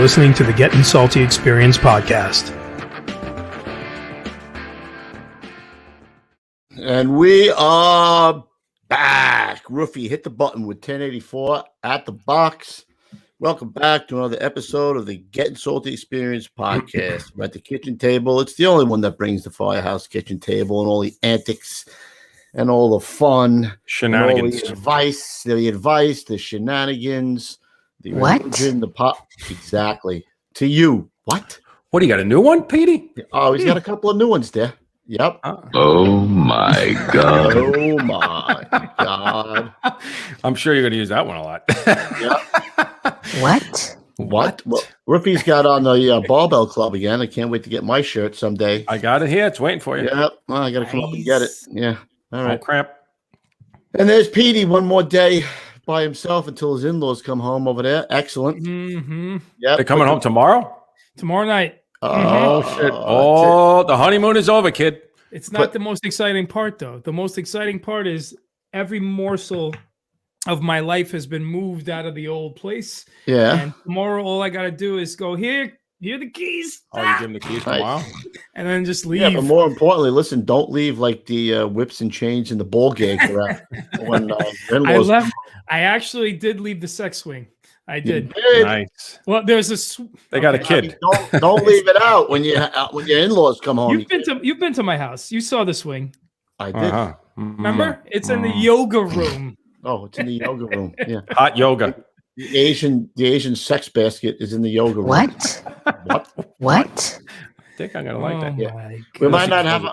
listening to the Gettin Salty Experience podcast. And we are back. Roofie, hit the button with 1084 at the box. Welcome back to another episode of the Gettin Salty Experience podcast. We're at the kitchen table. It's the only one that brings the Firehouse kitchen table and all the antics and all the fun, shenanigans, the advice, the shenanigans, the religion, the pop. Exactly. To you. What? What do you got? A new one, Petey? Oh, he's got a couple of new ones there. Yep. Oh my God. Oh my God. I'm sure you're going to use that one a lot. Yep. What? Well, Roofie's got on the Barbell Club again. I can't wait to get my shirt someday. I got it here. It's waiting for you. Yep. Well, I got to come up and get it. Yeah. All right. Oh, crap. And there's Petey, one more day by himself until his in-laws come home over there. Excellent. Mm-hmm. Yep. They're coming home tomorrow? Tomorrow night. Oh, Shit. Oh, the honeymoon is over, kid. It's not the most exciting part, though. The most exciting part is every morsel of my life has been moved out of the old place. Yeah. And tomorrow, all I got to do is go, here are the keys. Oh, you give them the keys tomorrow? And then just leave. Yeah, but more importantly, listen, don't leave like the whips and chains and the ball gag around when in-laws. I actually did leave the sex swing. I did. Nice. Well, there's They got a kid. I mean, don't leave it out when your in-laws come home. You've been to my house. You saw the swing. I did. Remember? It's in the yoga room. Oh, it's in the yoga room. Yeah. Hot yoga. The Asian sex basket is in the yoga room. What? I think I'm gonna like that. Yeah. We might not have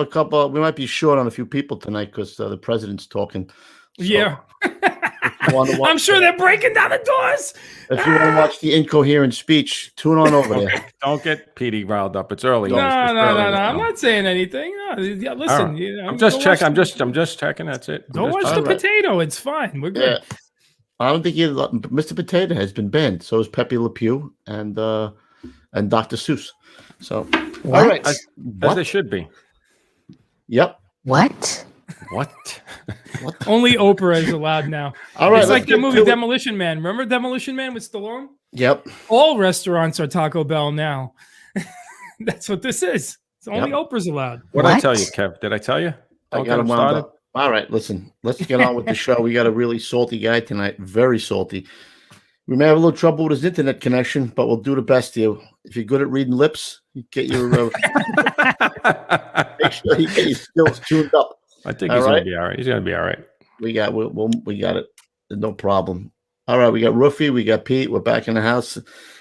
a couple. We might be short on a few people tonight because the president's talking. So, Yeah. I'm sure they're breaking down the doors. If you want to watch the incoherent speech, tune on over there. Don't get Petey riled up. It's early. No. I'm not saying anything. No, yeah, listen, right. I'm just checking. I'm just checking. That's it. Go watch the potato. It's fine. We're good. Yeah. I don't think Mr. Potato has been banned. So is Pepe Le Pew and Dr. Seuss. So all right, as they should be. Yep. What? Only Oprah is allowed now. All right, it's like the movie Demolition Man. Remember Demolition Man with Stallone? Yep. All restaurants are Taco Bell now. That's what this is. It's only Oprah's allowed. What did I tell you, Kev? Did I tell you? I got him wound up. All right, listen. Let's get on with the show. We got a really salty guy tonight. Very salty. We may have a little trouble with his internet connection, but we'll do the best here. If you're good at reading lips, you get your make sure you get your skills tuned up. I think he's gonna be all right. He's gonna be all right. We got it. No problem. All right, we got Roofie, we got Pete. We're back in the house.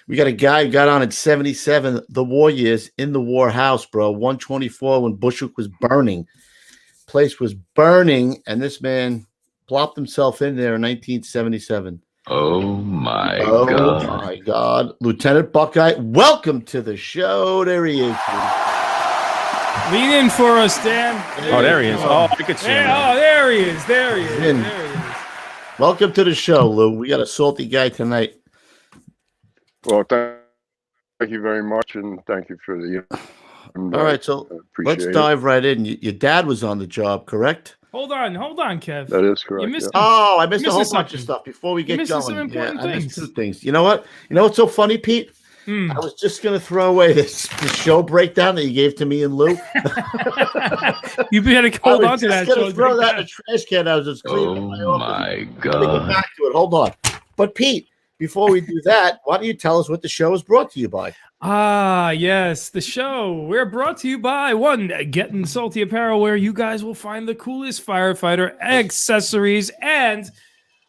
We got a guy who got on at 77, the war years, in the war house, bro. 124 when Bushwick was burning. Place was burning, and this man plopped himself in there in 1977. Oh my God. Oh my God. Lieutenant Buckheit, welcome to the show. There he is. Lean in for us, Dan. There he is. Oh, I could see him. Oh, there he is. There he is. Welcome to the show, Lou. We got a salty guy tonight. Well, thank you very much, and thank you for the. All right, so let's dive right in. Your dad was on the job, correct? Hold on, Kev. That is correct. I missed a whole bunch of stuff before we get going. Some important I missed two things. You know what? You know what's so funny, Pete? I was just going to throw away the show breakdown that you gave to me and Lou. You better hold on to that. I was just going to throw that in the trash can. I was just cleaning my office. My God. Let me get back to it. Hold on. But Pete, before we do that, why don't you tell us what the show is brought to you by? Yes, the show. We're brought to you by Gettin Salty Apparel, where you guys will find the coolest firefighter accessories and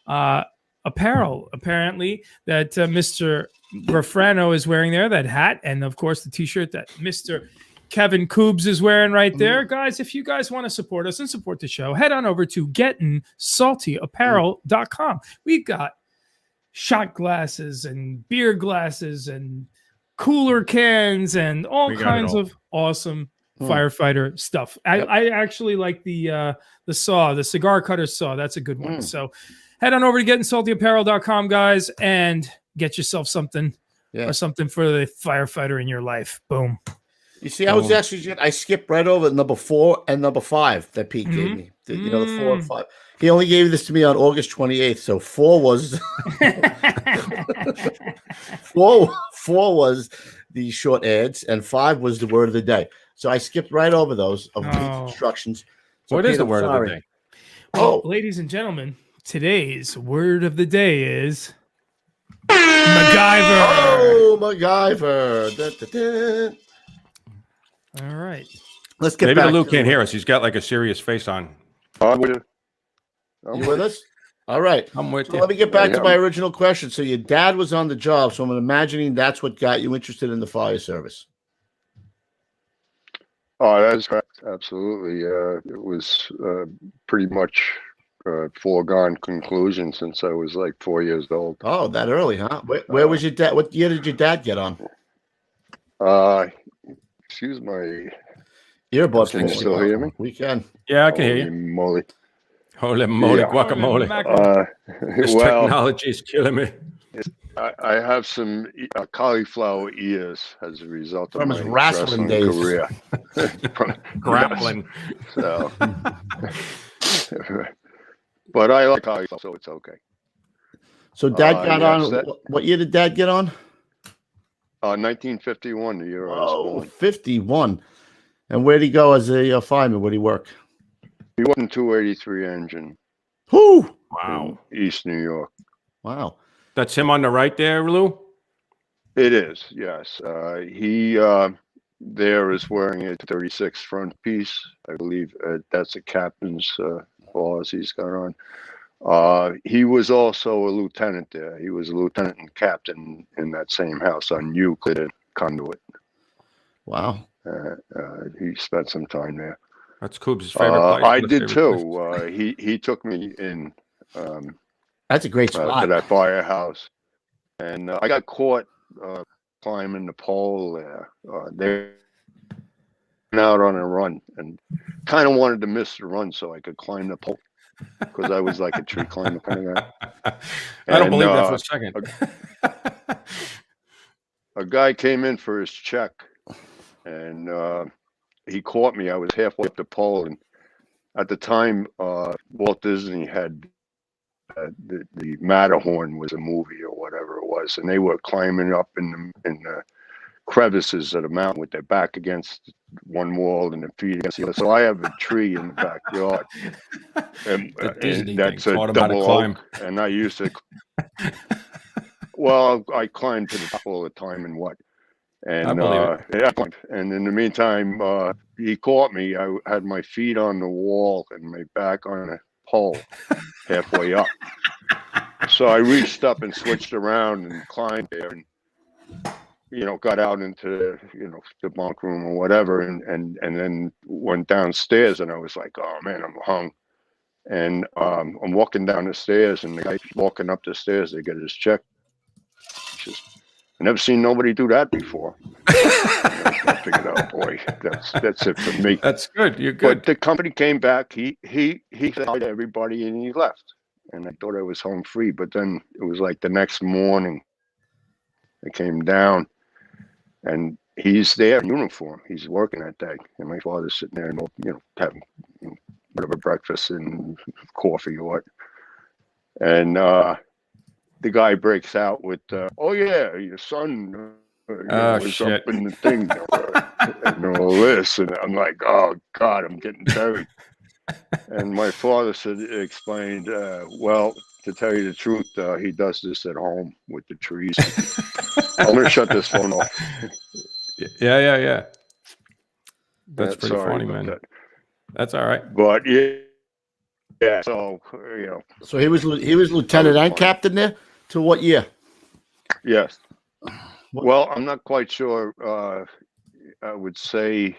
apparel, apparently, that Mr. Refrano is wearing there, that hat, and of course the t-shirt that Mr. Kevin Koobs is wearing right there. Guys, if you guys want to support us and support the show, head on over to gettinsaltyapparel.com. We've got shot glasses and beer glasses and cooler cans and all kinds of awesome firefighter stuff. I actually like the saw, the cigar cutter saw. That's a good one. So head on over to gettinsaltyapparel.com, guys, and get yourself something or something for the firefighter in your life. Boom. You see, I skipped right over number 4 and number 5 that Pete gave me. The 4 and 5. He only gave this to me on August 28th, so 4 was 4 was the short ads, and 5 was the word of the day. So I skipped right over those of these instructions. So What is Pete, the I'm word of sorry. the day? Well, ladies and gentlemen, today's word of the day is Macgyver. Oh, Macgyver. Da, da, da. All right. Let's get Maybe back Lou to can't hear us. He's got like a serious face on. I'm with you. You with us? All right. I'm with So you. let me get back I to am. my original question. So your dad was on the job, so I'm imagining that's what got you interested in the fire service. Oh, that's correct. Absolutely. It was pretty much foregone conclusion since I was like 4 years old. Oh, that early, huh? Where was your dad? What year did your dad get on? Excuse my. Earbuds. Can you still hear me? We can. Yeah, I can hear Holy you. moly. Holy moly, Yeah. guacamole. This Well, technology is killing me. I have some cauliflower ears as a result of From my his wrestling days. career. Grappling. So, but I like cauliflower, so it's okay. So dad got yes, on. What year did dad get on? 1951, the year I was Oh, born. 51. And where'd he go as a fireman? Where'd he work? He wasn't 283 engine Whoo! Wow. in East New York. Wow. That's him on the right there, Lou? It is, yes. He there is wearing a 36 front piece. I believe that's a captain's clause he's got on. He was also a lieutenant there. He was a lieutenant and captain in that same house on Euclid and Conduit. Wow. He spent some time there. That's Coop's favorite place. I did too. He took me in That's a great to spot. that firehouse, and I got caught climbing the pole there. They went out on a run and kind of wanted to miss the run so I could climb the pole because I was like a tree climber kind of guy. I don't believe that for a second. A guy came in for his check, and he caught me. I was halfway up the pole, and at the time, Walt Disney had the Matterhorn was a movie or whatever it was, and they were climbing up in the crevices of the mountain with their back against one wall and their feet against the other. So I have a tree in the backyard, and that's a double oak, and I used to. Well, I climbed to the top all the time and what. And and in the meantime, he caught me. I had my feet on the wall and my back on a pole halfway up. So I reached up and switched around and climbed there and, got out into, the bunk room or whatever. And then went downstairs and I was like, oh man, I'm hung. And I'm walking down the stairs and the guy walking up the stairs to get his check. I never seen nobody do that before. I figured, oh boy, that's it for me. That's good. You're good. But the company came back. He said hi to everybody and he left. And I thought I was home free. But then it was like the next morning, I came down, and he's there in uniform. He's working that day, and my father's sitting there, and having whatever breakfast and coffee or what. And the guy breaks out with, "Oh yeah, your son was shit. up in the thing and all this," and I'm like, "Oh God, I'm getting buried." And my father explained, "Well, to tell you the truth, he does this at home with the trees." I'm gonna shut this phone off. Yeah. That's pretty funny, man. That. That's all right. But yeah. So So he was lieutenant and captain there. To what year? Yes. Well, I'm not quite sure. I would say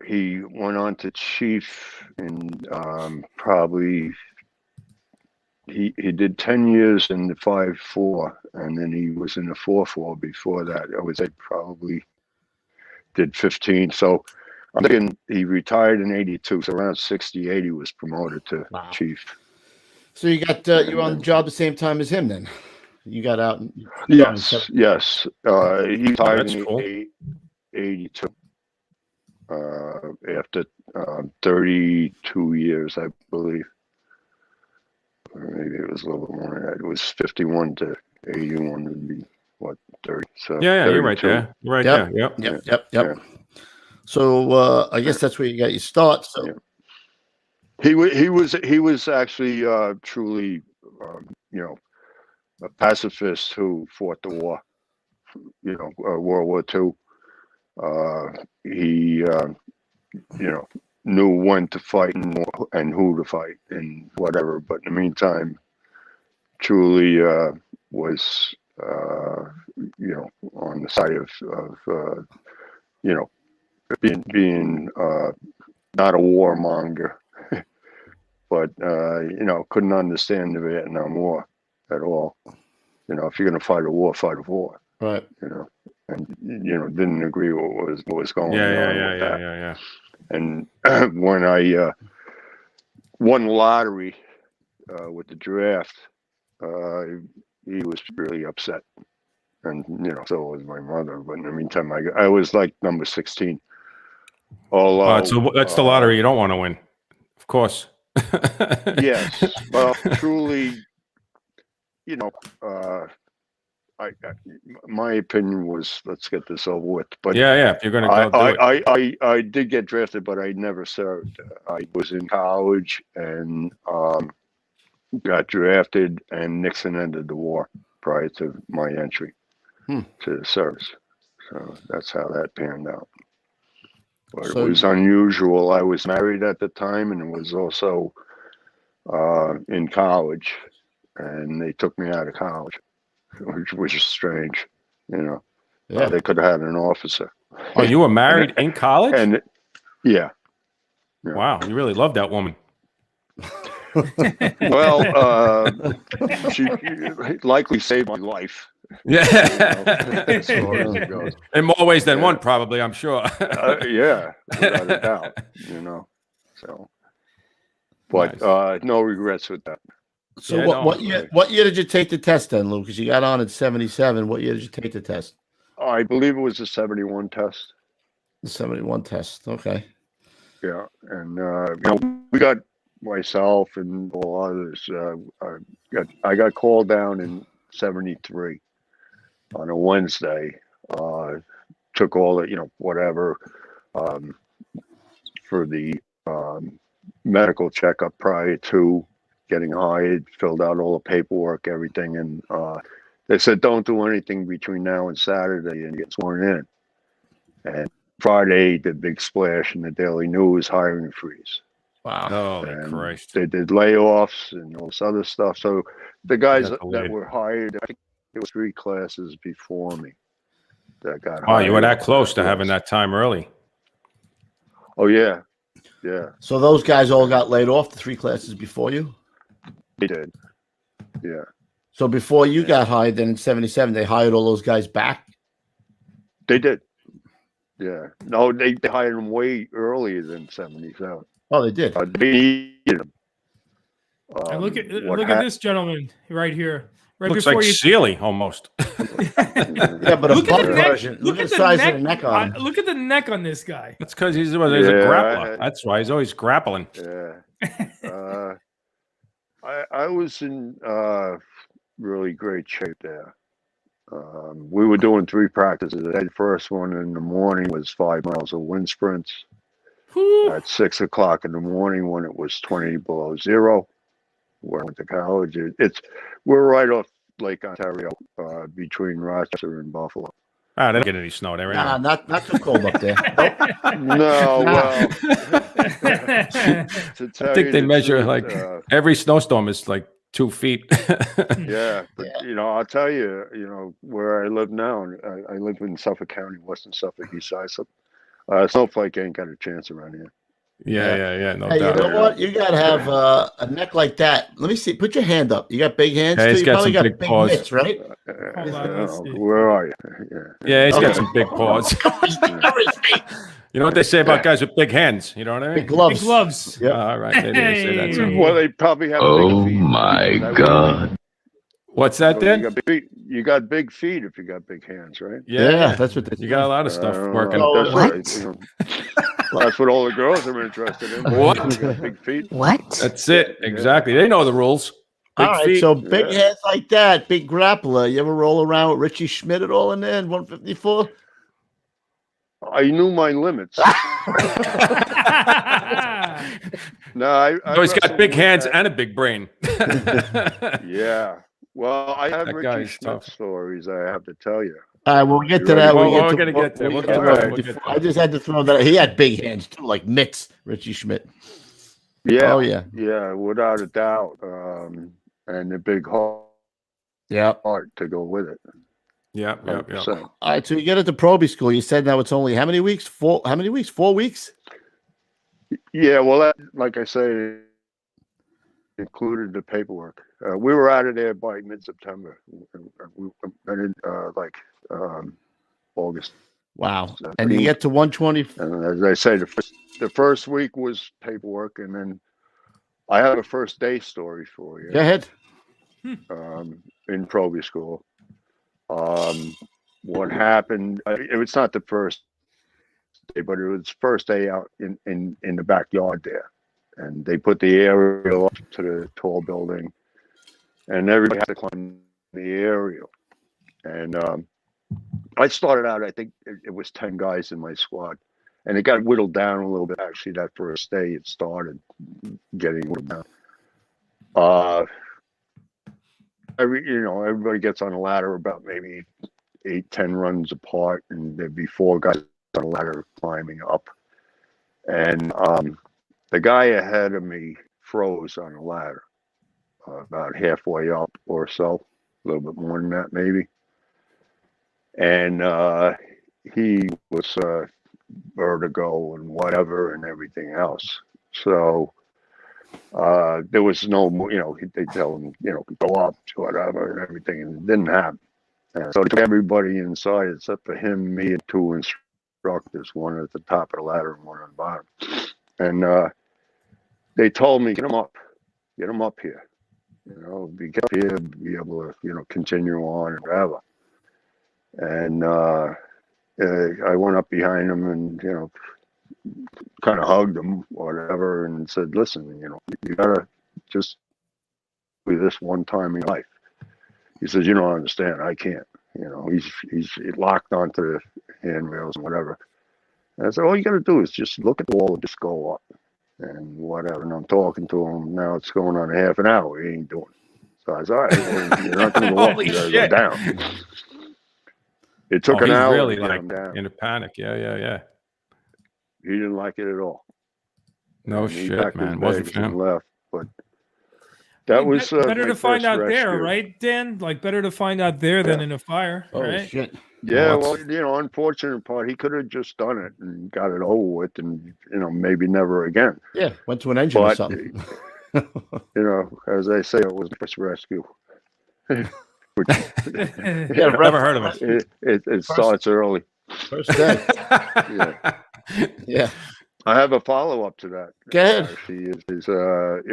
he went on to chief and probably he did 10 years in the 5-4, and then he was in the 4-4 before that. I would say probably did 15. So I'm thinking he retired in 82. So around 68, he was promoted to chief. So you got you were on the job the same time as him then? You got out. Yes. He retired in 82 after 32 years, I believe. Or maybe it was a little bit more than that. It was 51 to 81 would be what, 30? So Yeah, you're right 32. there. You're right Yep. there. Yep. Yeah. So I guess that's where you got your start. So Yeah. He was actually truly, a pacifist who fought the war. World War II. He knew when to fight and who to fight and whatever. But in the meantime, truly was on the side of being not a warmonger, but couldn't understand the Vietnam War at all. If you're going to fight a war. right. And didn't agree with what was going on with that. Yeah. And when I won the lottery with the draft, he was really upset, and so was my mother. But in the meantime, I was like number 16. Although So that's the lottery you don't want to win, of course. Yes, well, truly, my opinion was, let's get this over with. But Yeah. If you're going to go do it. I did get drafted, but I never served. I was in college and got drafted, and Nixon ended the war prior to my entry to the service. So that's how that panned out. But it was unusual. I was married at the time, and was also in college, and they took me out of college, which is strange. Yeah. They could have had an officer. Oh, you were married in college? And yeah. Wow, you really love that woman. Well, she likely saved my life. Yeah. As far as it goes. In more ways than one, probably, I'm sure. Yeah, without a doubt. So, but Nice. no regrets with that. So Yeah, what year did you take the test then, Lou? Because you got on at 77. What year did you take the test? I believe it was a 71 test. The 71 test. Okay. Yeah, and we got myself and all others. I got called down in 73 on a Wednesday. Took all the whatever for the medical checkup prior to getting hired. Filled out all the paperwork, everything, and they said don't do anything between now and Saturday and get sworn in. And Friday, the big splash in the Daily News, hiring freeze. Wow. Holy Christ. They did layoffs and all this other stuff. So the guys That's that weird. were hired, I think it was 3 classes before me that got Oh, hired. you were that close to having that time early. Oh, yeah. Yeah, So those guys all got laid off, the 3 classes before you? they did. Yeah, So before you got hired, then in 77, they hired all those guys back? they did. Yeah. No, they hired them way earlier than 77. Oh, they did. They needed them. And look at what this gentleman right here. Right Looks before like you Sealy almost. Yeah, but a look at buck the neck. version. Look at the the size neck. of the neck on him. Look at the neck on this guy. That's because he's a Yeah, grappler. That's why he's always grappling. Yeah. I was in really great shape there. We were doing 3 practices. The first one in the morning was 5 miles of wind sprints. Whew. At 6 o'clock in the morning when it was 20 below zero. Where I went to college. We're right off Lake Ontario, between Rochester and Buffalo. Ah, they don't get any snow there. Nah, Anyway. not too cold up there. Nope. No, well, I think they measure like every snowstorm is like 2 feet. yeah, but I'll tell you, where I live now, I live in Suffolk County, Western Suffolk, east side. So, snowflake ain't got a chance around here. Yeah. No Hey, doubt. you know what? You gotta have a neck like that. Let me see. Put your hand up. You got big hands Yeah, too. he's You got probably some got big big paws. mitts, right? Hold on, let's see. Where are you? Yeah, he's Okay. got some big paws. You know what they say about guys with big hands? You know what I Big mean? gloves. Big gloves. Yeah. All right. They say that too. Well, they probably have. Oh big feet. my Is that what God. What's that, you mean? then? You got big feet if you got big hands, right? Yeah, that's what they You got a lot of stuff working. That's What? right. Well, that's what all the girls are interested in. What? You got big feet. What? That's it. Exactly. They know the rules. All right, feet. so big hands like that, big grappler. You ever roll around with Richie Schmidt at all in there in 154? I knew my limits. No, I he's got wrestled big with hands that. and a big brain. Yeah. Well, I have That Richie guy's Schmidt tough. stories I have to tell you. All right, we'll get You to ready? that. Well, We'll we're get gonna get there. We'll get to there. that. I just had to throw that. He had big hands too, like mitts. Richie Schmidt. Yeah. Oh yeah. Yeah, without a doubt. And a big heart to go with it. Yeah. 100%. All right, so you get into Proby school. You said now it's only how many weeks? 4 weeks? Yeah, well, that, like I say, included the paperwork. We were out of there by mid-September. August. Wow. And you get to 120. And as I say, the first week was paperwork, and then I have a first day story for you. Go ahead. In Proby school. What happened? It was not the first day, but it was first day out in the backyard there, and they put the aerial up to the tall building, and everybody had to climb the aerial. And I started out, I think it was 10 guys in my squad, and it got whittled down a little bit. Actually, that first day, it started getting whittled down. Everybody gets on a ladder about maybe 8-10 runs apart, and there'd be 4 guys on a ladder climbing up. And the guy ahead of me froze on the ladder, about halfway up or so, a little bit more than that maybe. And he was vertigo and whatever and everything else. So there was no, they tell him, go up to whatever and everything, and it didn't happen. And so they took everybody inside except for him, me, and 2 instructors, one at the top of the ladder and one on the bottom. And they told me, get him up here, be up here, be able to, continue on and whatever. And I went up behind him and, kind of hugged him, whatever, and said, listen, you gotta just do this one time in your life. He says, you don't understand, I can't. He's locked onto the handrails and whatever. And I said, all you gotta do is just look at the wall and just go up and whatever. And I'm talking to him now, it's going on a half an hour, he ain't doing it. So I said, all right, well, you're not gonna go up, you gotta go down. It took an hour really to get him down. In a panic. Yeah. He didn't like it at all. No shit, man. Wasn't for him. Left, but that was better to find out there, right, Dan? Like better to find out there than in a fire, right? Shit. Yeah, well, unfortunate part, he could have just done it and got it over with, and maybe never again. Yeah, went to an engine or something. As I say, it was the first rescue. Never heard of it. It starts early. First day. Yeah. I have a follow-up to that. Go ahead. Actually, it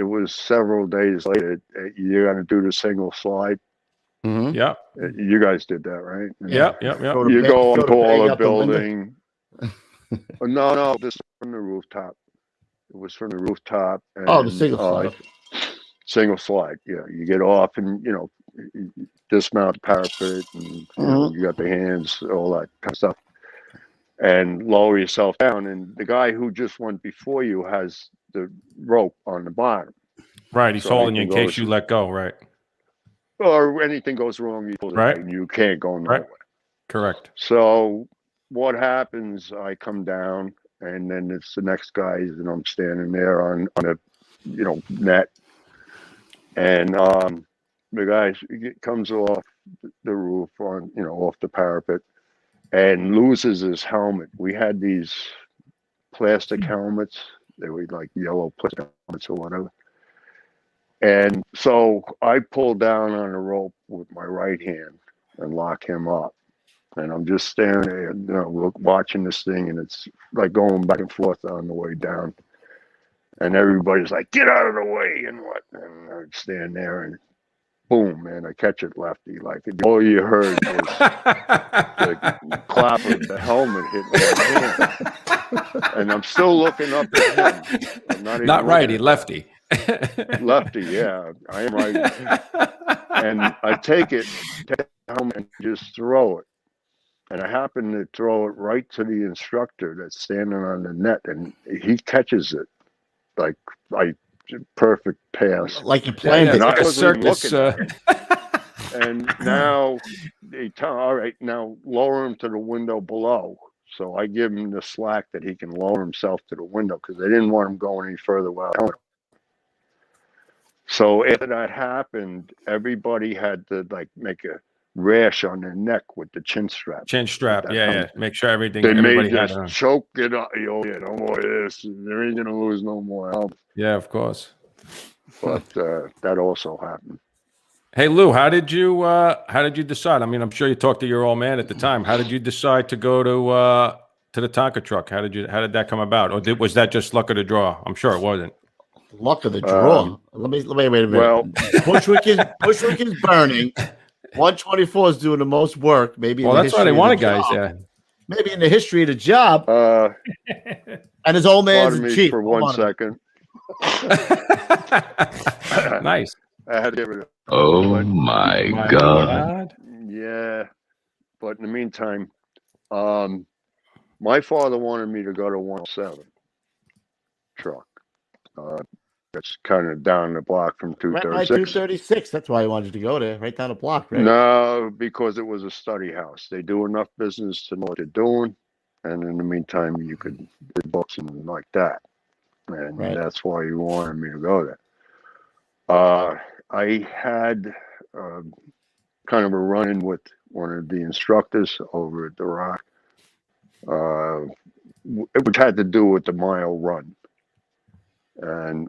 was several days later. You're going to do the single slide. Mm-hmm. Yeah. You guys did that, right? Yeah. You go up to all the building. No, this was from the rooftop. It was from the rooftop. And, the single slide. Single slide, yeah. You get off and, dismount the parapet and you got the hands, all that kind of stuff. And lower yourself down. And the guy who just went before you has the rope on the bottom. Right, he's holding you in case you let go, right? Or anything goes wrong, you pull it right, and you can't go nowhere. Right. Correct. So what happens? I come down, and then it's the next guys, and I'm standing there on a net, and the guy comes off the roof on off the parapet, and loses his helmet. We had these plastic helmets. They were like yellow plastic helmets or whatever. And so I pull down on the rope with my right hand and lock him up. And I'm just standing there, watching this thing, and it's like going back and forth on the way down. And everybody's like, get out of the way, and what? And I stand there, and boom, man, I catch it lefty. Like, all you heard was the clap of the helmet hitting my hand. And I'm still looking up at him. I'm not righty, lefty. Lefty, yeah, I am right. And I take it home and just throw it. And I happen to throw it right to the instructor that's standing on the net, and he catches it like perfect pass. Like you planned And it. I wasn't even looking at him. And now they tell, all right, now lower him to the window below. So I give him the slack that he can lower himself to the window because they didn't want him going any further without him. So after that happened, everybody had to like make a rash on their neck with the chin strap. Chin strap, yeah. Make sure everything. They everybody made just choke it up. Oh yeah, no more of this. There ain't gonna lose no more help. Yeah, of course. But that also happened. Hey Lou, how did you decide? I mean, I'm sure you talked to your old man at the time. How did you decide to go to the Tonka Truck? How did that come about, or was that just luck of the draw? I'm sure it wasn't. Luck of the draw. Let me wait a minute. Well, Bushwick is burning. 124 is doing the most work. Maybe. Well, that's why they wanted guys. Yeah. Maybe in the history of the job. And his old man's cheap. For 1 second. Nice. I had to give it. Oh my God. Yeah, but in the meantime, my father wanted me to go to 107 truck. It's kind of down the block from 236. Right, 236. That's why I wanted to go there, right down the block, right? No, because it was a study house. They do enough business to know what they're doing, and in the meantime, you could do books and like that. And that's why you wanted me to go there. I had kind of a run-in with one of the instructors over at the Rock, which had to do with the mile run. And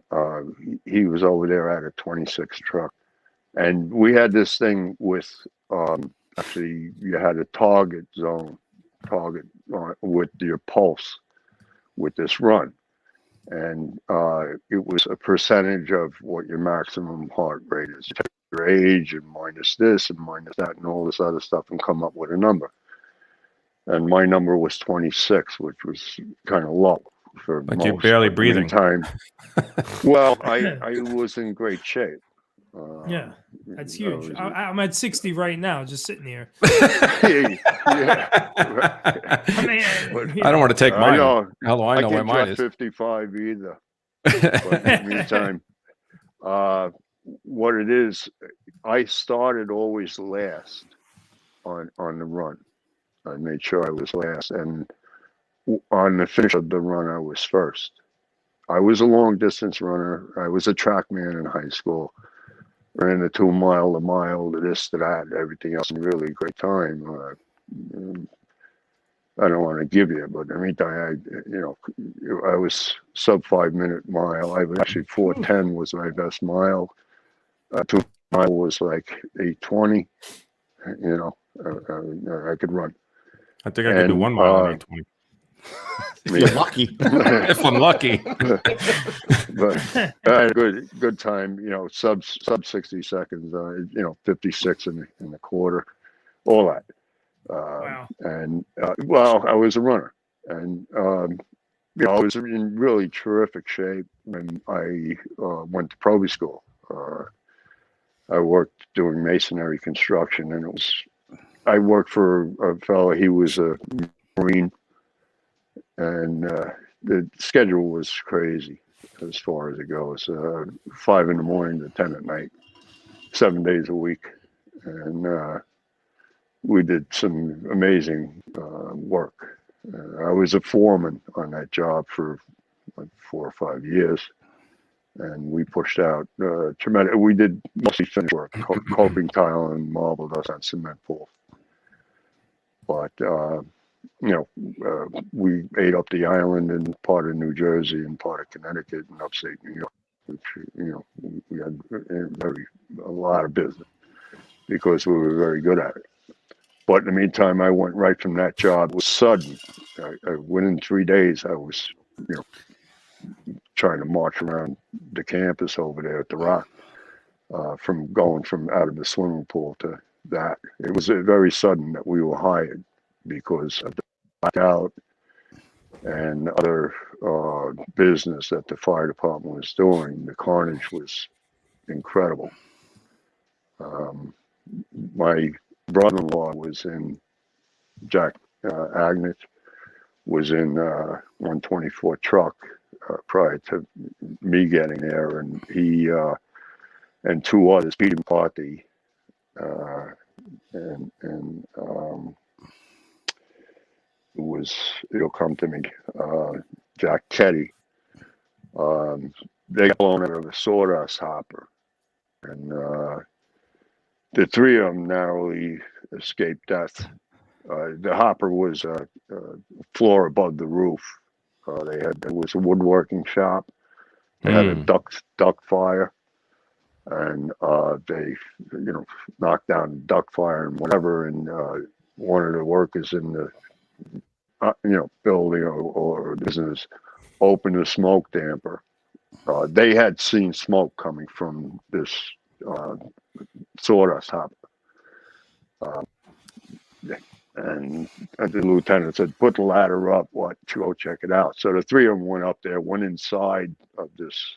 he was over there at a 26 truck. And we had this thing with, actually, you had a target with your pulse with this run. And it was a percentage of what your maximum heart rate is. You take your age and minus this and minus that and all this other stuff and come up with a number. And my number was 26, which was kind of low for like most. You're barely breathing. Time. Well, I was in great shape. Yeah, that's huge. I'm at 60 right now, just sitting here. Yeah. I mean, I don't want to take mine. How do I know where mine is? 55 either. But in the meantime, what it is, I started always last on the run. I made sure I was last, and on the finish of the run, I was first. I was a long distance runner. I was a track man in high school. Ran the 2 mile, the mile, the this, to that, everything else. Really great time. I don't want to give you, but in the meantime, I was sub 5 minute mile. I was actually 4:10 was my best mile. 2 mile was like 8:20. I could run. I think I could do 1 mile in 8:20. If you're lucky. If I'm lucky. But I had a good time, sub 60 seconds, 56 in the quarter, all that. Wow. And I was a runner, and I was in really terrific shape when I went to Proby school. I worked doing masonry construction, and I worked for a fellow. He was a Marine. And the schedule was crazy as far as it goes. 5 in the morning to 10 at night, 7 days a week. And we did some amazing work. I was a foreman on that job for like 4 or 5 years. And we pushed out tremendous. We did mostly finish work, coping tile and marble dust on cement pool. But we ate up the island and part of New Jersey and part of Connecticut and upstate New York, which, we had a lot of business because we were very good at it. But in the meantime, I went right from that job. It was sudden. Within 3 days, I was, trying to march around the campus over there at the Rock, from going from out of the swimming pool to that. It was very sudden that we were hired because of the blackout and other business that the fire department was doing. The carnage was incredible. My brother-in-law was in Jack Agnet was in 124 truck prior to me getting there, and he and two others, Peter McCarthy, and it'll come to me, Jack Teddy. They got blown out of a sawdust hopper, and the three of them narrowly escaped death. The hopper was a floor above the roof. It was a woodworking shop. They had a duct fire, and they, knocked down the duct fire and whatever. And one of the workers in the, building or business opened a smoke damper. They had seen smoke coming from this sawdust hopper. And the lieutenant said, "Put the ladder up, go check it out." So the three of them went up there, went inside of this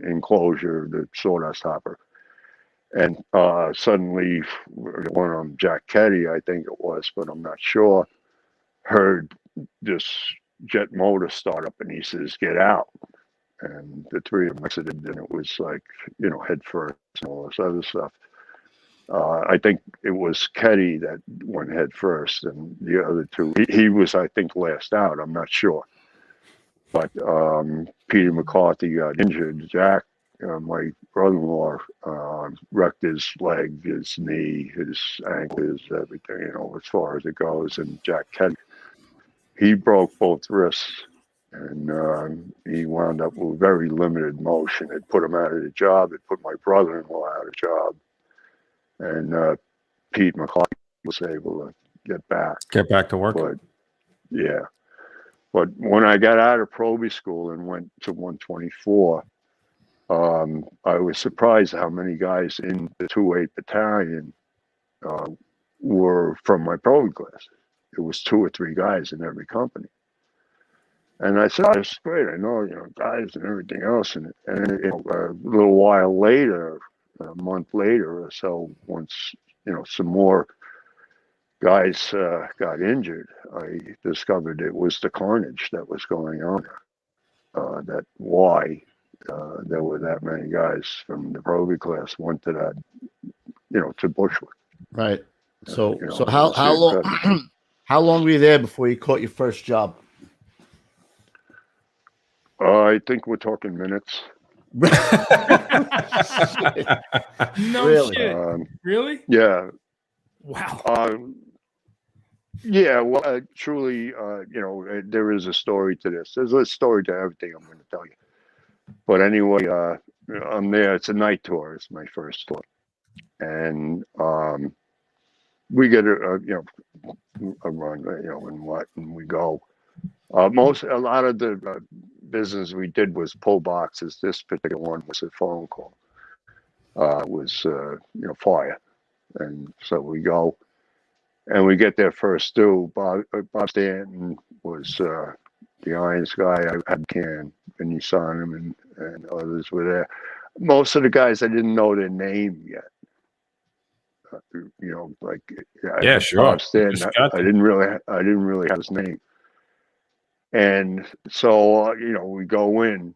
enclosure, the sawdust hopper. And suddenly, one of them, Jack Teddy, I think it was, but I'm not sure, heard this jet motor start up, and he says, "Get out." And the three of them exited, and it was like, head first and all this other stuff. I think it was Keddy that went head first, and the other two, he was, I think, last out. I'm not sure. But Peter McCarthy got injured. Jack, my brother-in-law, wrecked his leg, his knee, his ankle, his everything, as far as it goes. And Jack Keddy, he broke both wrists, and he wound up with very limited motion. It put him out of the job. It put my brother-in-law out of the job. And Pete McCarthy was able to get back to work. But yeah, but when I got out of Proby school and went to 124, I was surprised how many guys in the 2-8 battalion were from my Proby class. It was 2 or 3 guys in every company. And I said, "Oh, that's great. I know, guys and everything else." And a little while later, a month later or so, once some more guys got injured, I discovered it was the carnage that was going on. That why there were that many guys from the Proby class went to that, to Bushwick. Right. So how long how long were you there before you caught your first job? I think we're talking minutes. No Really? shit. Really? Yeah. Wow. Yeah. Well, truly, there is a story to this. There's a story to everything I'm going to tell you. But anyway, I'm there. It's a night tour. It's my first tour, and we get a run, and we go. A lot of the business we did was pull boxes. This particular one was a phone call. It was fire, and so we go, and we get there first due. Bob Stanton was the irons guy. I had Can, and you saw him, and others were there. Most of the guys I didn't know their name yet. Yeah, sure. Bob Stanton, I didn't really have his name. And so, we go in,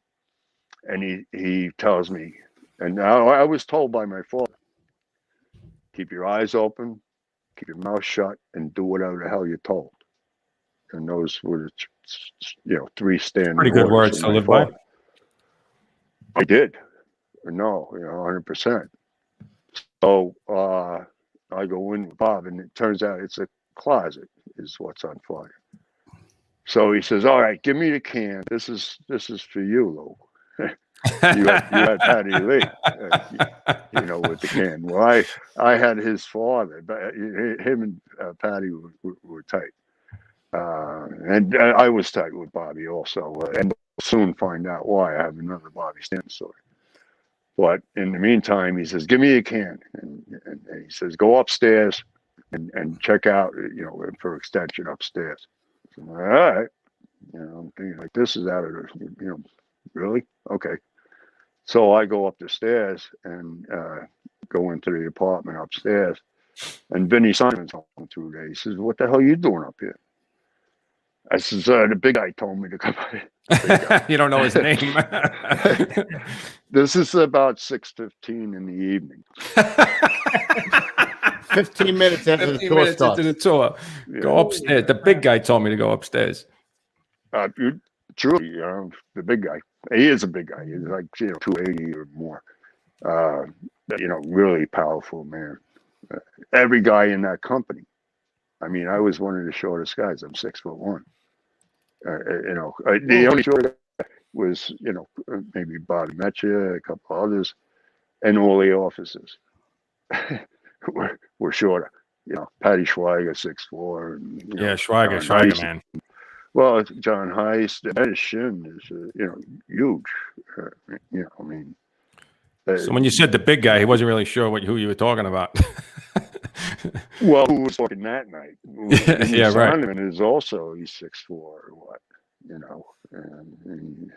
and he tells me, and now I was told by my father, keep your eyes open, keep your mouth shut, and do whatever the hell you're told. And those were, 3 standard Pretty good words to live by. I did. No, 100%. So I go in with Bob, and it turns out it's a closet is what's on fire. So he says, "All right, give me the can. This is for you, Lou." you had Patty Lee, with the can. Well, I had his father, but him and Patty were tight, and I was tight with Bobby also, and we'll soon find out why. I have another Bobby Stanton story. But in the meantime, he says, "Give me a can," and he says, "Go upstairs and check out, for extension upstairs." So, all right, You know, I'm thinking like, this is out of the, you know, really? Okay. So I go up the stairs and go into the apartment upstairs, and Vinny Simon's home through there. He says, "What the hell are you doing up here?" I says, "The big guy told me to come." You don't know his name. This is about 6:15 in the evening. 15 minutes after the 15 tour minutes starts. into the tour. Yeah. Go upstairs. The big guy told me to go upstairs. Truly, you know, the big guy. He is a big guy. He's like, you know, 280 or more. You know, really powerful man. Every guy in that company. I mean, I was one of the shortest guys. I'm 6'1". You know, the only short guy was, you know, maybe Bobby Metcha, a couple others, and all the officers were shorter. You know, Patty Schweiger, 6'4". And, you know, Schweiger, John Heist. man. Well, John Heist, his shin is, you know, huge. You know, I mean. So when you said the big guy, he wasn't really sure who you were talking about. Well, who was talking that night? Yeah, right. Simon is also, he's 6'4" or what, you know. And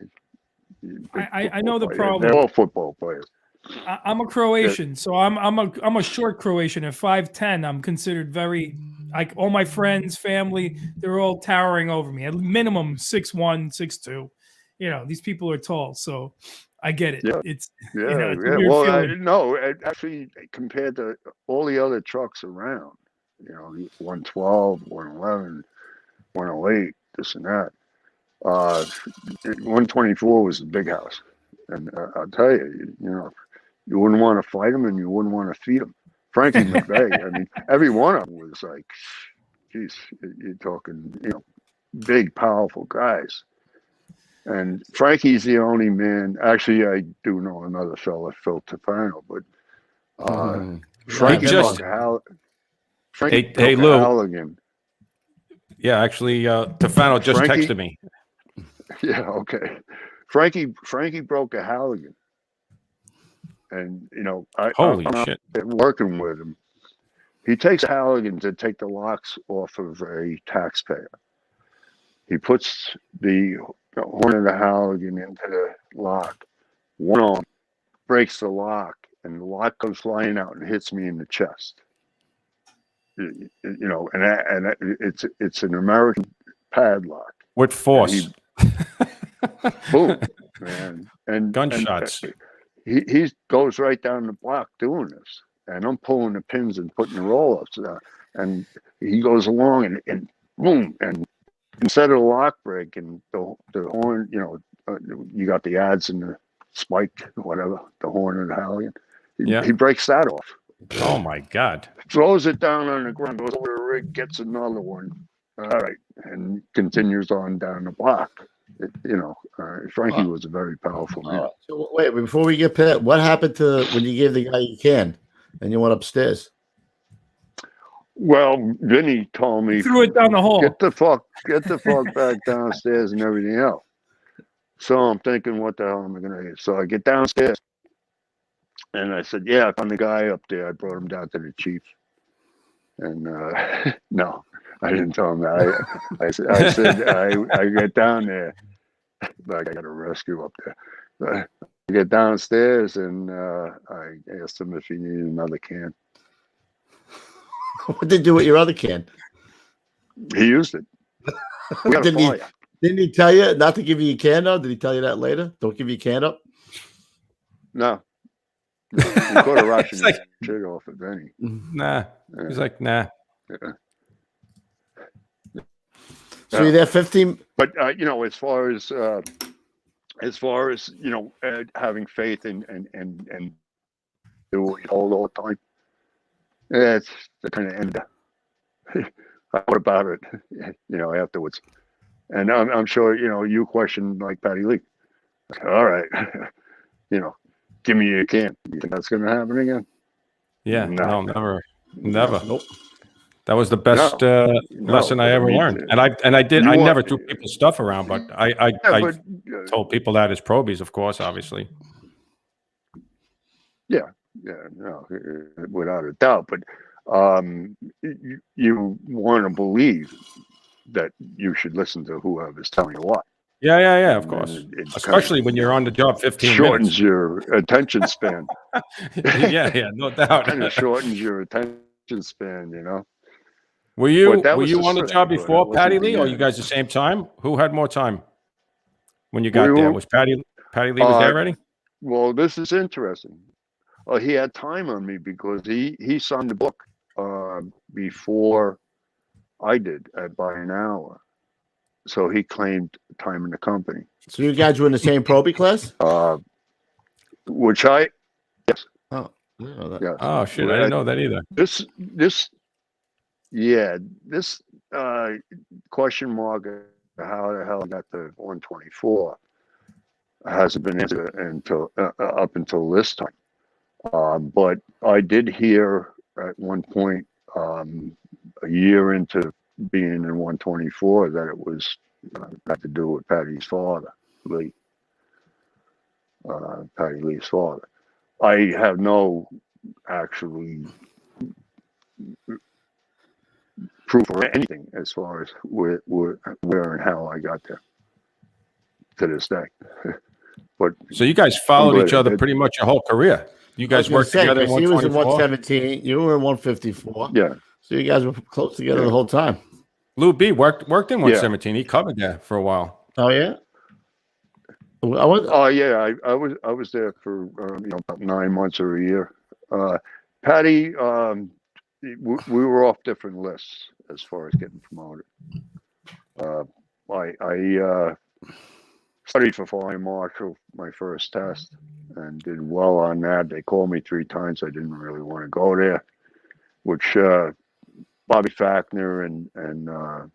I know the player. problem. They're all football players. I'm a Croatian, so I'm a short Croatian. At 5'10", I'm considered very, like, all my friends, family, they're all towering over me. At minimum 6'1", 6'2". You know, these people are tall, so I get it. Yeah. It's Yeah, you know, it's a yeah. weird Well, feeling. no, actually, compared to all the other trucks around, you know, 112, 111, 108, this and that. 124 was the big house, and I'll tell you, you know, you wouldn't want to fight them, and you wouldn't want to feed them. Frankie McVeigh, I mean, every one of them was like, geez, you're talking, you know, big, powerful guys. And Frankie's the only man. Actually, I do know another fella, Phil Tefano, but Frankie just- Frankie Hey, broke a Lou. Halligan. Yeah, actually, Tefano just Frankie- texted me. Yeah, okay. Frankie broke a Halligan, and you know, Holy I'm shit. working with him. He takes a Halligan to take the locks off of a taxpayer. He puts the horn of the Halligan into the lock. One arm breaks the lock, and the lock goes flying out and hits me in the chest. You know, and it's an American padlock. With force. Boom, man, and Gunshots. And he goes right down the block doing this, and I'm pulling the pins and putting the roll-ups down, and he goes along and boom, and instead of the lock break and the horn, you know, you got the ads and the spike, whatever, the horn and the Halligan. He breaks that off. Oh my God. Throws it down on the ground, goes over the rig, gets another one. All right, and continues on down the block. You know, Frankie was a very powerful man. So wait, before we get past, what happened to when you gave the guy your can and you went upstairs? Well, Vinny told me, He threw it down the hole. Get the fuck back downstairs and everything else. So I'm thinking, what the hell am I gonna do? So I get downstairs, and I said, "Yeah, I found the guy up there. I brought him down to the chief." And no, I didn't tell him that. I said I get down there, but I got a rescue up there. I get downstairs, and I asked him if he needed another can. What did he do with your other can? He used it. We got a fire. Didn't he tell you not to give you a can though? Did he tell you that later? Don't give you a can up? No. He caught a Russian shit off of Benny. Nah. He's like, nah. Yeah. So you're there 15. But you know, as far as you know, having faith and do what you hold all the time, it's the kind of end. What about it? You know, afterwards. And I'm sure, you know, you questioned like Patty Lee. All right, you know, give me your can. You think that's going to happen again? Yeah, no, never. Nope. That was the best lesson I ever learned. And I never threw people's stuff around, but I told people that as probies, of course, obviously. Yeah, no, without a doubt. But you want to believe that you should listen to whoever's telling you what. Yeah, of And course. it Especially when you're on the job 15 shortens minutes. your attention span. yeah, no doubt. Kind of shortens your attention span, Were you But that was on the start, job but before it wasn't Patty the Lee, or you end. guys the same time? Who had more time when you got We there? were- Was Patty Lee was there already? Well, this is interesting. He had time on me because he signed the book before I did by an hour. So he claimed time in the company. So you guys were in the same Proby class? Which I, yes. Oh, I didn't know that. Yes. Oh shit, I didn't know that either. This question mark how the hell I got to 124 hasn't been answered until up until this time. But I did hear at one point, a year into being in 124, that it was had to do with Patty's father, Lee. Patty Lee's father. I have no actually proof or anything as far as where and how I got there to this day. But So you guys followed glad each I other did. pretty much your whole career. You guys worked together in He was in 124. 117. You were in 154. yeah, So you guys were close together the whole time. Lou B worked in 117. He covered there for a while. Oh yeah. I was. oh yeah, I was there for about 9 months or a year. Patty, we were off different lists as far as getting promoted. I studied for flying marshal my first test and did well on that. They called me 3 times. I didn't really want to go there, which Bobby Fackner and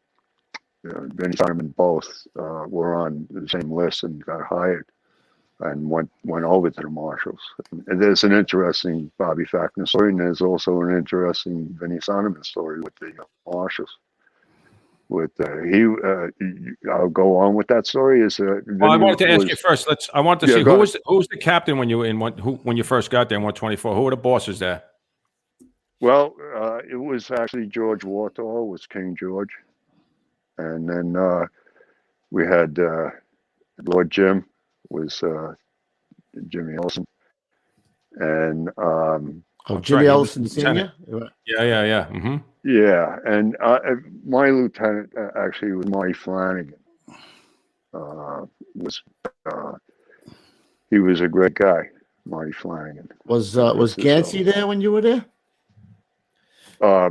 Benny Simon both were on the same list and got hired and went over to the Marshals. And there's an interesting Bobby Fackner story, and there's also an interesting Benny Simon story with the Marshals. With I'll go on with that story. Well, I wanted to ask you first. I want to see go who was the captain when you were in when you first got there in 124. Who were the bosses there? Well, it was actually George Warthall was King George, and then we had Lord Jim was Jimmy Ellison, and Jimmy Ellison Sr. Yeah. Mm-hmm. yeah, and my lieutenant actually was Marty Flanagan. He was a great guy, Marty Flanagan. Was Gansey there when you were there?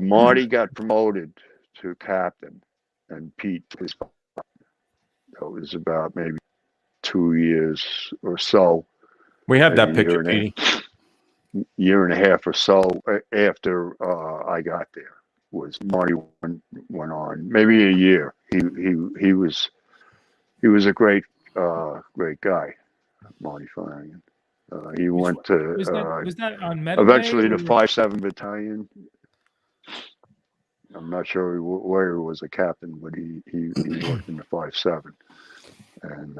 Marty got promoted to captain, and Pete his spot. That was about maybe 2 years or so. We have that picture, Petey. Year and a half or so after I got there was Marty went on maybe a year. He was a great guy, Marty Flanagan. He went to was that on Medway eventually the or- 5-7 battalion. I'm not sure where he was a captain, but he worked in the 5-7. And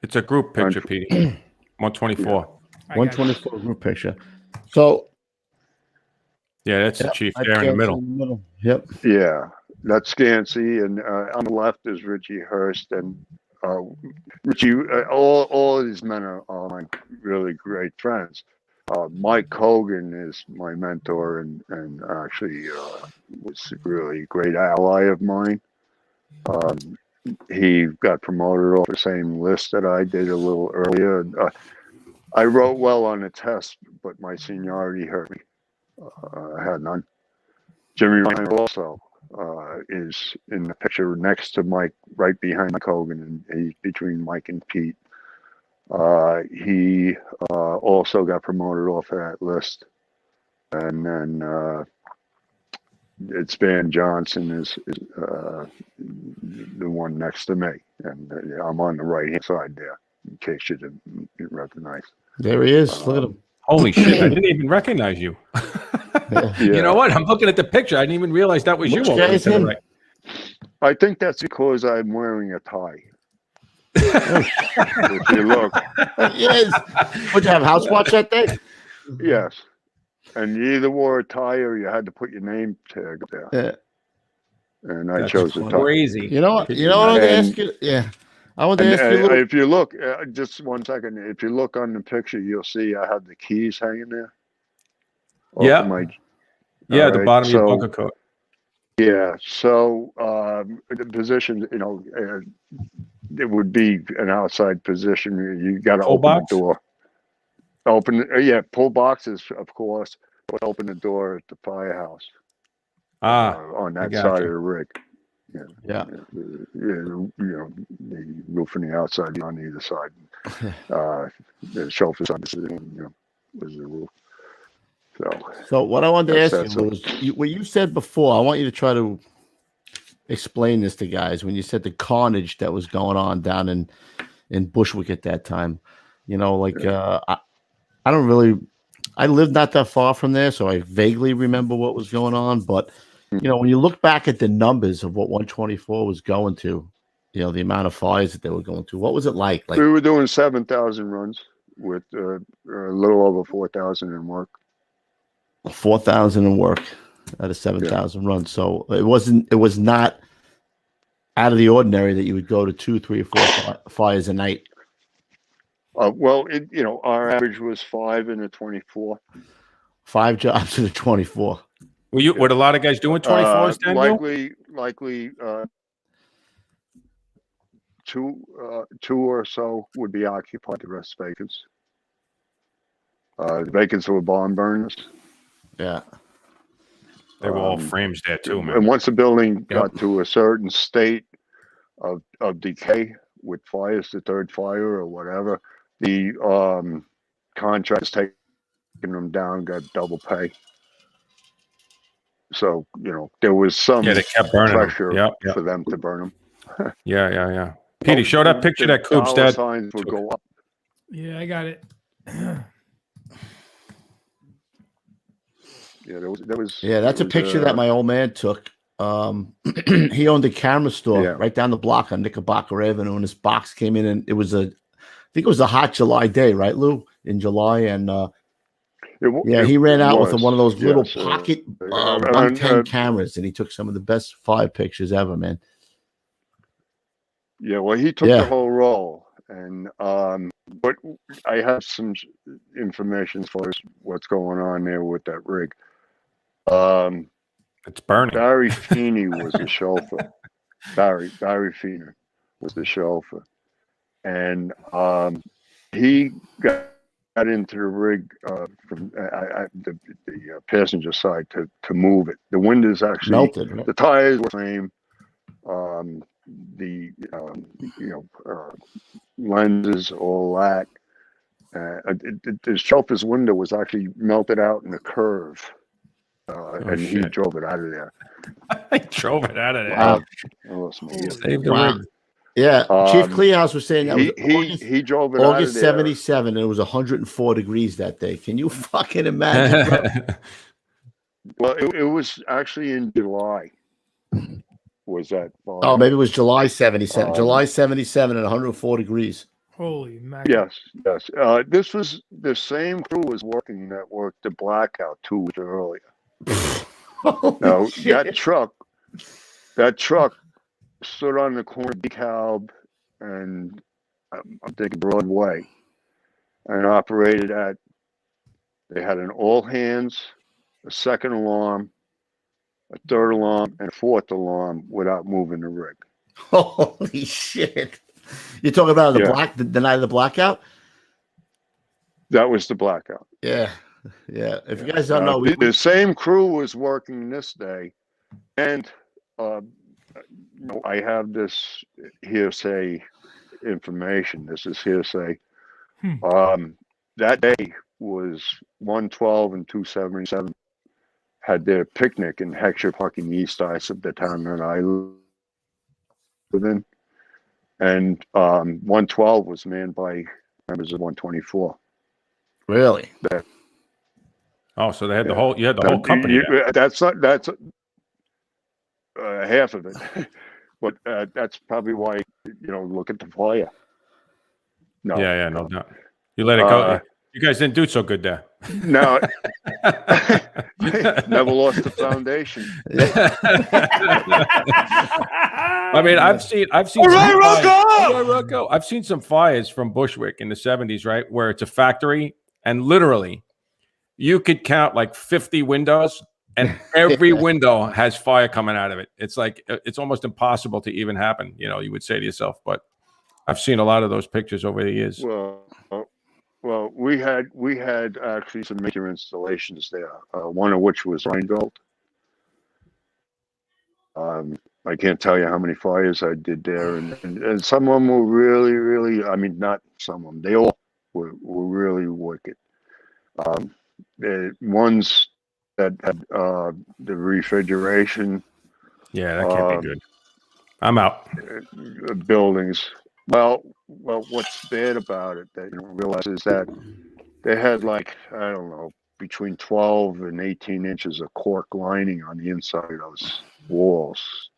It's a group picture, Petey. 124. I got you. 124 group picture. So Yeah, that's the chief there in the middle. Yep. yeah, that's Scansey, and on the left is Richie Hurst, and Richie. All of these men are my really great friends. Mike Hogan is my mentor, and actually was really a great ally of mine. He got promoted off the same list that I did a little earlier. I wrote well on the test, but my seniority hurt me. I had none. Jimmy Ryan also is in the picture next to Mike, right behind Mike Hogan, and he's between Mike and Pete. He also got promoted off of that list. And then it's Van Johnson is the one next to me. And I'm on the right-hand side there, in case you didn't recognize. There he is. Look at him. Holy shit! I didn't even recognize you. Yeah. You know what? I'm looking at the picture. I didn't even realize that was you. Which over guy there is to the him? right. I think that's because I'm wearing a tie. If you look, Yes. Would you have house watch that day? yes. And you either wore a tie or you had to put your name tag there. Yeah. and I That's chose the Tonka. crazy. You know what? Could You know what I want to imagine? ask you? Yeah, I want to And ask you a little. if you look, just 1 second, if you look on the picture, you'll see I have the keys hanging there. Yeah. Off my, Yeah, the right, bottom of your so- bunker coat. yeah. So the position, it would be an outside position. You got to Pull open box? the door. Pull boxes, of course, but open the door at the firehouse. On that side of the rig. Yeah. The roof on the outside, on either side. The shelf is on the, was the roof. So what I wanted to ask That's you was what you said before. I want you to try to explain this to guys when you said the carnage that was going on down in Bushwick at that time. I don't really. I lived not that far from there, so I vaguely remember what was going on. But when you look back at the numbers of what 124 was going to, the amount of fires that they were going to, what was it like? we were doing 7,000 runs with a little over 4,000 in work. 4,000 in work out of 7,000 runs. So it was not out of the ordinary that you would go to 2, 3, or 4 fires a night. Our average was 5 in a 24. 5 jobs in a 24. Were a lot of guys doing 24s, Daniel? Likely 2 or so would be occupied, the rest vacants. The vacants were barn burners. Yeah. They were all frames there too, man. And once the building got to a certain state of decay with fires, the third fire or whatever, the contractors taking them down got double pay. So there was some they kept burning pressure them. for them to burn them. Yeah. Petey, show that picture that Coop's dollar dad. signs would go up. Yeah, I got it. Yeah, there was. Yeah, that's a picture that my old man took. He owned a camera store right down the block on Knickerbocker Avenue, and his box came in, and it was I think it was a hot July day, right, Lou? In July, and he ran out with one of those little pocket 110 cameras, and he took some of the best fire pictures ever, man. Yeah, well, he took the whole roll, and but I have some information as far as what's going on there with that rig. It's burning. Barry Feeney was the chauffeur. Barry Feeney was the chauffeur, and he got into the rig from the passenger side to move it. The windows actually melted. Right? The tires were the same. Lenses, all that. The chauffeur's window was actually melted out in a curve, and he drove it out of there. I drove it out of there. Wow. Saved the rig. Yeah, Chief Kleehouse was saying that he drove it August out of there. 77, and it was 104 degrees that day. Can you fucking imagine? Well, it was actually in July. Was that? Oh, maybe it was July 77. July 77 at 104 degrees. Holy mackerel. Yes. This was the same crew was working that worked the blackout 2 weeks earlier. Now that truck stood on the corner of DeKalb and I'm thinking Broadway, and operated at. They had an all hands, a second alarm, a third alarm, and a fourth alarm without moving the rig. Holy shit! You're talking about the night of the blackout? That was the blackout. Yeah. If you guys don't know, the same crew was working this day, and I have this hearsay information. This is hearsay. That day was 112 and 277 had their picnic in Heckscher Park in the east side of the town that I live in, and 112 was manned by members of 124. Really? So they had the whole. You had the whole company. That's half of it, but that's probably why look at the fire. No. Yeah, no doubt. You let it go. You guys didn't do so good there. No, never lost the foundation. I mean, I've seen some fires. I've seen some fires from Bushwick in the 70s, right, where it's a factory, and literally you could count like 50 windows, and every window has fire coming out of it. It's like it's almost impossible to even happen. You know, you would say to yourself, but I've seen a lot of those pictures over the years. Well, we had actually some major installations there. One of which was Reinfeldt. I can't tell you how many fires I did there, and some of them were really, really. I mean, not some of them. They all were really wicked. The ones that had the refrigeration. Yeah, that can't be good. I'm out. Buildings. Well, what's bad about it that you don't realize is that they had like, I don't know, between 12 and 18 inches of cork lining on the inside of those walls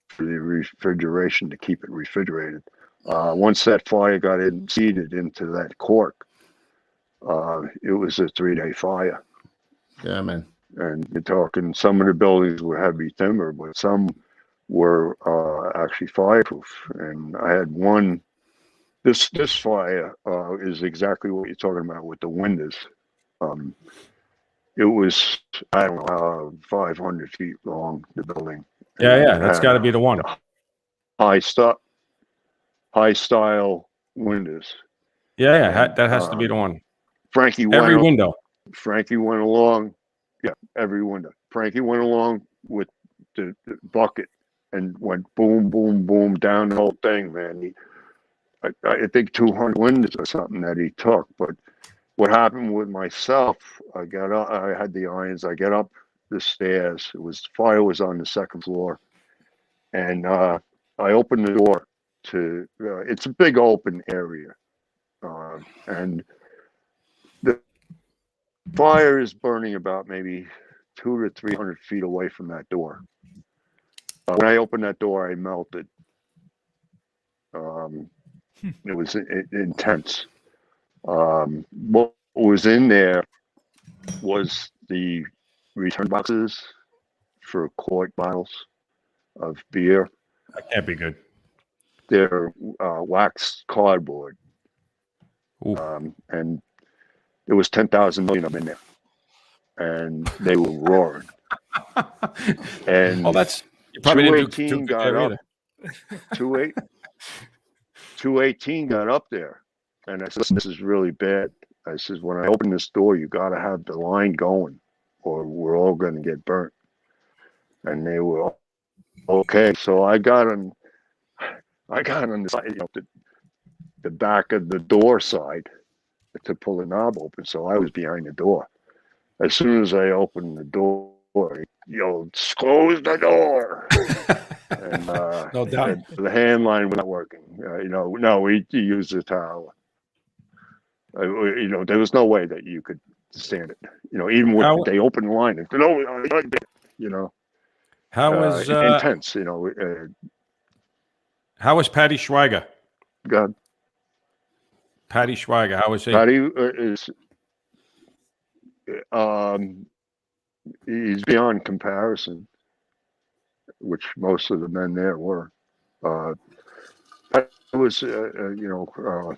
for the refrigeration to keep it refrigerated. Once that fire got seeded into that cork, it was a 3-day fire. Yeah, man. And you're talking, some of the buildings were heavy timber, but some were actually fireproof. And I had one. This fire is exactly what you're talking about with the windows. It was, I don't know, 500 feet long, the building. Yeah, that's got to be the one. High style windows. Yeah, that has to be the one. Frankie every window. Frankie went along. Yeah, every window. Frankie went along with the bucket and went boom, boom, boom down the whole thing, man. I think 200 windows or something that he took. But what happened with myself, I got up, I had the irons, I get up the stairs. Fire was on the second floor. And I opened the door to, it's a big open area. And the fire is burning about maybe 200 to 300 feet away from that door. When I opened that door, I melted. It was intense. What was in there was the return boxes for quart bottles of beer. That can't be good. They're waxed cardboard. And there was 10,000 million of them in there. And they were roaring. And well, that's... You probably didn't do 218 got up. 218 got up there, and I said, "Listen, this is really bad." I says, "When I open this door, you got to have the line going, or we're all going to get burnt." And they were okay. So I got on the side, the back of the door side to pull the knob open. So I was behind the door. As soon as I opened the door, he yelled, "Close the door!" And no doubt. the hand line was not working. No, we used the towel. There was no way that you could stand it. Even when they opened the line, how was intense? How was Patty Schweiger? God, Patty Schweiger. How was he? Patty is. He's beyond comparison, which most of the men there were. I was, one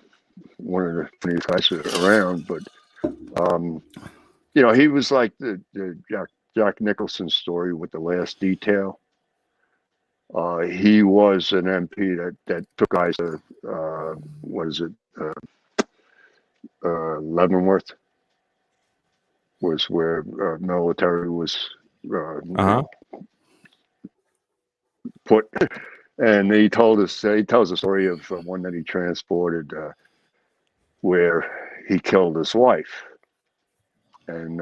of the funniest guys around, but he was like the Jack Nicholson story with The Last Detail. He was an MP that took guys to Leavenworth was where military was put, and he tells a story of one that he transported where he killed his wife, and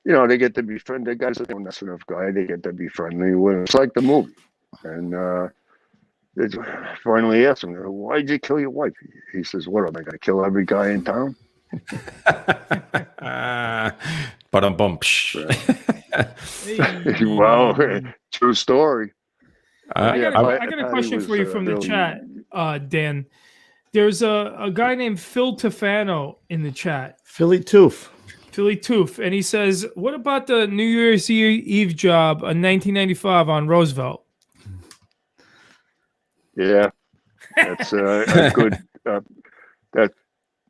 they get to be friendly. The guy's a nice enough guy. They get to be friendly with him. It's like the movie, and they finally asked him, "Why'd you kill your wife?" He says, "What am I going to kill every guy in town?" But bum. Well, true story. I got a question for you from the chat, Dan. There's a guy named Phil Tefano in the chat. Philly Tooth. Philly Tooth, and he says, "What about the New Year's Eve job in 1995 on Roosevelt?" Yeah, that's a good. That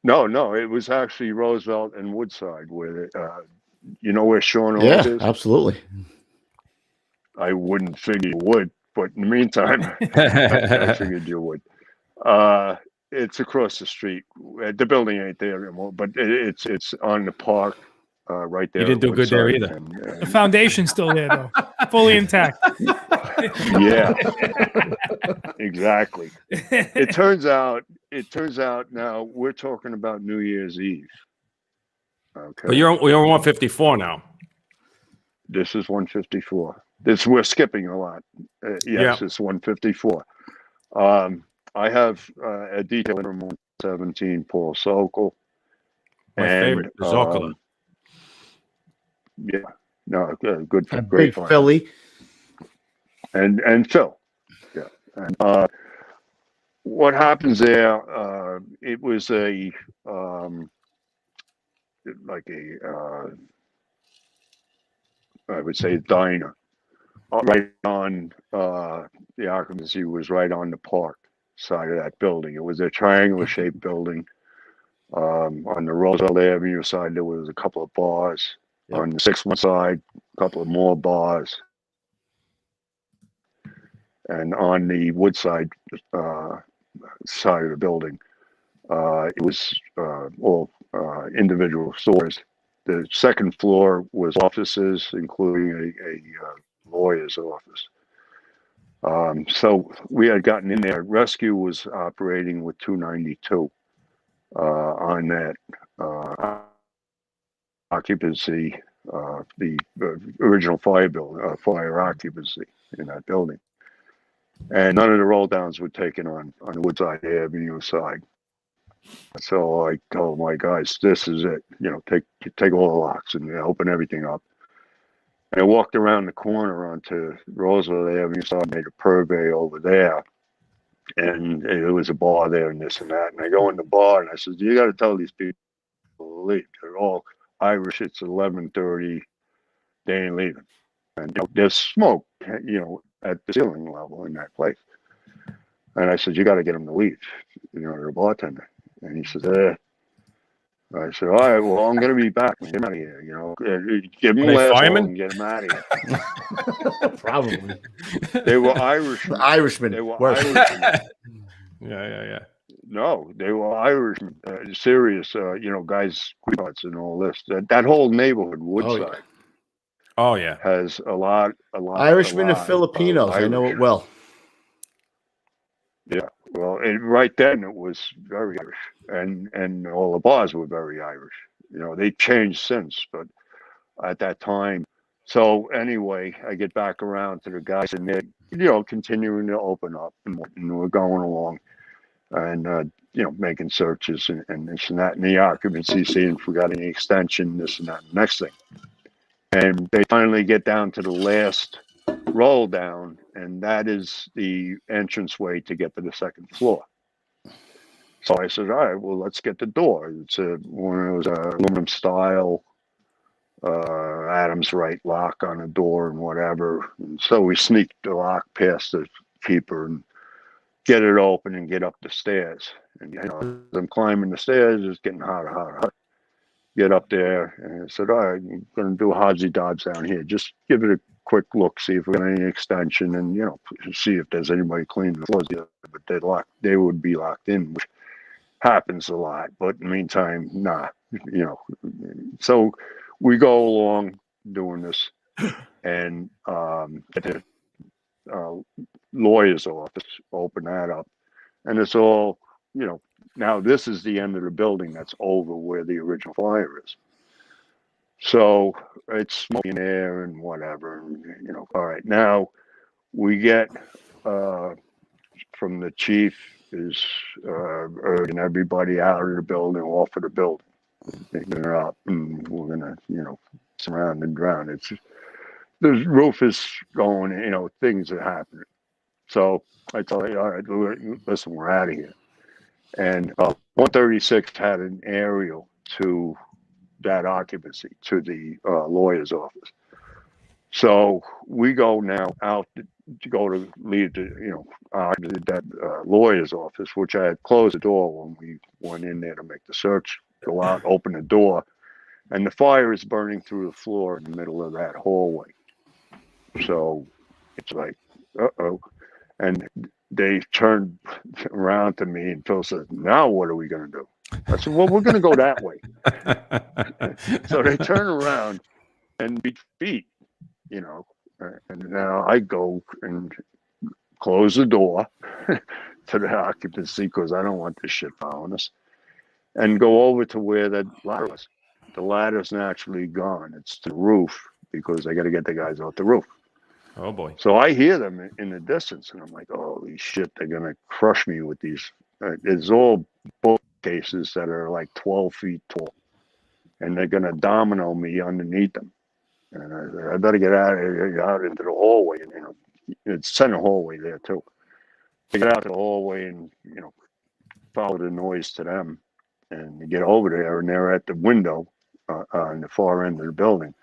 no, it was actually Roosevelt and Woodside. Where you know where Sean Yeah, is? absolutely. I wouldn't figure you would, but in the meantime, I figured you would. It's across the street. The building ain't there anymore, but it's on the park right there. You didn't do good there Woodside, either. The foundation's still there, though, fully intact. Yeah, exactly. It turns out now we're talking about New Year's Eve. Okay. But you're 154 now. This is 154. We're skipping a lot. Yes, it's 154. I have a detail from 117, Paul Sokol. My favorite, the Zoccola. Yeah, no, good, great Big find. Philly. And Phil. Yeah. And what happens there? It was a I would say diner. Right on the occupancy was right on the park side of that building. It was a triangular shaped building. On the Roosevelt Avenue side, there was a couple of bars. Yep. On the 6-1 side, a couple of more bars. And on the Woodside side of the building, it was all individual stores. The second floor was offices, including a lawyer's office. So we had gotten in there. Rescue was operating with 292 on that occupancy, the original fire occupancy in that building. And none of the roll downs were taken on the Woodside Avenue side. So I told my guys, this is it. You know, take all the locks and open everything up. And I walked around the corner onto Roosevelt Avenue, so I made a purvey over there. And there was a bar there and this and that. And I go in the bar and I said, you got to tell these people to leave. They're all Irish. It's 11:30. They ain't leaving. And there's smoke, at the ceiling level in that place. And I said, you got to get them to leave, the bartender. And he says, I said, all right, well, I'm going to be back. Get him out of here, Give him a last call and get him out of here. Probably. They were Irish. Irishmen. They were Worse. Irishmen. Yeah. No, they were Irish, serious, guys, and all this. That whole neighborhood, Woodside. Oh yeah. Has a lot. Irishmen and Filipinos. I know it well. Yeah. Well, right then it was very Irish, and all the bars were very Irish. They changed since, but at that time. So anyway, I get back around to the guys, and they're, continuing to open up, and we're going along, and making searches and this and that, and the occupancy, seeing if we got any extension, this and that, and next thing, and they finally get down to the last roll down, and that is the entranceway to get to the second floor. So I said, all right, well, let's get the door. It's one of those aluminum style Adams Wright lock on the door and whatever. And so we sneaked the lock past the keeper and get it open and get up the stairs. And as I'm climbing the stairs, it's getting hotter. Get up there, and I said, all right, I'm going to do a Hodgsy Dobbs down here. Just give it a quick look, see if we got any extension, and see if there's anybody cleaning the floors. But they would be locked in, which happens a lot. But in the meantime, nah, So we go along doing this, and at the lawyer's office, open that up, and it's all Now this is the end of the building that's over where the original fire is. So it's smoking there and whatever, all right. Now we get from the chief is urging everybody out of the building, off of the building. They're up and we're gonna, surround and drown. The roof is going, things are happening. So I tell you, all right, listen, we're out of here. And 136 had an aerial to that occupancy, to the lawyer's office. So we go now out to go to leave that lawyer's office, which I had closed the door when we went in there to make the search. Go out, open the door, and the fire is burning through the floor in the middle of that hallway. So it's like, uh-oh. And they turned around to me, and Phil said, now what are we going to do? I said, well, we're going to go that way. So they turn around and beat, you know, and now I go and close the door to the occupancy because I don't want this shit following us, and go over to where that ladder was. The ladder's naturally gone. It's to the roof because they got to get the guys off the roof. Oh boy. So I hear them in the distance, and I'm like, holy shit, they're going to crush me with these. It's all bookcases that are like 12 feet tall, and they're going to domino me underneath them. And I better get out into the hallway. And, you know, it's center hallway there too. I get out to the hallway and, you know, follow the noise to them, and get over there, and they're at the window on the far end of the building.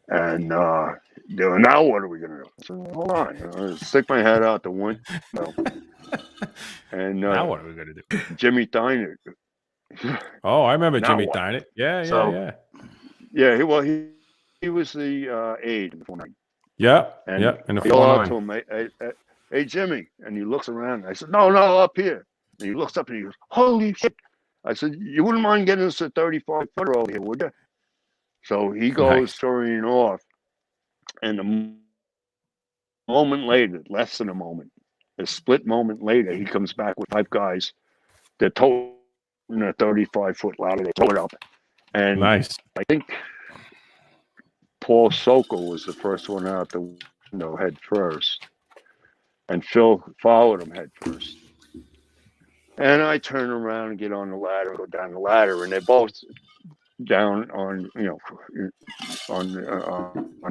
And they're, now what are we going to do? I said, hold on. Stick my head out the window. And Now what are we going to do? Jimmy Diner. Oh, I remember Now Jimmy what? Diner. Yeah. Yeah, he was the aide in the 490. Yeah. And yeah. In the I yell out 4-9. to him, hey, Jimmy. And he looks around. I said, no, up here. And he looks up and he goes, holy shit. I said, you wouldn't mind getting us a 35-footer over here, would you? So he goes scurrying off. And a moment later, less than a moment, a split moment later, he comes back with 5 guys. They're toting a 35-foot ladder. They throw it up. And Nice. I think Paul Sokol was the first one out the window head first. And Phil followed him head first. And I turn around and get on the ladder, go down the ladder, and they're both down on, you know, on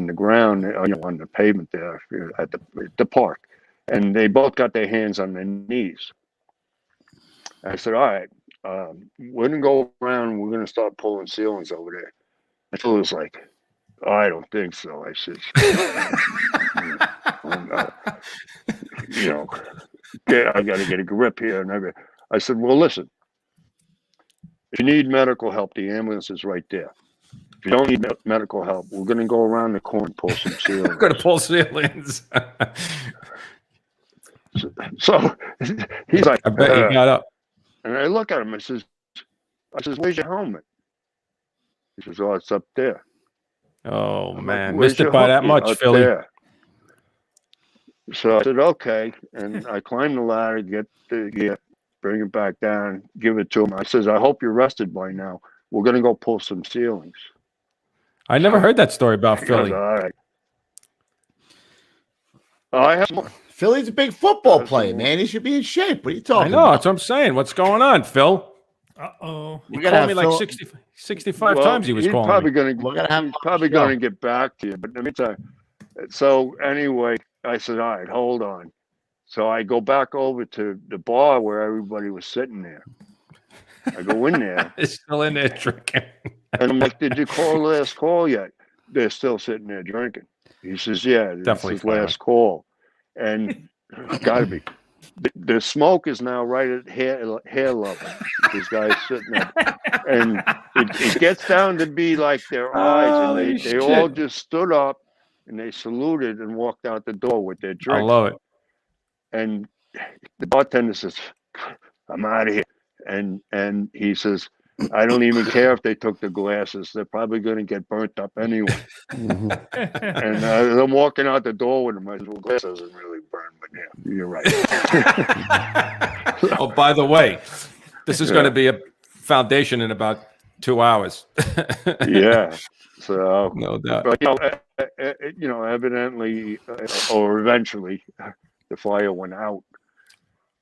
the ground, you know, on the pavement there at the park. And they both got their hands on their knees. I said, all right, we're going to go around and we're going to start pulling ceilings over there. And Phil was like, I don't think so. I said, you know, I got to get a grip here and everything. I said, well, listen, if you need medical help, the ambulance is right there. If you don't need medical help, we're going to go around the corner and pull some ceilings. We're going to pull ceilings. So he's like, I bet you got up. And I look at him. I says, where's your helmet? He says, oh, it's up there. Oh, I'm man. like, Missed it by that much, Philly. There. So I said, okay. And I climbed the ladder, get the gear, bring it back down, give it to him. I says, I hope you're rested by now. We're going to go pull some ceilings. I never heard that story about Philly. Goes, all right. I have more. Philly's a big football player, man. He should be in shape. What are you I talking know. about? That's what I'm saying. What's going on, Phil? Uh-oh. You gotta called me have like Phil- 65 times he was calling probably me. Gonna, We're gonna have he's probably show. going to get back to you. But in the meantime, so anyway, I said, all right, hold on. So I go back over to the bar where everybody was sitting there. I go in there. It's still in there drinking. And I'm like, did you call last call yet? They're still sitting there drinking. He says, yeah, this Definitely is last call. And gotta be. The smoke is now right at hair level. This guy's sitting there. And it gets down to be like their eyes. And they all just stood up and they saluted and walked out the door with their drink. I love it. And the bartender says, I'm out of here. And he says, I don't even care if they took the glasses. They're probably going to get burnt up anyway. And I'm walking out the door with them. I said, well, glass doesn't really burn, but yeah, you're right. Oh, by the way, this is going to be a foundation in about 2 hours. Yeah. So, No doubt. but, evidently, or eventually, the fire went out.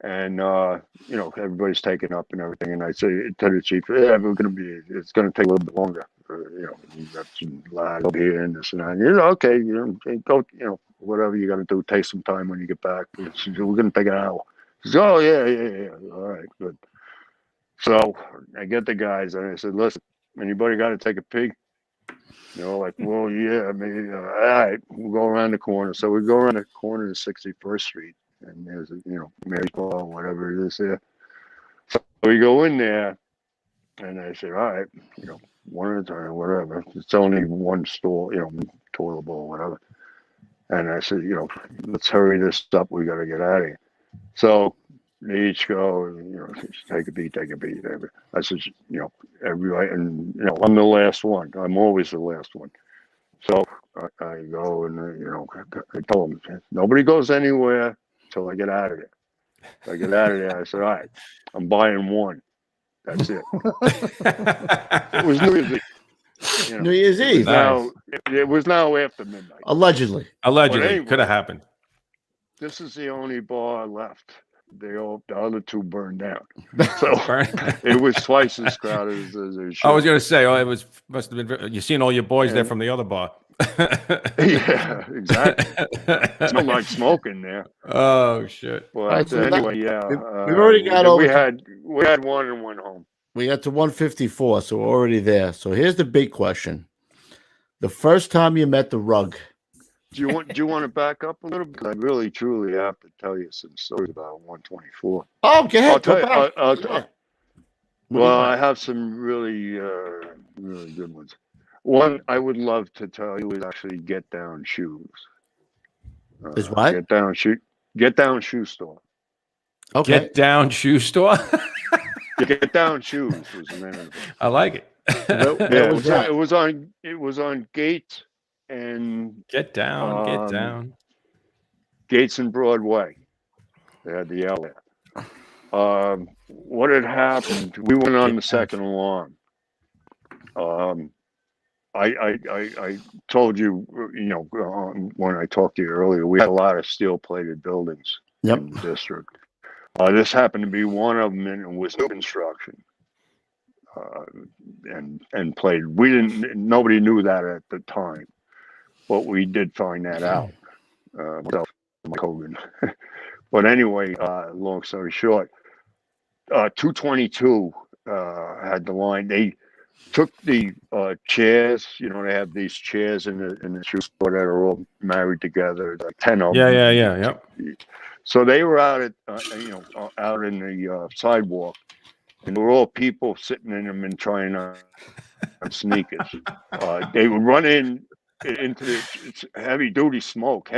And, everybody's taken up and everything. And I say to the chief, yeah, it's going to take a little bit longer. You got some lag over here and this and that. Okay, go, whatever you got to do, take some time when you get back. We're going to take an hour. He says, oh, yeah. All right, good. So I get the guys and I said, listen, anybody got to take a peek? They're all like, well, yeah, maybe. All right, we'll go around the corner. So we go around the corner of 61st Street, and there's, Mary's Bar, whatever it is there. So we go in there, and I said, all right, one at a time, whatever. It's only one store, toilet bowl, whatever. And I said, let's hurry this up. We got to get out of here. So they each go, take a beat. I said, everybody, and I'm the last one. I'm always the last one. So I go and I told them nobody goes anywhere till I get out of there. So I get out of there. I said, all right, I'm buying one. That's it. It was New Year's Eve. New Year's Eve. It was now after midnight. Allegedly. Allegedly, could have happened. This is the only bar left. The other two burned down. So it was twice as crowded as it should. I was going to say, must have been. You seen all your boys there from the other bar. Yeah, exactly. It smelled like smoke in there. Oh shit! But right, so anyway, we've already got over. We had one and went home. We got to 154, so we're already there. So here's the big question: the first time you met the Rug. Do you want to back up a little bit? I really truly have to tell you some stories about 124. Oh, go ahead. I'll tell you. Well, I have some really really good ones. One I would love to tell you is actually Get Down Shoes. Is what? Get Down Shoe Store. Okay. Get Down Shoe Store. Get Down Shoes was the name of it. I like it. It was on Gates and Get down. Gates and Broadway. They had the L there. What had happened? We went on the second alarm. I told you, when I talked to you earlier, we had a lot of steel-plated buildings in the district. This happened to be one of them, and it was new construction. And played. Nobody knew that at the time, but we did find that out. Myself and Mike Hogan. But anyway, long story short, 222 had the line. They took the chairs. They have these chairs in the shoe store that are all married together, like 10 of them. Yeah. Yep. So they were out at out in the sidewalk, and there were all people sitting in them and trying on sneakers. They would run into the heavy duty smoke,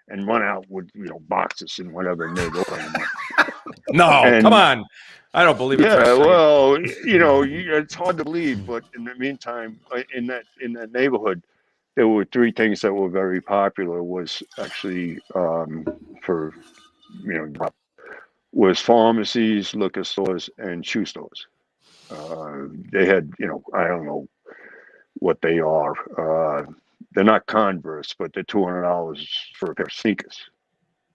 and run out with boxes and whatever, and they'd open them up. No, come on. I don't believe it. Yeah, well, it's hard to believe, but in the meantime, in that neighborhood, there were three things that were very popular. Was actually was pharmacies, liquor stores, and shoe stores. They had, I don't know what they are. They're not Converse, but they're $200 for a pair of sneakers.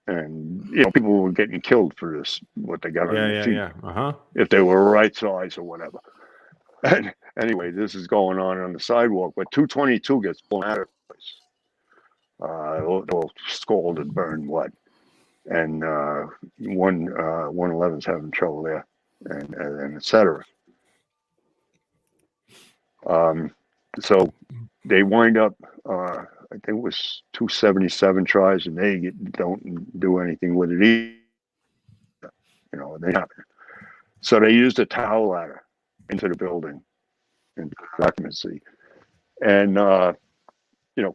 And people were getting killed for this. What they got on their feet, if they were right size or whatever. And anyway, this is going on the sidewalk, but 222 gets blown out of the place. All scalded, burned, what? And 111's having trouble there, and etc. So they wind up. I think it was 277 tries, and they don't do anything with it either. They happen. So they used a towel ladder into the building in occupancy, and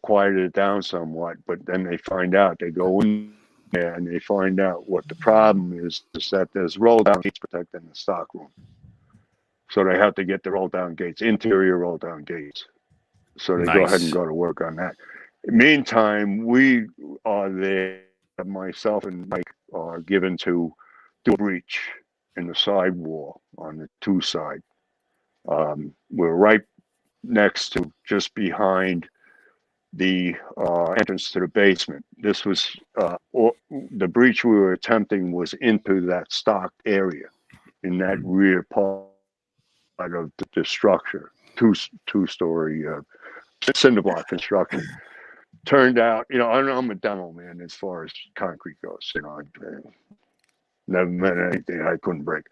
quieted it down somewhat. But then they find out. They go in there and they find out what the problem is that there's roll down gates protecting the stock room. So they have to get the roll down gates, interior roll down gates. So they go ahead and go to work on that. Meantime, we are there. Myself and Mike are given to do a breach in the sidewall on the 2 side. We're right next to, just behind the entrance to the basement. This was the breach we were attempting was into that stocked area in that rear part of the structure, two-story cinder block construction. Turned out, I'm a demo man as far as concrete goes. I never met anything I couldn't break.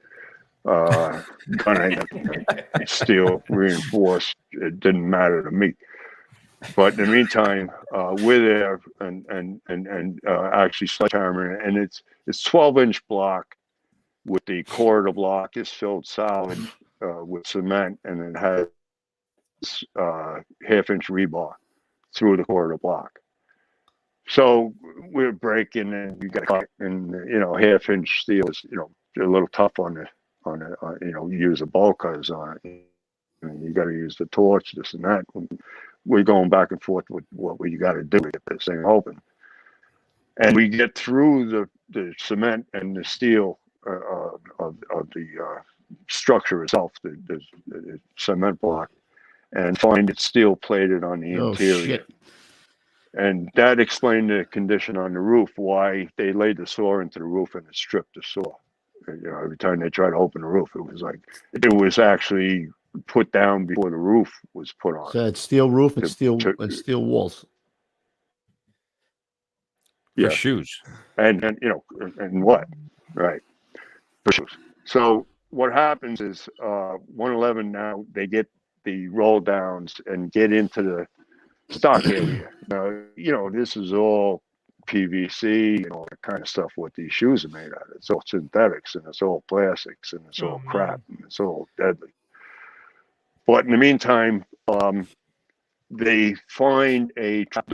gunning it, steel reinforced. It didn't matter to me. But in the meantime, we're there and actually sledgehammering, and it's 12-inch block with the corridor block is filled solid with cement, and it has half-inch rebar through the corridor block. So we're breaking, and you got to cut, and half-inch steel is a little tough on it. Use a bolt cutters on it. And you got to use the torch, this and that. We're going back and forth with what we got to do to get this thing open. And we get through the cement and the steel of the structure itself, the cement block, and find it steel plated on the interior. Shit. And that explained the condition on the roof, why they laid the saw into the roof and it stripped the saw. Every time they tried to open the roof, it was actually put down before the roof was put on. So it's steel roof and steel walls. For shoes. And what? Right. For shoes. So what happens is 111 now, they get the roll downs and get into the stock area. Now, this is all PVC and all that kind of stuff what these shoes are made out of. It's all synthetics and it's all plastics and it's all crap and it's all deadly. But in the meantime, they find a trap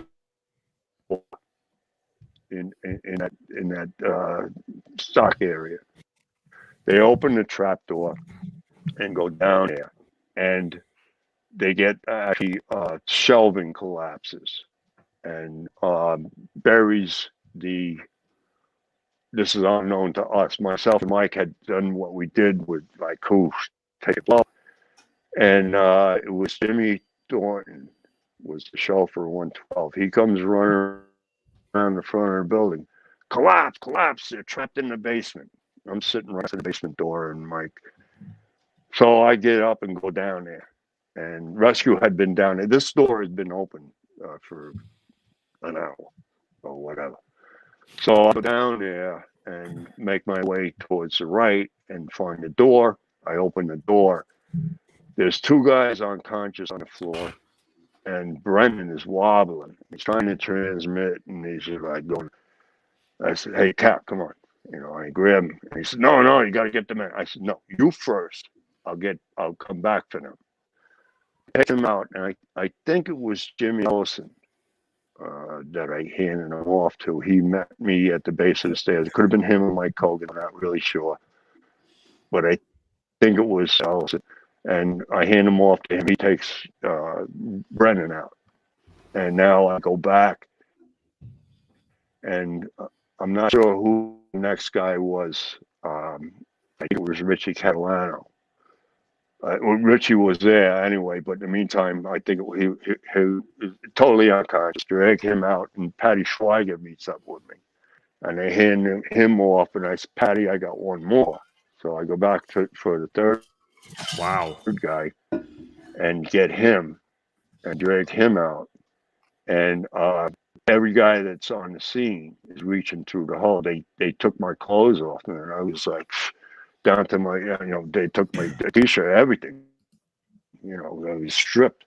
in that stock area. They open the trap door and go down there, and they get actually shelving collapses and buries the. This is unknown to us. Myself and Mike had done what we did with who take it low, and it was Jimmy Thornton was the chauffeur 112. He comes running around the front of the building. Collapse! They're trapped in the basement. I'm sitting right at the basement door, and Mike. So I get up and go down there, and rescue had been down there. This door had been open for an hour or whatever. So I go down there and make my way towards the right and find the door. I open the door. There's two guys unconscious on the floor, and Brendan is wobbling. He's trying to transmit, and he's like going. I said, "Hey, Cap, come on." I grab him, and he said, "No, you got to get them in." I said, "No, you first. I'll come back for them." Picked him out, and I think it was Jimmy Ellison that I handed him off to. He met me at the base of the stairs. It could have been him or Mike Cogan. I'm not really sure, but I think it was Ellison. And I hand him off to him. He takes Brennan out, and now I go back, and I'm not sure who the next guy was. I think it was Richie Catalano. Richie was there anyway, but in the meantime, I think he was totally unconscious. Drag him out, and Patty Schweiger meets up with me, and they hand him off, and I said, "Patty, I got one more." So I go back for the third guy and get him and drag him out, and every guy that's on the scene is reaching through the hole. They took my clothes off, and I was like, down to my, they took my t-shirt, everything. I was stripped,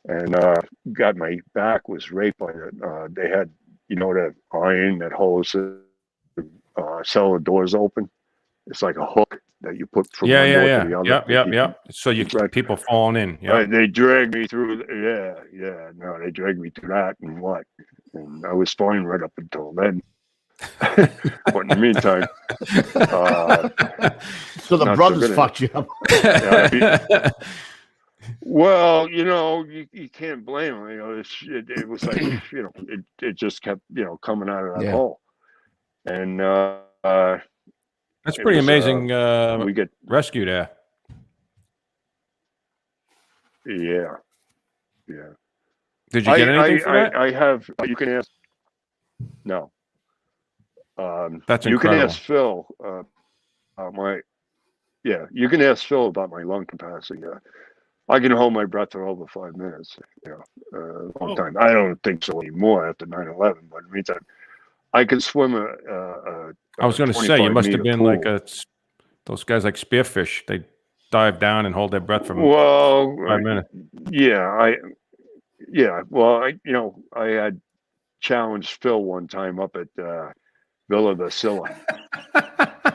and got my back was raped by they had, that iron that holds the cellar doors open. It's like a hook that you put from one door to the other. Yep. So you people falling in. Yeah. They dragged me through. No, they dragged me through that and I was fine right up until then. But in the meantime, so the brothers fucked you up. Well, you can't blame them. It was like it just kept coming out of that hole, and that's pretty amazing. We get rescued there. Yeah. Did you get anything for that? I have. You can ask. No. That's incredible. You can ask Phil. You can ask Phil about my lung capacity. I can hold my breath for over 5 minutes. A long time. I don't think so anymore after 9/11. But in the meantime, I can swim I was going to say you must have been pool. like Those guys like spearfish. They dive down and hold their breath for Well, 5 minutes. Well, I had challenged Phil one time up at Villa Vasilla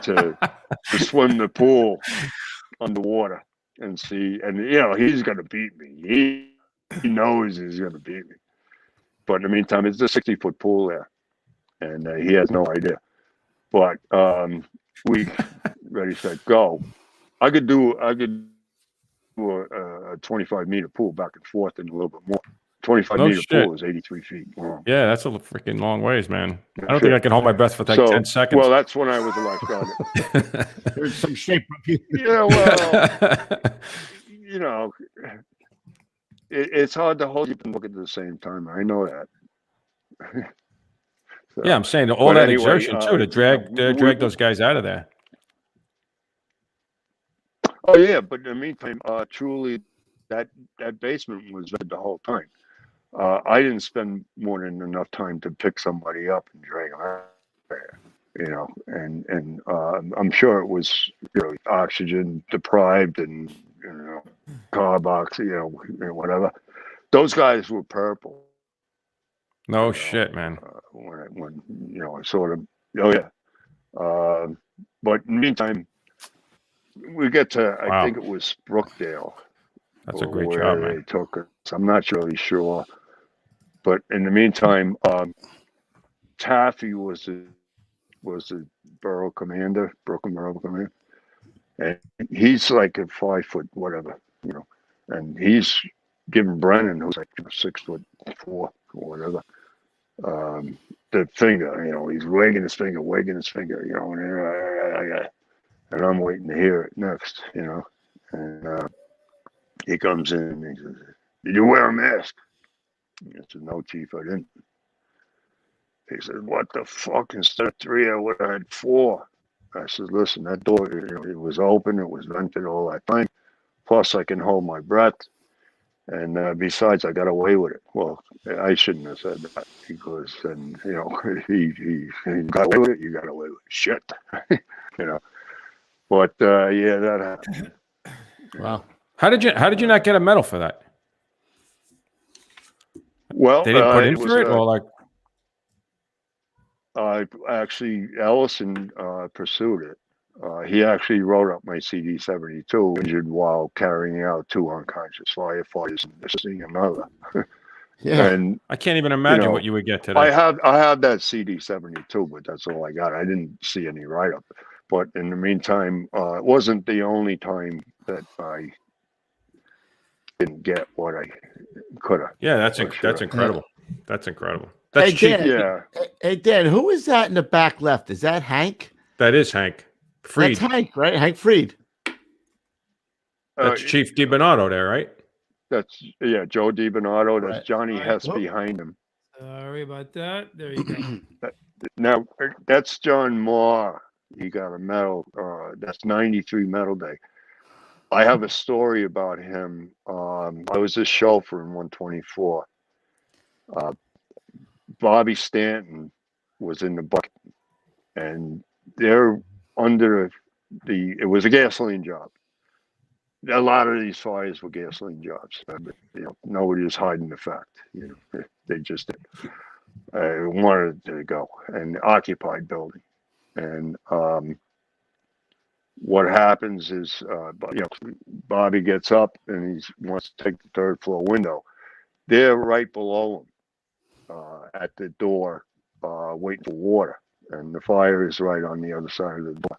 to swim the pool underwater and see, and he's gonna beat me. He knows he's gonna beat me. But in the meantime, it's a 60-foot pool there, and he has no idea. But we ready, set, go. I could do a 25-meter pool back and forth and a little bit more. 25-meter pool is 83 feet long. Yeah, that's a freaking long ways, man. I don't think I can hold my breath for like 10 seconds. Well, that's when I was a lifeguard. There's some shape. Yeah, well, it's hard to hold you and look at the same time. I know that. So, yeah, I'm saying all that exertion too to drag those guys out of there. Oh yeah, but in the meantime, truly, that basement was red the whole time. I didn't spend more than enough time to pick somebody up and drag them out there, and I'm sure it was oxygen deprived and carbox, whatever. Those guys were purple. No shit, man. When I sort of, oh yeah. But in the meantime, we get to, I think it was Brookdale. That's a great job, man. They took us. I'm not really sure. But in the meantime, Taffy was the borough commander, Brooklyn Borough Commander. And he's like a 5 foot whatever, and he's giving Brennan, who's like 6'4" or whatever, the finger, he's wagging his finger, and I'm waiting to hear it next, and he comes in and he says, "Did you wear a mask?" I said, "No, Chief, I didn't." He said, "What the fuck? Instead of 3, I would have had 4. I said, "Listen, that door, it was open, it was vented all that time. Plus, I can hold my breath. And besides, I got away with it." Well, I shouldn't have said that because then, he got away with it. You got away with it. Shit, But yeah, that happened. Wow. How did you not get a medal for that? Well, they didn't put in for it, or like. Actually, Ellison pursued it. He actually wrote up my CD-72, injured while carrying out 2 unconscious firefighters and missing another. Yeah, and I can't even imagine what you would get today. I have that CD-72, but that's all I got. I didn't see any write-up. But in the meantime, it wasn't the only time that I didn't get what I could have. Yeah, that's incredible. That's incredible. Hey, That's cheap. Dan, Yeah. Hey, Dan, who is that in the back left? Is that Hank? That is Hank Freed. That's Hank, right? Hank Freed. That's Chief DiBernardo there, right? That's Joe DiBernardo. That's Right. Johnny Hess Whoop. behind him. Sorry about that. There you go. Now that's John Moore. He got a medal. That's 93 Medal Day. I have a story about him. I was his chauffeur in 124. Bobby Stanton was in the Buckheit, and they're under it was a gasoline job. A lot of these fires were gasoline jobs. Nobody was hiding the fact. They just wanted to go, an occupied building. And what happens is, Bobby gets up and he wants to take the 3rd floor window. They're right below him at the door, waiting for water, and the fire is right on the other side of the door.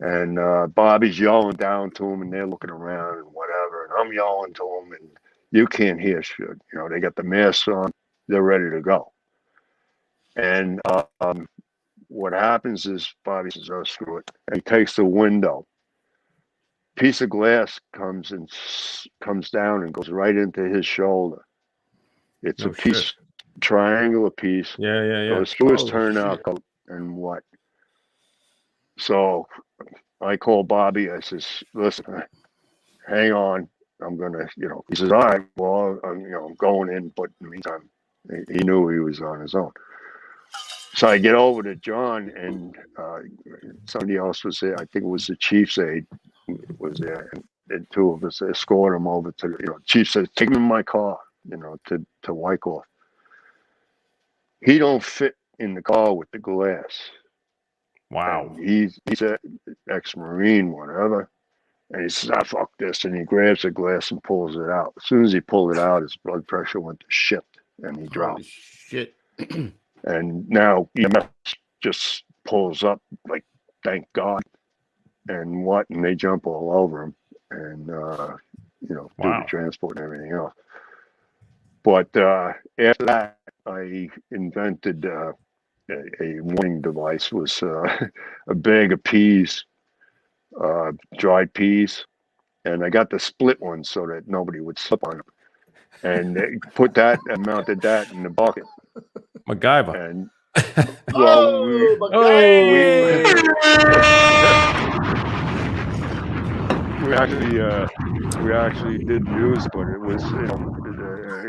And Bobby's yelling down to him, and they're looking around and whatever. And I'm yelling to him, and you can't hear shit. They got the masks on, they're ready to go. And what happens is Bobby says, "Oh, screw it," and he takes the window. Piece of glass comes down and goes right into his shoulder. It's a piece, triangular piece. Yeah. Goes through his turnout coat and what? So I call Bobby. I says, "Listen, hang on. I'm gonna, He says, "All right. Well, I'm going in." But in the meantime, he knew he was on his own. So I get over to John, and somebody else was there. I think it was the chief's aide was there, and two of us escorted him over to the, chief says, take him in my car, to Wyckoff. He don't fit in the car with the glass. Wow. And he's an ex-Marine, whatever. And he says, fuck this. And he grabs the glass and pulls it out. As soon as he pulled it out, his blood pressure went to shit, and he dropped. Holy shit. And now EMS just pulls up, like, thank God. And they jump all over him and, do the transport and everything else. But after that, I invented a warning device. Was a bag of peas, dried peas, and I got the split one so that nobody would slip on them. And they put that and mounted that in the bucket. Macgyver. And well, we actually did use, but it was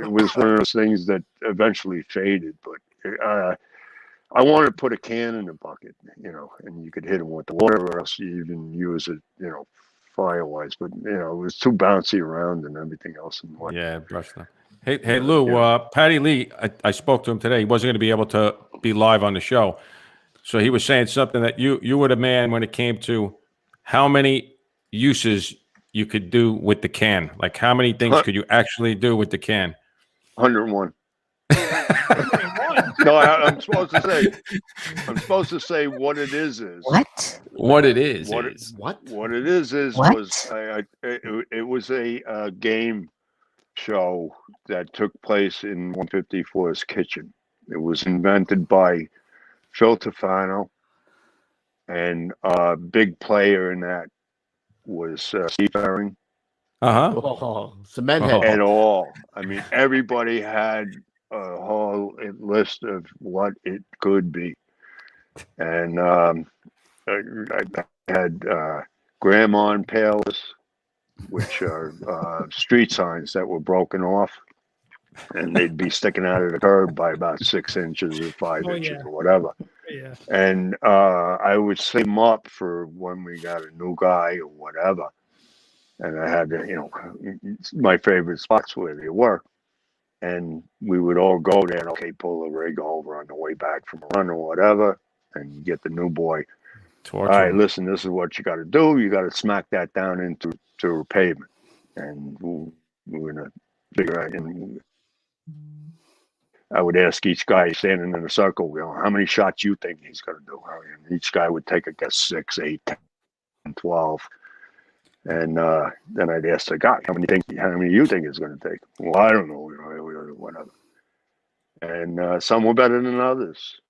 it was one of those things that eventually faded. But I wanted to put a can in the bucket, and you could hit them with the water, or else you even use it, fire-wise. But it was too bouncy around and everything else. And what? Yeah, brushed them. Hey, Lou. Patty Lee. I spoke to him today. He wasn't going to be able to be live on the show, so he was saying something that you were the man when it came to how many uses you could do with the can. Like, how many things could you actually do with the can? 101. No, I'm supposed to say what it is. What? What it is. What it is What? was it was a game show that took place in 154's kitchen. It was invented by Phil Tufano, and a big player in that was Steve Herring. Cement head. And all. I mean, everybody had a whole list of what it could be. And I had grandma and pails, which are street signs that were broken off, and they'd be sticking out of the curb by about 6 inches or 5 inches or whatever. Yeah. And I would set them up for when we got a new guy or whatever. And I had my favorite spots where they were. And we would all go there and, okay, pull the rig over on the way back from a run or whatever, and get the new boy. Torture. All right, listen, this is what you got to do. You got to smack that down into a pavement. And we're going to figure out. And I would ask each guy standing in a circle, how many shots you think he's going to do? And each guy would take, I guess, 6, 8, 10, 12. And then I'd ask the guy, how many you think it's going to take? Well, I don't know, whatever. And some were better than others,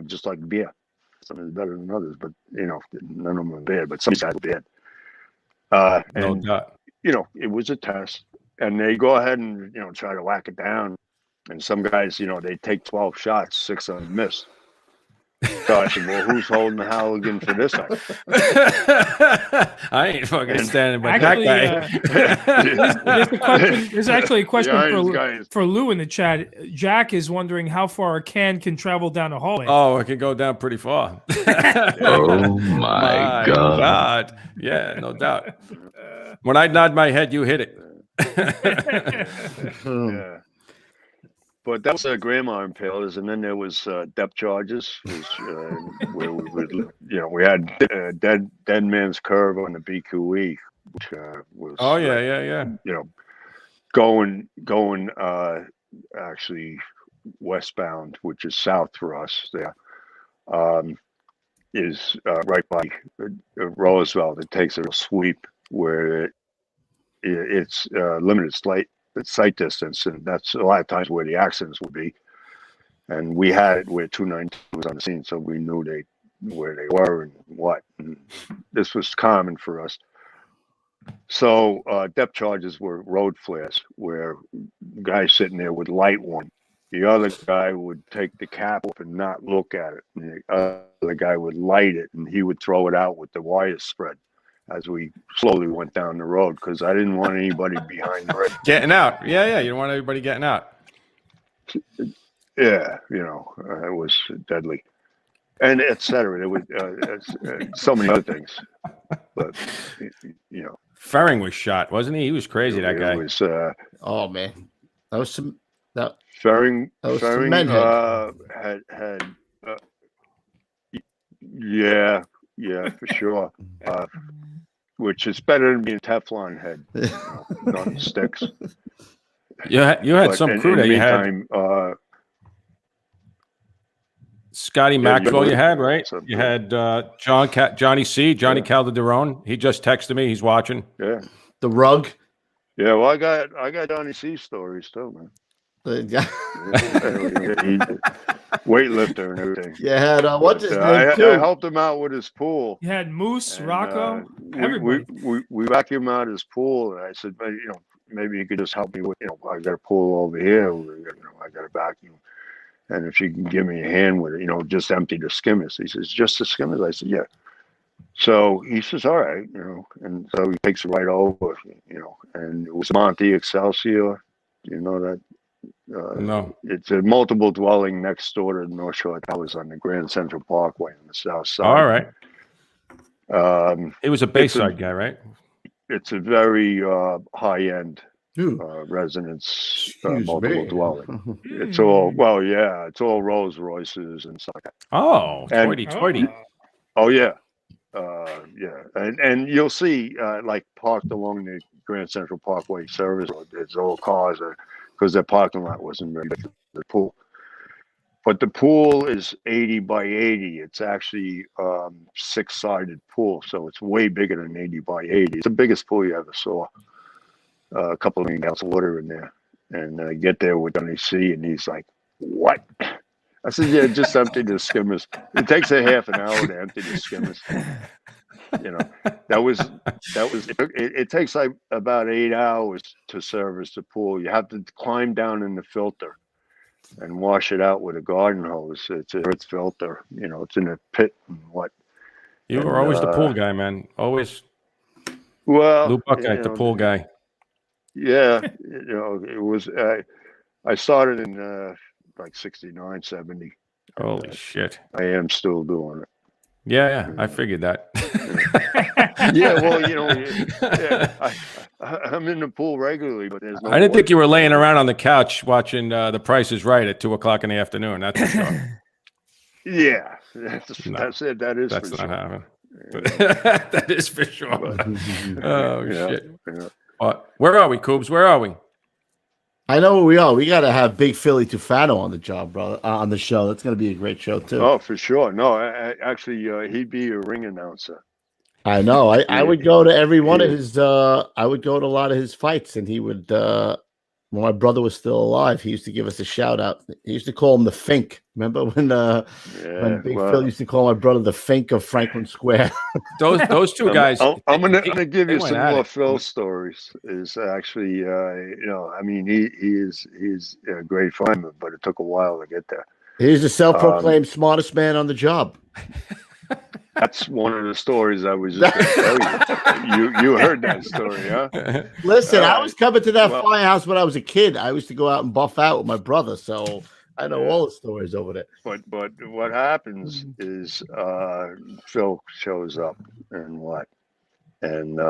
just like beer. Some is better than others, but none of them are bad. But some guys are bad. No doubt. It was a test, and they go ahead and try to whack it down. And some guys, they take 12 shots, 6 of them miss. So I said, well, who's holding the Halligan for this one? I ain't fucking standing by that guy. There's actually a question for Lou in the chat. Jack is wondering how far a can can travel down a hallway. Oh, it can go down pretty far. Oh my God. Yeah, no doubt. When I nod my head, you hit it. Yeah. But that was grandma impalers, and then there was depth charges, which where we would, we had dead man's curve on the BQE, which was going actually westbound, which is south for us. There is right by Roosevelt. It takes a sweep where it's limited sight distance, and that's a lot of times where the accidents would be. And we had it where 292 was on the scene, so we knew where they were and what. And this was common for us. So depth charges were road flares, where guys sitting there would light one. The other guy would take the cap off and not look at it. And the other guy would light it, and he would throw it out with the wires spread as we slowly went down the road, because I didn't want anybody behind the rig. Getting out. Yeah. You don't want everybody getting out. Yeah, it was deadly, and etc. There was so many other things, but Ferring was shot, wasn't he? He was crazy. That it guy. was Oh man, that was some that Ferring. that was some Ferring menhead. had yeah, for sure. Which is better than being Teflon head, not in sticks. You had some crew there. You had meantime, Scotty Maxwell. You had right. You had Johnny C. Johnny Calderone. He just texted me. He's watching. Yeah, The rug. yeah. Well, I got Johnny C stories too, man. Weightlifter and everything. You had what's his name I too? helped him out with his pool. You had Moose, And, Rocco, we everybody. vacuumed him out his pool, and I said, maybe you could just help me with, I got a pool over here, I got a vacuum, and if you can give me a hand with it, just empty the skimmers. He says, just the skimmers? I said, yeah. So he says, all right, and so he takes it right over, and it was Monte Excelsior, you know that. No. It's a multiple dwelling next door to the North Shore Towers on the Grand Central Parkway on the south side. All right. He was a Bayside guy, right? It's a very high-end residence, multiple dwelling. It's all it's all Rolls Royces and stuff like that. Oh, And- Toity. Oh yeah, and you'll see like parked along the Grand Central Parkway service road. It's all cars because their parking lot wasn't very big for the pool. But the pool is 80 by 80. It's actually 6-sided pool, so it's way bigger than 80 by 80. It's the biggest pool you ever saw. A couple of million gallons of water in there, and I get there with Johnny C, and he's like, "What?" I said, "Yeah, just empty the skimmers. It takes a half an hour to empty the skimmers." It takes like about 8 hours to service the pool. You have to climb down in the filter and wash it out with a garden hose. It's a earth filter, it's in a pit and what. You were always the pool guy, man. Always. Well, Lou Buckheit, the pool guy. Yeah, it was. I started in like 69, 70. Holy shit. I am still doing it. Yeah, I figured that. Yeah, well, I'm in the pool regularly, but there's no. I didn't think you were laying around on the couch watching The Price is Right at 2:00 in the afternoon. That's for sure. Yeah, that's it. That's not for sure. happening. That is for sure. Oh Yeah, shit. yeah. Where are we, Coobs? Where are we? I know where we are. We got to have Big Philly Tufano on the job, brother, on the show. That's going to be a great show too. Oh, for sure. No, actually, he'd be a ring announcer. I know. I would go to every one of his. I would go to a lot of his fights, and he would. When my brother was still alive, he used to give us a shout out. He used to call him the Fink. Remember when Big Phil used to call my brother the Fink of Franklin Square? Those two guys. I'm gonna give you went some at more it. Phil stories. Is actually, I mean, he's a great fireman, but it took a while to get there. He's the self-proclaimed smartest man on the job. That's one of the stories I was just going to tell you. You heard that story, huh? Listen, I was coming to that firehouse when I was a kid. I used to go out and buff out with my brother, so I know all the stories over there. But what happens is Phil shows up and what, and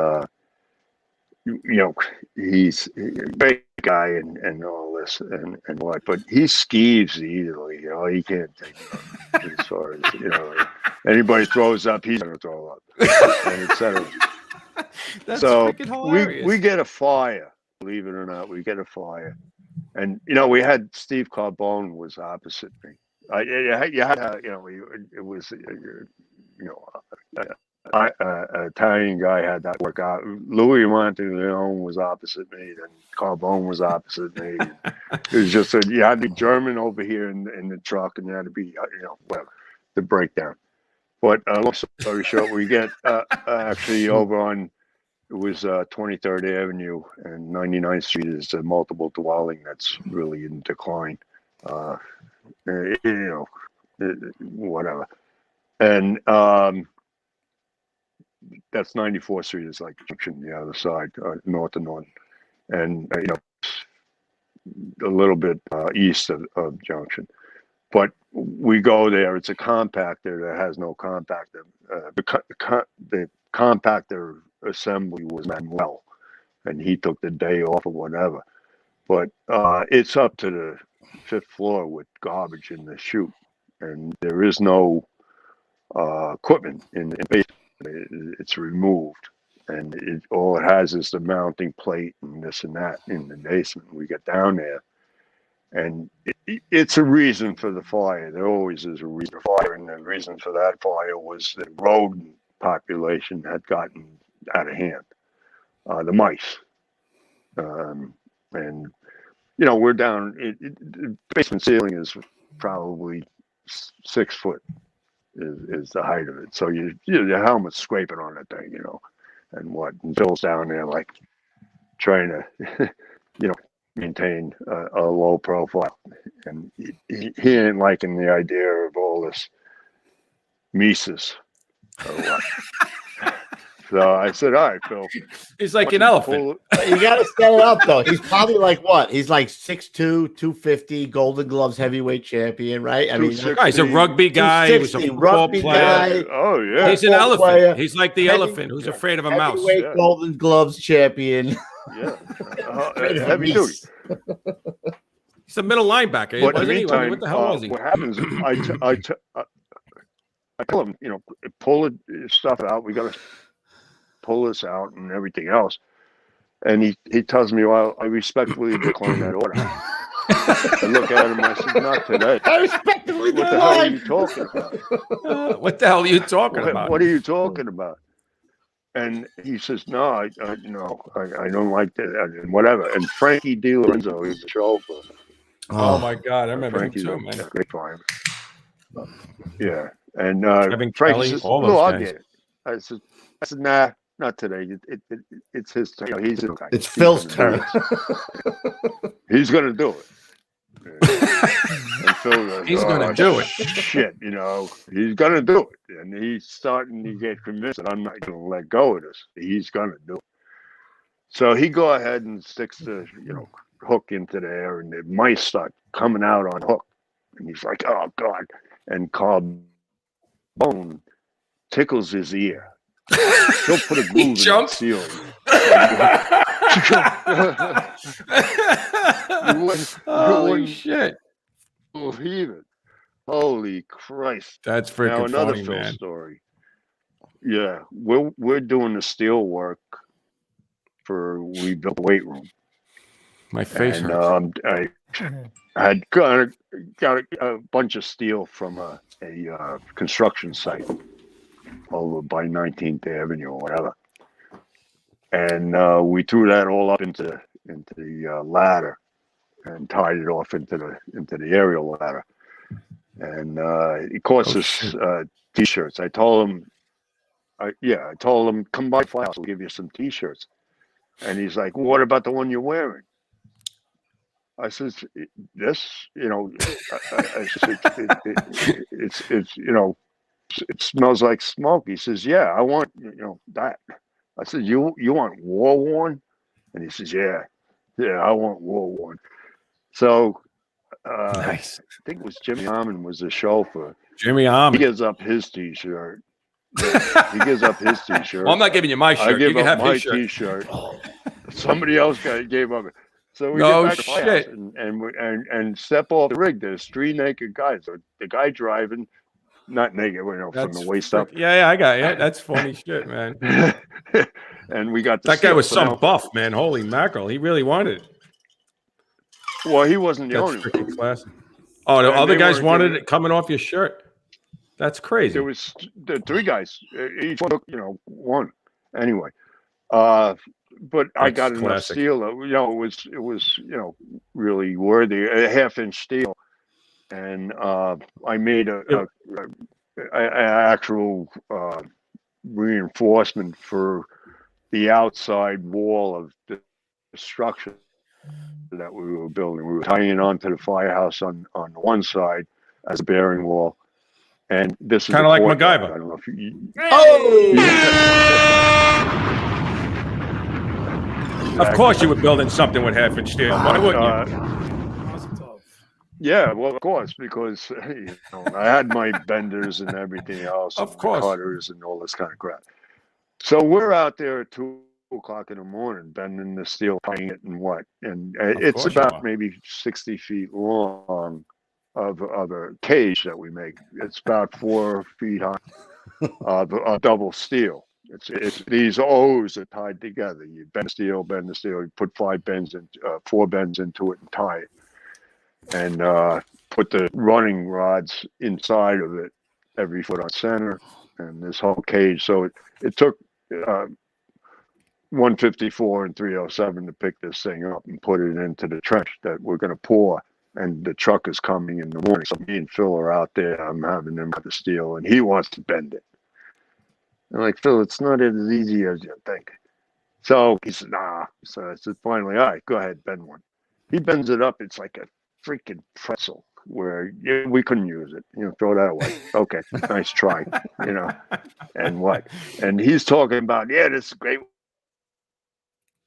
he's a great guy and all this and what, but he skeeves easily. He can't take it as far as anybody throws up, he's gonna throw up, and etc. That's So freaking hilarious. we get a fire, believe it or not, we get a fire, and we had Steve Carbone was opposite me. You had it was Italian guy had that work out. Louis Monteleone was opposite me, and Carbone was opposite me. It was just you had the German over here in the truck, and you had to be whatever the breakdown. But long story short, we get actually over on it was 23rd Avenue and 99th Street is a multiple dwelling that's really in decline. Whatever, and that's 94th Street is like junction the other side, north to north, and a little bit east of Junction. But we go there. It's a compactor that has no compactor. The compactor assembly was Manuel, and he took the day off or whatever. But it's up to the 5th floor with garbage in the chute, and there is no equipment in the basement. It's removed, and all it has is the mounting plate and this and that in the basement. We get down there, and it's a reason for the fire. There always is a reason for fire, and the reason for that fire was the rodent population had gotten out of hand. The mice, and we're down. The basement ceiling is probably 6 foot. Is the height of it. So your helmet's scraping on that thing, and and Phil's down there like trying to, maintain a low profile, and he ain't liking the idea of all this Mises or what. So I said, all right, Phil. He's like an elephant. You got to set it up, though. He's probably like what? He's like 6'2", 250, Golden Gloves heavyweight champion, right? I mean, he's a rugby guy. He was a football player. Guy. Oh, yeah. He's an elephant. Player. He's like the elephant who's afraid of a mouse. Heavyweight Golden Gloves champion. Yeah. Heavy duty. He's a middle linebacker. But in the meantime, what the hell was he? What happens, I tell him, pull the stuff out. We got to pull this out and everything else. And he tells me, well, I respectfully decline that order. I look at him, I said, not today. I respectfully decline. What the hell are you talking about? What the hell are you talking about? What are you talking about? And he says, no, I don't like that, and whatever. And Frankie DiLorenzo is the chauffeur. Oh my God, I remember Frankie's him too, man. A great client. Yeah, and Frankie Kelly, says, all no, those I'll guys. get it. I said, nah, not today. It's his turn. He's a guy. It's Phil's turn. He's going to do it. And Phil goes, he's going to do it. Shit, he's going to do it. And he's starting to get convinced that I'm not going to let go of this. He's going to do it. So he go ahead and sticks the, hook into there, and the mice start coming out on hook. And he's like, oh, God. And Carl Bone tickles his ear. He'll put a groove in the ceiling. Holy shit. Believe it. Holy Christ. That's freaking now, another funny, Phil man. story. Yeah, we're doing the steel work we built a weight room. My face and, hurts. I had got a bunch of steel from a construction site over by 19th Avenue or whatever. And we threw that all up into the ladder and tied it off into the aerial ladder. And it cost us T-shirts. I told him, come by Firehouse, we'll give you some T-shirts. And he's like, well, what about the one you're wearing? I says, this, it smells like smoke. He says, yeah, I want, that. I said, you want war worn? And he says, yeah, I want war worn. So, Nice. I think it was Jimmy Harmon was the chauffeur. Jimmy Harmon. He gives up his T-shirt. He gives up his T-shirt. Well, I'm not giving you my shirt. I give You can up have my his shirt. T-shirt. Somebody else gave up. So we No get back to my shit. house and step off the rig. There's 3 naked guys. So the guy driving, not naked, from the waist up. Yeah, I got it. That's funny shit, man. And we got That guy was some buff, man. Holy mackerel. He really wanted it. Well, he wasn't the That's only one. freaking classic. Oh, the And other they guys weren't wanted doing it coming off your shirt. That's crazy. There was the 3 guys. Each one took, one. Anyway, but I got enough classic. steel. It was really worthy. A 1/2-inch steel, and I made a actual reinforcement for the outside wall of the structure that we were building. We were tying it onto the firehouse on the one side as a bearing wall. And this is Kind of like courtyard. Macgyver. I don't know if you. Of course, you were building something with half-inch steel. Why wouldn't you? Yeah, well, of course, because I had my benders and everything else, Of and course. my cutters and all this kind of crap. So we're out there at 2:00 in the morning, bending the steel, painting it, and what, and it's course you about are. maybe 60 feet long of a cage that we make. It's about 4 feet high, of double steel. It's these O's are tied together. You bend the steel. You put 4 bends into it and tie it, and put the running rods inside of it, every foot on center, and this whole cage. So it took 154 and 307 to pick this thing up and put it into the trench that we're going to pour. And the truck is coming in the morning. So me and Phil are out there. I'm having him cut the steel, and he wants to bend it. I'm like, Phil, it's not as easy as you think. So he said, nah. So I said, finally, all right, go ahead, bend one. He bends it up. It's like a freaking pretzel where we couldn't use it. Throw that away. Okay, nice try. And what? And he's talking about, yeah, this is great.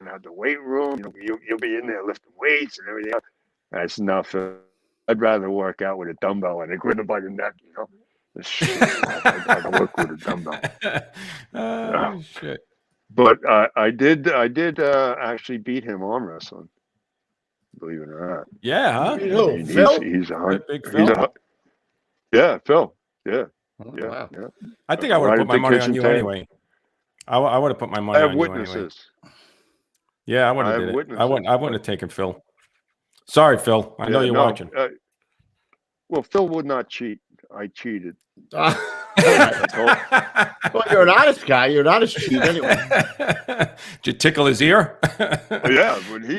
And have the weight room. You'll be in there lifting weights and everything else. That's enough. I'd rather work out with a dumbbell and a grip by the neck. I'd work with a dumbbell. Shit. But I did actually beat him arm wrestling. Believe it or not. Yeah, huh? Who? Phil? He's a Big Phil? yeah, Phil. Yeah. Oh, Yeah. wow. Yeah. I think I would have Right put at my the money on kitchen you table. anyway. I would have put my money I have on you anyway. witnesses. Yeah, I would I have have did it. witnesses. I wouldn't have taken Phil. Sorry, Phil. I know you're watching. Well, Phil would not cheat. I cheated. Well, you're an honest guy. You're an honest cheat anyway. Did you tickle his ear? Yeah, but he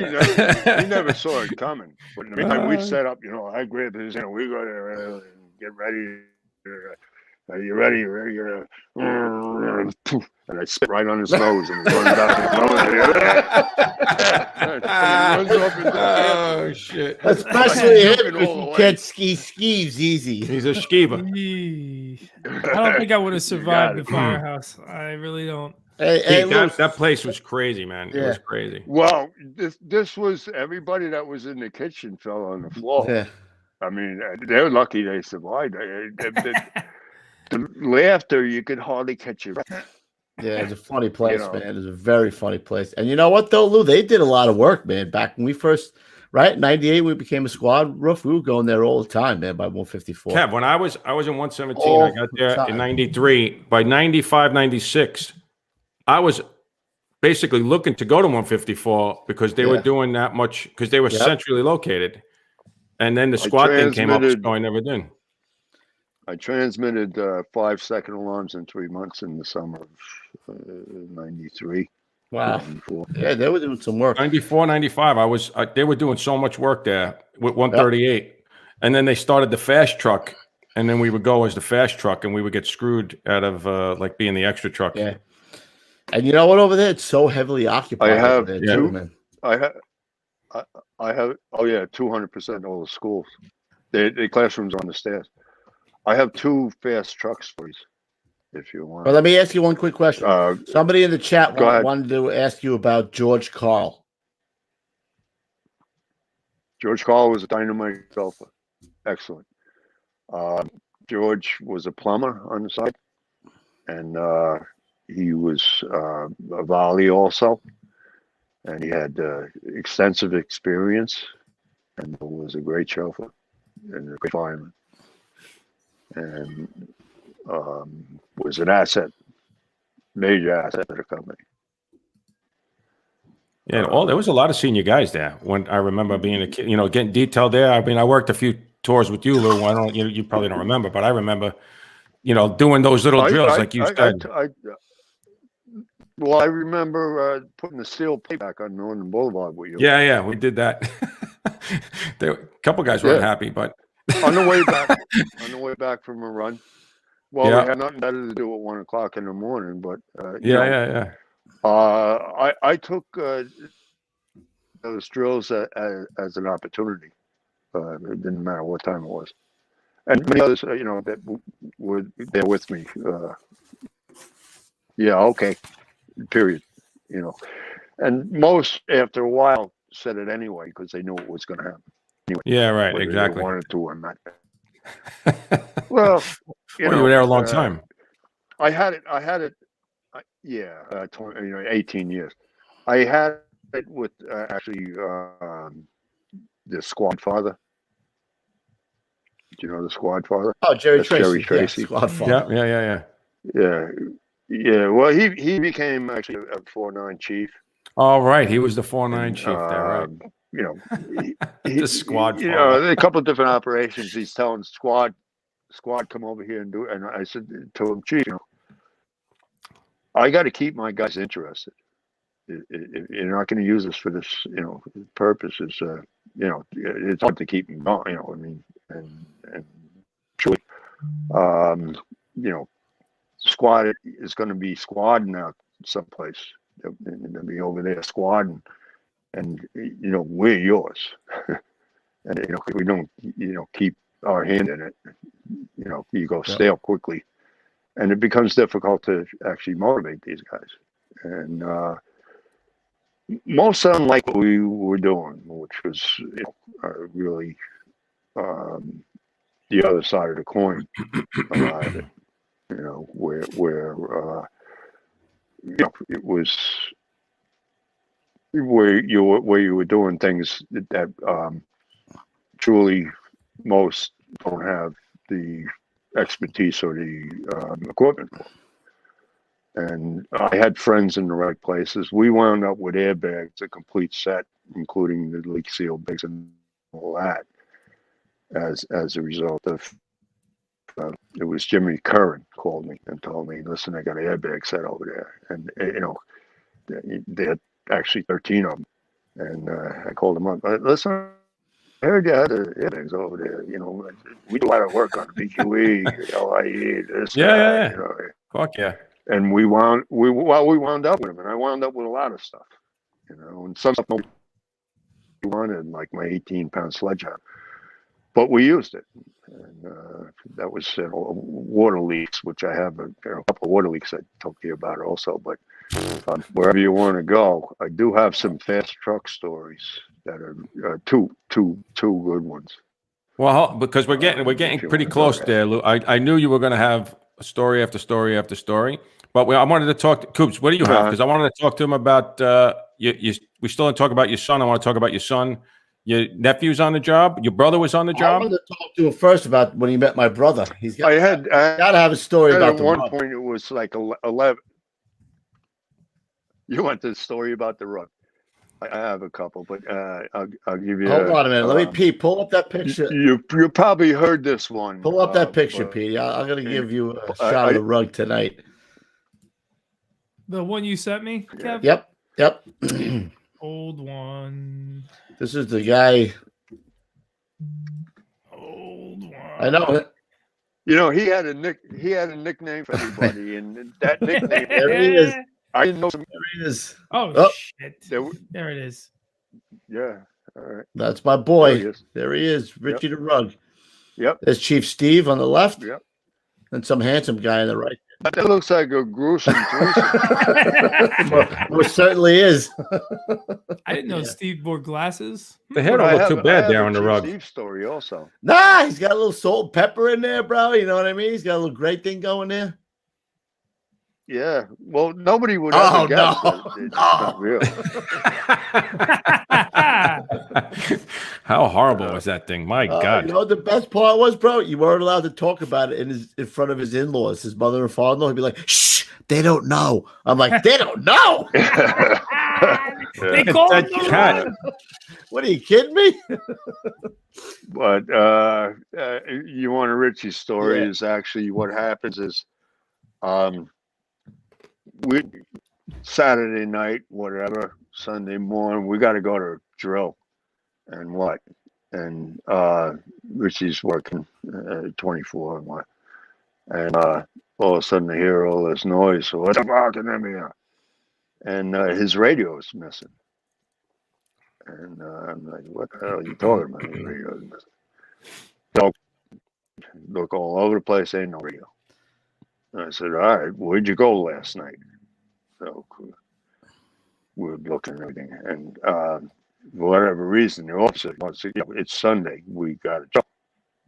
never saw it coming. But in the meantime, we set up. I grabbed his. We go there and get ready. Are you ready? You're and I spit right on his nose and run back his nose. Oh shit! Especially him, because he can't ski skis easy. He's a skeever. I don't think I would have survived the firehouse. I really don't. Hey, That place was crazy, man. It was crazy. Well, this was everybody that was in the kitchen fell on the floor. Yeah. I mean, they're lucky they survived. The laughter, you could hardly catch your breath. Yeah, it's a funny place, man. It's a very funny place. And you know what, though, Lou? They did a lot of work, man. Back when we first, right, 98, we became a squad roof. We were going there all the time, man, by 154. Kev, when I was in 117, I got there in 93. By 95, 96, I was basically looking to go to 154 because they were doing that much, because they were centrally located. And then the squad thing came up, so I never did. I transmitted 5-second alarms in 3 months in the summer of 93. Wow. 94. Yeah, they were doing some work. 94, 95, they were doing so much work there with 138. Yep. And then they started the fast truck, and then we would go as the fast truck, and we would get screwed out of like being the extra truck. Yeah. And you know what, over there, it's so heavily occupied. I have over there too, man. I have 200% all the schools. The classrooms on the stairs. I have 2 fast truck stories, if you want. Well, let me ask you one quick question. Somebody in the chat wanted to ask you about George Carl. George Carl was a dynamite golfer. Excellent. George was a plumber on the side, and he was a volley also, and he had extensive experience, and was a great chauffeur and a great fireman. And was an asset, major asset to the company. Yeah, there was a lot of senior guys there. When I remember being a kid, getting detailed there. I mean, I worked a few tours with you, Lou. I don't, you probably don't remember, but I remember, doing those little drills like you said. Well, I remember putting the steel plate back on Northern Boulevard with you. Yeah, we did that. A couple guys weren't happy, but. on the way back from a run. Well, we had nothing better to do at 1 o'clock in the morning, but I took those drills as an opportunity. It didn't matter what time it was, and many others, that were there with me. Okay. Period. And most, after a while, said it anyway because they knew it was going to happen. Anyway, Yeah, right. whether Exactly. they wanted to or not. Well, you were there a long time. I had it. Yeah, 18 years. I had it with actually the Squad Father. Do you know the Squad Father? Oh, Jerry That's Tracy. Jerry Tracy. Yeah, Squad Father. Yeah. Well, he became actually a 4-9 chief. All right, he was the 4-9 chief there, right? You know, The Squad You Father. know, a couple of different operations. He's telling Squad, come over here and do it. And I said to him, Chief, you know, I got to keep my guys interested. You're not going to use this for this, you know, purposes. You know, it's hard to keep them going. You know, I mean, and truly, you know, Squad is going to be squadding out someplace. They'll be over there squadding, and you know, we're yours. And you know, if we don't, you know, keep our hand in it, you know, you go stale quickly, and it becomes difficult to actually motivate these guys. And most of them like what we were doing, which was, you know, really the other side of the coin. A lot of it, you know, where you know, it was where you were doing things that truly most don't have the expertise or the equipment for. And I had friends in the right places. We wound up with airbags, a complete set, including the leak seal bags and all that, as a result of. It was Jimmy Curran called me and told me, "Listen, I got an airbag set over there," and you know, they had actually 13 of them. And I called him up. Listen, I heard you had the airbags over there. You know, we do a lot of work on the BQE, LIE, this, Yeah. you know. Fuck yeah. And we wound up with them, and I wound up with a lot of stuff, you know, and some stuff nobody wanted, like my 18-pound sledgehammer, but we used it, and that was water leaks, which I have a couple of water leaks I talked to you about also. But wherever you want to go, I do have some fast truck stories that are two good ones. Well, because we're getting pretty close there, Lou. I knew you were going to have story after story after story, but I wanted to talk to Coops. What do you have? Because I wanted to talk to him about we still didn't talk about your son. I want to talk about your son. Your nephew's on the job. Your brother was on the job. I wanted to talk to him first about when he met my brother. He's got. I got to have a story about at one point. It was like 11. You want the story about the rug? I have a couple, but I'll give you. Hold on a minute. Let me, Pete, pull up that picture. You probably heard this one. Pull up that picture, Pete. I'm going to give you a shot of the rug tonight. The one you sent me, Kev? Yep. Old one. This is the guy. Old one. I know. You know, he had a nickname for everybody, and that nickname. There he is. I didn't know. There he is. Oh shit! There it is. Yeah. All right. That's my boy. There he is, Richie the Rug. Yep. There's Chief Steve on the left. Yep. And some handsome guy on the right. That looks like a gruesome Most certainly is. I didn't know Steve wore glasses. The hair don't look too bad there on the rug. Steve story also. Nah, he's got a little salt and pepper in there, bro. You know what I mean? He's got a little great thing going there. Yeah. Well, nobody would ever guess it's not real. How horrible was that thing? My God. You know what the best part was, bro? You weren't allowed to talk about it in front of his in-laws, his mother and father-in-law. He'd be like, shh, they don't know. I'm like, they don't know. They called that cat. What, are you kidding me? But you want a Richie story is actually what happens is we Saturday night, whatever, Sunday morning, we got to go to drill and what? And Richie's working 24 and what? And all of a sudden I hear all this noise. So what's barking at me? And his radio is missing. And I'm like, what the hell are you talking about? His radio is missing. So look all over the place, ain't no radio. And I said, all right, where'd you go last night? So we're looking at everything, and for whatever reason, the officer wants to, it's Sunday, we got a job,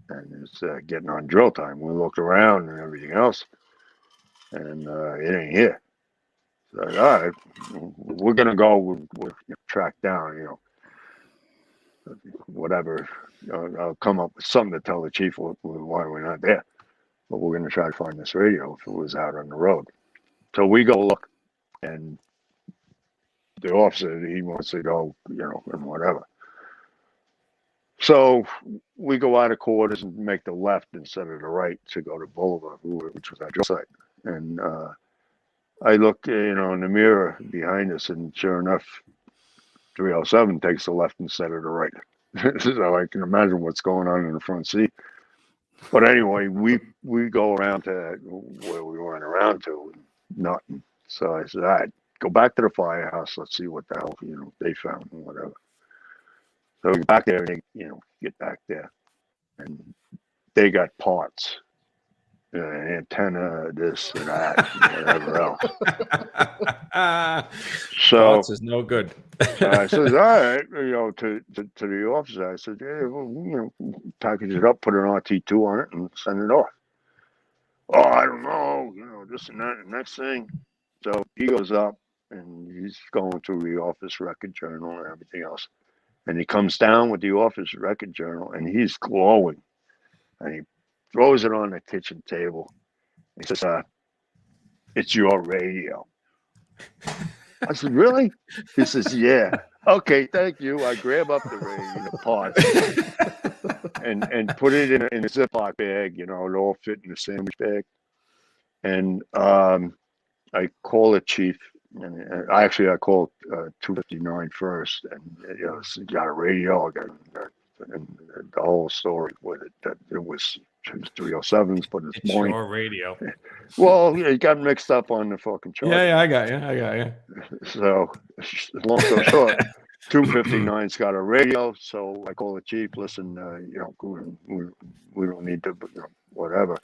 and it's getting on drill time. We looked around and everything else, and it ain't here. So, all right, we're gonna go. We'll track down, whatever. I'll come up with something to tell the chief why we're not there. But we're gonna try to find this radio if it was out on the road. So we go look, and the officer, he wants to go, and whatever. So we go out of quarters and make the left instead of the right to go to Boulevard, which was our drill site. And I look, in the mirror behind us, and sure enough, 307 takes the left instead of the right. So I can imagine what's going on in the front seat. But anyway, we go around to where we went around to, nothing. So I said, all right, go back to the firehouse. Let's see what the hell, they found and whatever. So we get back there and get back there. And they got parts. Antenna, this and that, and whatever else. So Parts is no good. I said, all right, to the officer, I said, yeah, well, package it up, put an RT2 on it, and send it off. Oh, I don't know, this and that, and next thing. So he goes up, and he's going through the office record journal and everything else. And he comes down with the office record journal, and he's glowing. And he throws it on the kitchen table. He says, it's your radio. I said, really? He says, yeah. Okay, thank you. I grab up the radio, the parts, and put it in a Ziploc bag, it all fit in a sandwich bag. And I call the chief, and I called 259 first, and so got a radio, and the whole story with it, that it was 307s, but it's morning. Your radio. Well, it got mixed up on the fucking chart. Yeah, I got you. So, long story short, 259's got a radio. So I call the chief. Listen, we don't need to, whatever.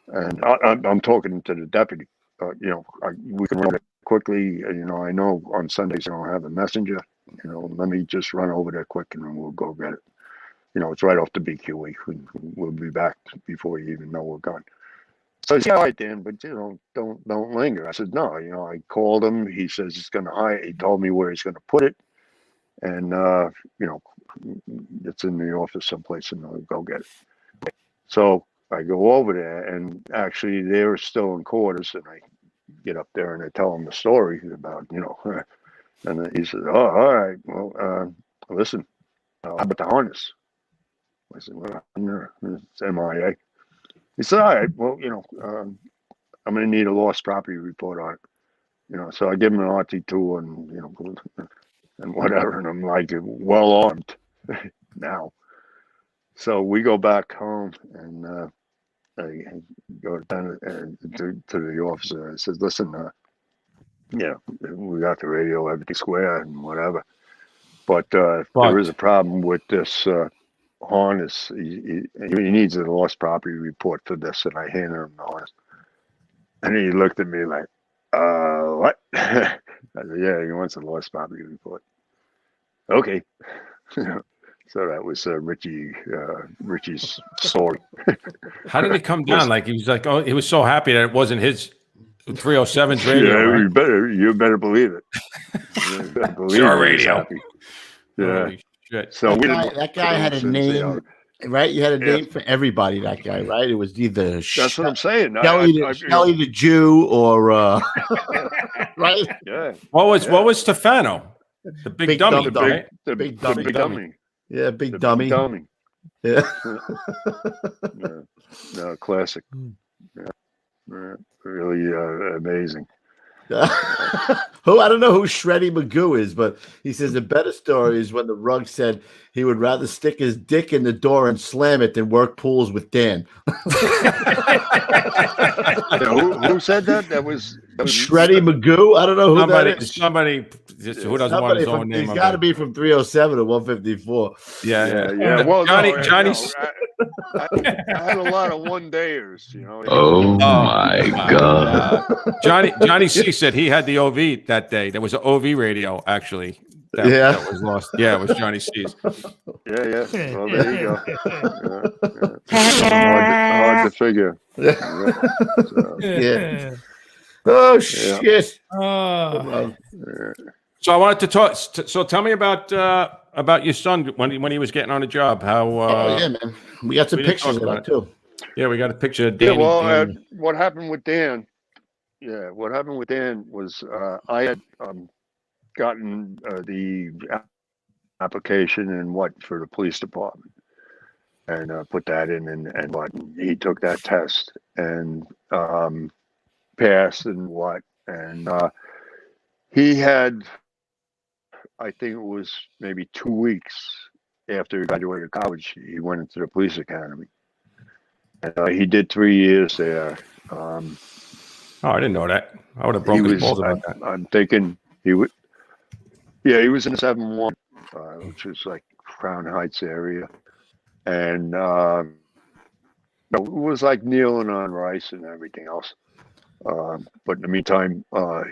And I'm talking to the deputy. We can run it quickly. I know on Sundays I don't have a messenger. Let me just run over there quick, and then we'll go get it. It's right off the BQE. We'll be back before you even know we're gone. So he said, all right, Dan, but don't linger. I said, no, I called him. He says he's going to hire. He told me where he's going to put it, and it's in the office someplace, and I'll go get it. So I go over there, and actually they're still in quarters, and I get up there and I tell him the story about, and then he says, oh, all right, well, listen, how about the harness? I said, well, it's MIA. He said, all right, well, I'm going to need a lost property report on it. So I give him an RT2 and whatever, and I'm like well armed now. So we go back home, and I go to the officer. I said, listen, we got the radio, everything square and whatever. But there is a problem with this harness. He needs a lost property report for this, and I handed him the harness. And he looked at me like, what? I said, yeah, he wants a lost property report. Okay. So that was Richie's story. How did it come down? Like he was like, oh, he was so happy that it wasn't his 307's radio. Yeah, right? you better believe it. You better believe your it. radio. Yeah. Holy shit. So that guy had a name, right? You had a name for everybody. That guy, right? It was either that's what I'm saying. Shelly the Jew, or right? Yeah. What was Stefano? The big dummy, right? The big dummy. Yeah, big dummy. Yeah. No, classic. Yeah. Really amazing. Who I don't know who Shreddy Magoo is, but he says the better story is when the Rug said he would rather stick his dick in the door and slam it than work pools with Dan. Yeah, Who said that? That was Shreddy Magoo. I don't know who that is. Somebody just, who doesn't want his own name. He's got to be from 307 to 154. Yeah. Well, Johnny. I had a lot of one-dayers, you know. Oh my God. Johnny C said he had the OV that day. There was an OV radio actually. That was lost. Yeah, it was Johnny C's. Yeah. Well, there you go. Hard to figure. Yeah. Oh shit. So I wanted to talk. So tell me about your son when he was getting on the job. How? Yeah, man. We got some pictures of that too. Yeah, we got a picture of Danny. Yeah, well, what happened with Dan? Yeah, what happened with Dan was I had gotten the application and for the police department, and put that in, and what he took that test and passed and he had, I think it was maybe 2 weeks after he graduated college, he went into the police academy, and he did 3 years there. Oh, I didn't know that. I would have broken his balls about that. I'm thinking he would. Yeah, he was in the 7-1, which is like Crown Heights area, and it was like kneeling on rice and everything else. But in the meantime,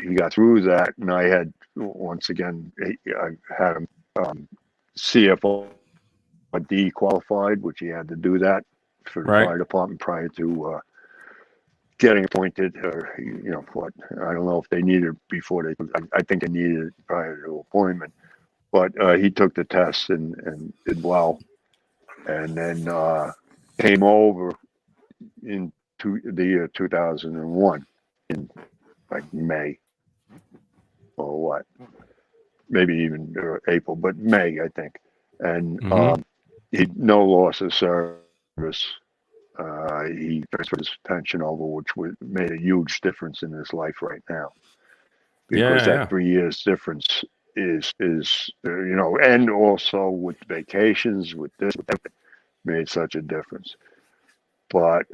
he got through that, and I had once again I had him CFOD qualified, which he had to do that for the fire department prior to getting appointed, or what, I don't know if they needed it before they. I think they needed it prior to appointment, but he took the test and did well, and then came over into the year 2001 in like May or what, maybe even April, but May I think, and he no loss of service. He transferred his pension over, which made a huge difference in his life right now, because that 3 years difference is and also with vacations, with this, with everything, made such a difference. But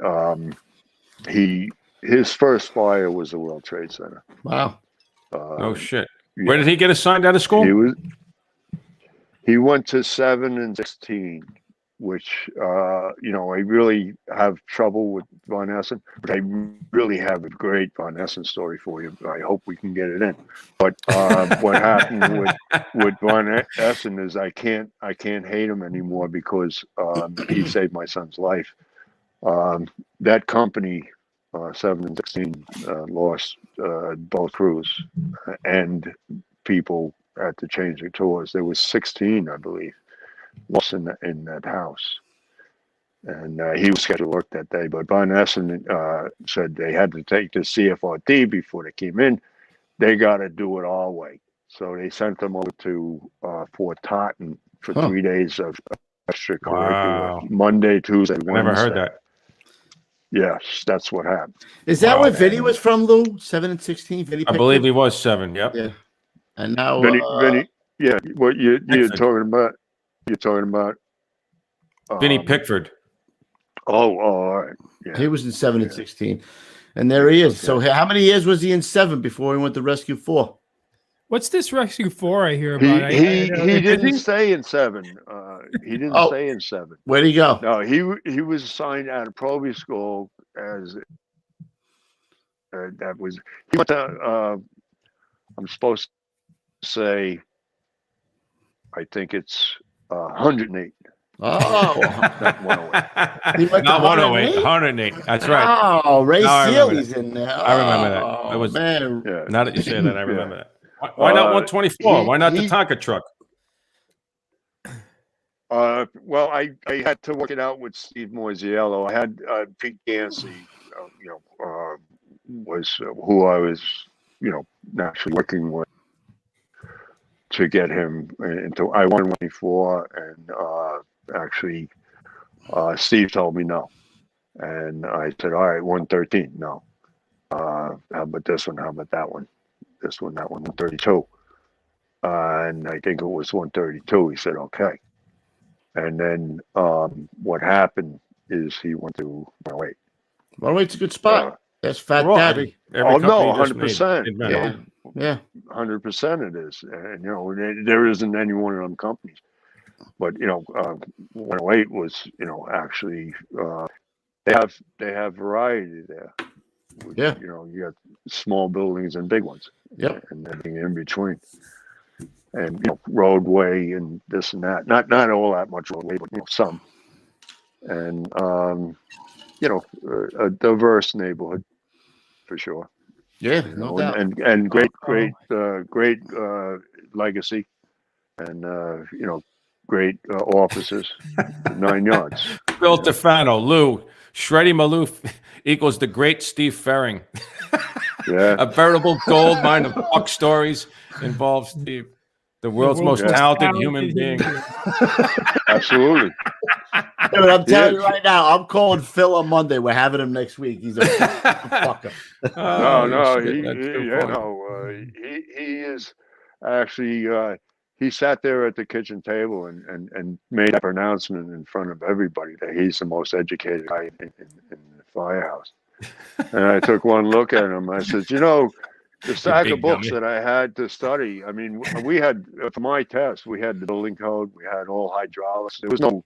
his first fire was the World Trade Center. Wow. Oh shit! Where did he get assigned out of school? He went to 7 and 16. Which, I really have trouble with Von Essen, but I really have a great Von Essen story for you. I hope we can get it in. But what happened with Von Essen is I can't hate him anymore, because he saved my son's life. That company, 7 and 16, lost both crews and people had to change their tours. There was 16, I believe, lost in that house, and he was scheduled to work that day. But Von Essen said they had to take the CFRD before they came in. They got to do it our way, so they sent them over to Fort Totten for 3 days of extracurricular. Monday, Tuesday, Wednesday. Never heard that. Yes, that's what happened. Is that where Vinny was from, Lou? 7 and 16. Vinny, I believe he was 7. Yep. Yeah, and now Vinny. Yeah, what you're talking about? You're talking about Vinny Pickford. Oh, all right. Yeah. He was in 7 and 16, and there he is. Okay. So how many years was he in 7 before he went to Rescue 4? What's this Rescue 4 I hear about? He didn't stay in 7. He didn't stay in 7. Where'd he go? No, he was assigned out of Proby School as that was. He went to. I'm supposed to say. I think it's 108. Oh, not 108. Not 108, 108. That's right. Oh, Ray Seeley's in there. I remember that. It was, man. Yeah. Now that you say that, I remember that. Why not 124? Why not the Tonka truck? Well, I had to work it out with Steve Moisiello. I had Pete Gansey, was who I was, naturally working with to get him into I-124, and actually Steve told me no, and I said, all right, 113, no. How about this one? How about that one? This one, that one, 132. And I think it was 132. He said, okay. And then what happened is he went to 108. 108's a good spot. That's Fat Well, I Daddy. think every Oh, no, company just made 100%. it better. Yeah. 100% it is. And, there isn't any one of them companies. But, 108 was, actually, they have variety there. Yeah. You got small buildings and big ones. Yep. And everything in between. And, roadway and this and that. Not all that much roadway, but, some. And, a diverse neighborhood for sure. Yeah, no doubt. And great legacy, and great offices, 9 yards. Bill Tefano, Lou, Shreddy Maloof equals the great Steve Ferring. Yeah, A veritable gold mine of fuck stories involves Steve, the world's most talented human being. absolutely. Dude, I'm telling you right now, I'm calling Phil on Monday. We're having him next week. He's a fucker. No, shit, he is actually. He sat there at the kitchen table and made a pronouncement in front of everybody that he's the most educated guy in the firehouse. And I took one look at him. I said, the stack of books that I had to study. I mean, we had for my test, we had the building code, we had all hydraulics. There was no,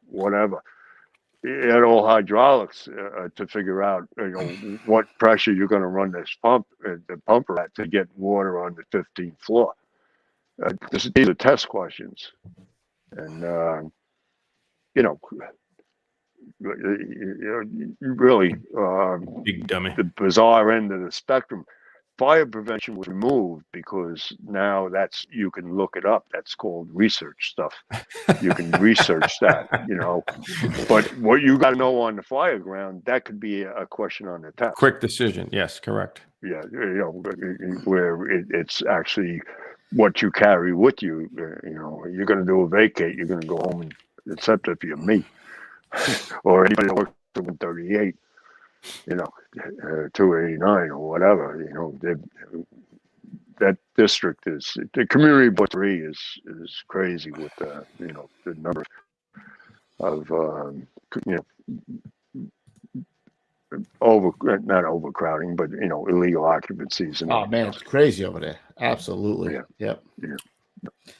whatever. You had all hydraulics to figure out, what pressure you're going to run this the pumper at to get water on the 15th floor. These are test questions, and really, big dummy. the bizarre end of the spectrum. Fire prevention was removed because now you can look it up. That's called research stuff. You can research that, But what you got to know on the fire ground, that could be a question on the test. Quick decision. Yes, correct. Yeah, where it's actually what you carry with you. You're going to do a vacate. You're going to go home, except if you're me or anybody that works for 138. 289 or whatever. That district is the community board 3 is crazy with the number of not overcrowding, but illegal occupancies. Oh man, it's crazy over there. Absolutely. Yeah. Yep.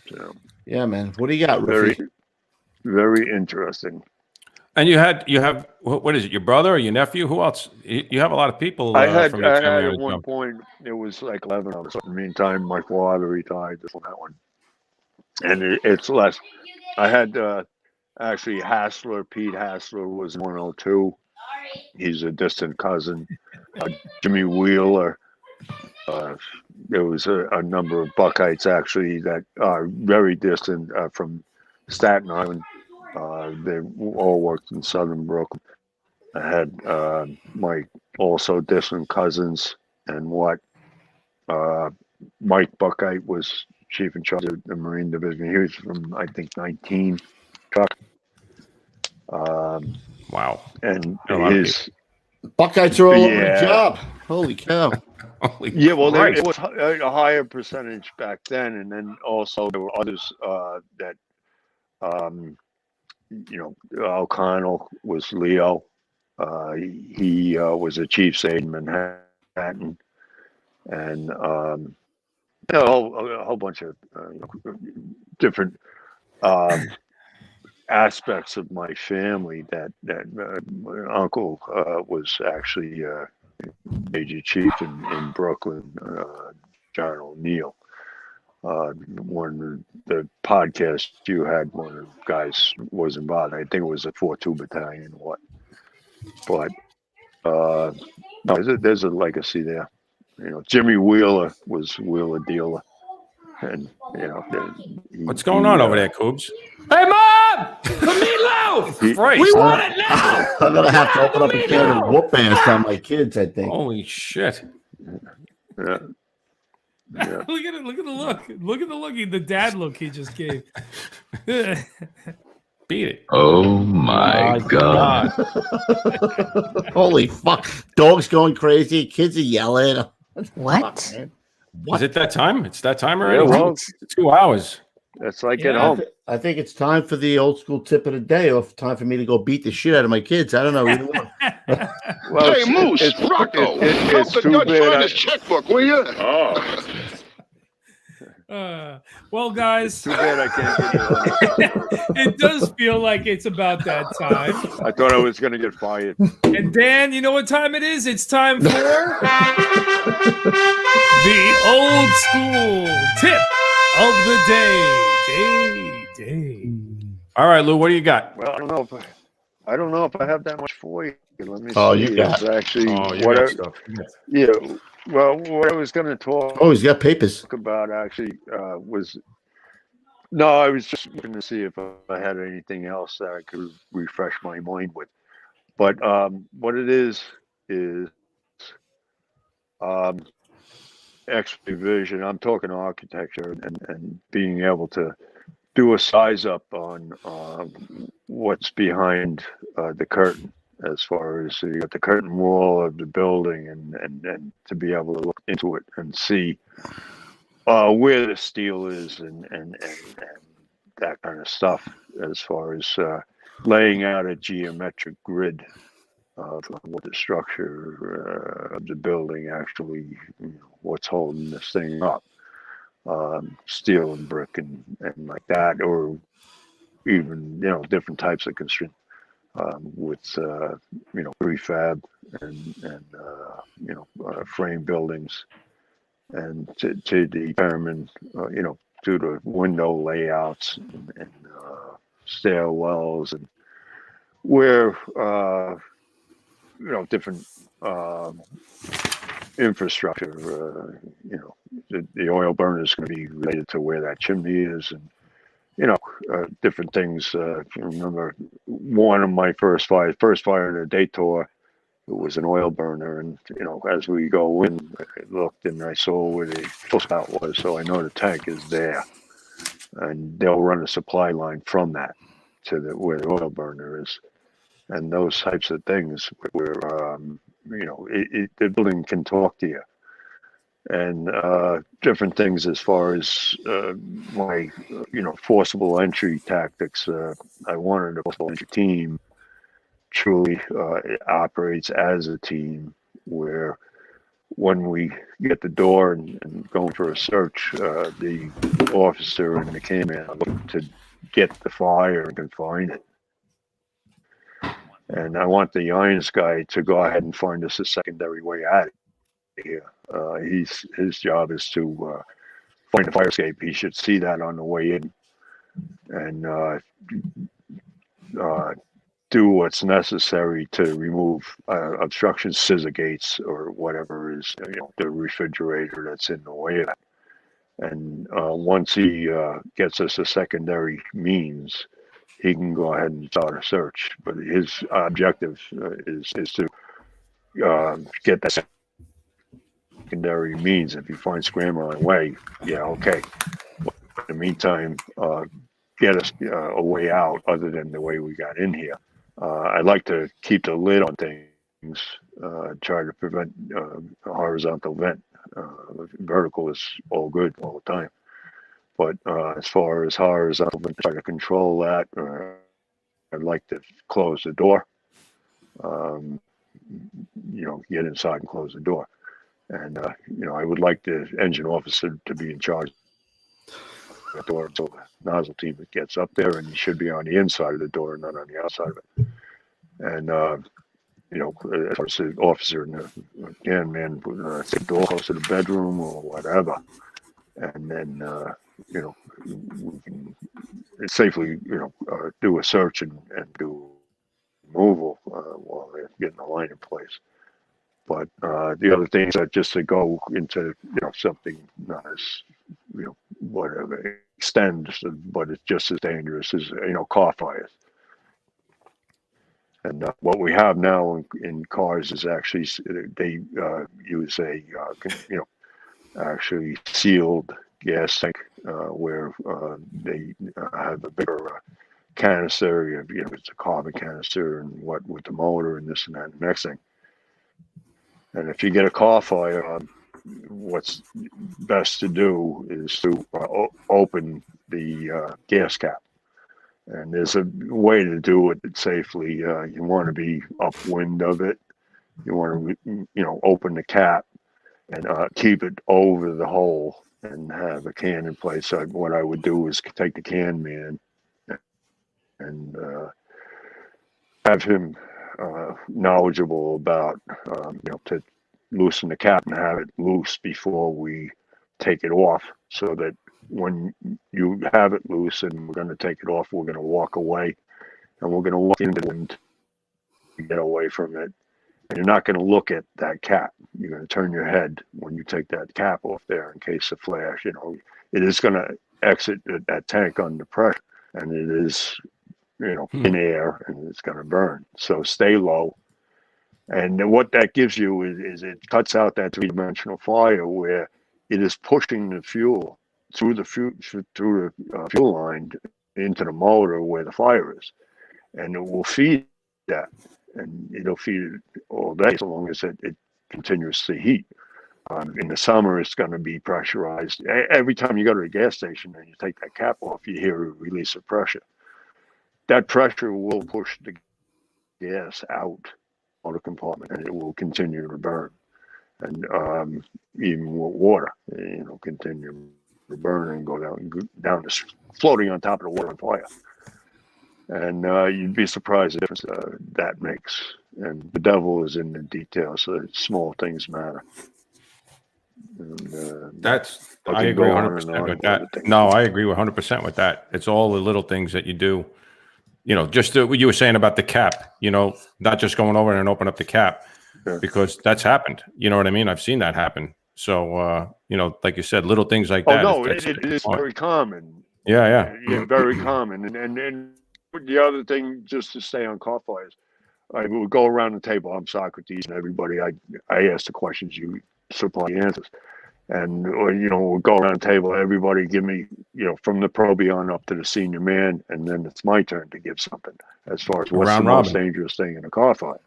So, yeah, man. What do you got, very, Ruffy? very interesting. And you have what is it? Your brother or your nephew? Who else? You have a lot of people. I had from your family at one point it was like 11 of us. In the meantime, my father retired. This one, that one, and it's less. I had actually Pete Hassler was 102. He's a distant cousin. Jimmy Wheeler. There was a number of Buckheits actually that are very distant from Staten Island. They all worked in Southern Brooklyn. I had my also distant cousins, and Mike Buckheit was chief in charge of the Marine Division. He was from, I think, 19 Truck. Wow. And Buckeyes are all over the job. Holy cow. Yeah, well, it was a higher percentage back then. And then also there were others that, O'Connell was Leo. He was a chief's aide in Manhattan. And a whole bunch of different aspects of my family that my uncle was actually major chief in Brooklyn, John O'Neill. One of the podcasts you had, one of the guys was involved. I think it was a 4-2 battalion or what. But no, there's a legacy there. Jimmy Wheeler was Wheeler Dealer. And, what's going on over there, Coobs? Hey, Mom! The meatloaf! We want it now! I'm going to have to open up a can of whoop ass on my kids, I think. Holy shit. Yeah. Look at it. Look at the look. Look at the look. The dad look he just gave. Beat it. Oh my God. Holy fuck. Dogs going crazy. Kids are yelling. What? Fuck, man. What? Is it that time? It's that time already? Yeah, well, it's 2 hours. It's like Yeah. at home. I think it's time for the old school tip of the day, or time for me to go beat the shit out of my kids. I don't know. Either one. Well, Hey, Moose, Rocco, help the too Dutch bad find his checkbook, will you? Oh. Well, guys, Too bad I can't get it on this. it does feel like it's about that time. I thought I was going to get fired. And Dan, you know what time it is? It's time for the old school tip of the day. All right, Lou, what do you got? Well, I don't know if I have that much for you. Let me Oh, see. you got It's actually You what got I, stuff. yeah. Well, what I was going to talk Oh, he's got papers. about actually was no. I was just looking to see if I had anything else that I could refresh my mind with. But what it is X-ray vision. I'm talking architecture and being able to do a size up on what's behind the curtain, as far as you got the curtain wall of the building, and to be able to look into it and see where the steel is and that kind of stuff, as far as laying out a geometric grid of what the structure of the building actually, what's holding this thing up, steel and brick and like that, or even different types of construction with prefab and frame buildings, and to determine to the window layouts and stairwells, and where different infrastructure, the oil burner is going to be related to where that chimney is, and different things. If you remember, one of my first fire in a day tour, it was an oil burner, and as we go in, I looked and I saw where the fuel spout was, so I know the tank is there, and they'll run a supply line from that to where the oil burner is, and those types of things where the building can talk to you, and different things as far as my forcible entry tactics. I wanted a forcible entry team truly operates as a team, where when we get the door and going for a search, the officer and the cameraman look to get the fire and can find it. And I want the irons guy to go ahead and find us a secondary way out of here. His job is to find the fire escape. He should see that on the way in, and do what's necessary to remove obstruction, scissor gates, or whatever is the refrigerator that's in the way of that. And once he gets us a secondary means, he can go ahead and start a search. But his objective is to get that secondary means. If he finds scramble on the way, okay. But in the meantime, get us a way out other than the way we got in here. I like to keep the lid on things, try to prevent a horizontal vent. Vertical is all good all the time. But as far as horizontal vent, try to control that. I'd like to close the door. Get inside and close the door. And, I would like the engine officer to be in charge of the door until the nozzle team gets up there, and he should be on the inside of the door, not on the outside of it. And, as far as the officer and the take the door close to the bedroom or whatever. And then, we can safely, do a search and do removal while they're getting the line in place. But the other things are just to go into, something not as, whatever, extends, but it's just as dangerous as, car fires. And what we have now in cars is actually, they use a, actually sealed gas tank where they have a bigger canister, it's a carbon canister, and what with the motor and this and that and the next thing. And if you get a car fire, what's best to do is to open the gas cap. And there's a way to do it safely. You want to be upwind of it. You want to, open the cap and keep it over the hole and have a can in place. So what I would do is take the can man and have him knowledgeable about, to loosen the cap and have it loose before we take it off, so that when you have it loose and we're going to take it off, we're going to walk away and we're going to walk into the wind to get away from it. And you're not going to look at that cap. You're going to turn your head when you take that cap off there in case of flash. It is going to exit that tank under pressure, and it is, in air, and it's going to burn. So stay low. And what that gives you is it cuts out that three-dimensional fire where it is pushing the fuel through the fuel line into the motor where the fire is, and it will feed that, and it'll feed it all day so long as it continues to heat. In the summer, it's going to be pressurized. Every time you go to a gas station and you take that cap off, you hear a release of pressure. That pressure will push the gas out of the compartment, and it will continue to burn. And even with water, continue to burn and go down this, floating on top of the water on fire. And you'd be surprised the difference that makes. And the devil is in the details, so small things matter. And, I agree 100% with that. No, I agree 100% with that. It's all the little things that you do. Just what you were saying about the cap, not just going over and open up the cap, because that's happened. You know what I mean? I've seen that happen. So, like you said, little things like that. Oh, no, it is very common. Yeah. Very common. And the other thing, just to stay on car fires, I would go around the table. I'm Socrates, and everybody, I ask the questions, you supply the answers. And, we'll go around the table, everybody give me, from the probie on up to the senior man, and then it's my turn to give something as far as what's the most dangerous thing in a car fire.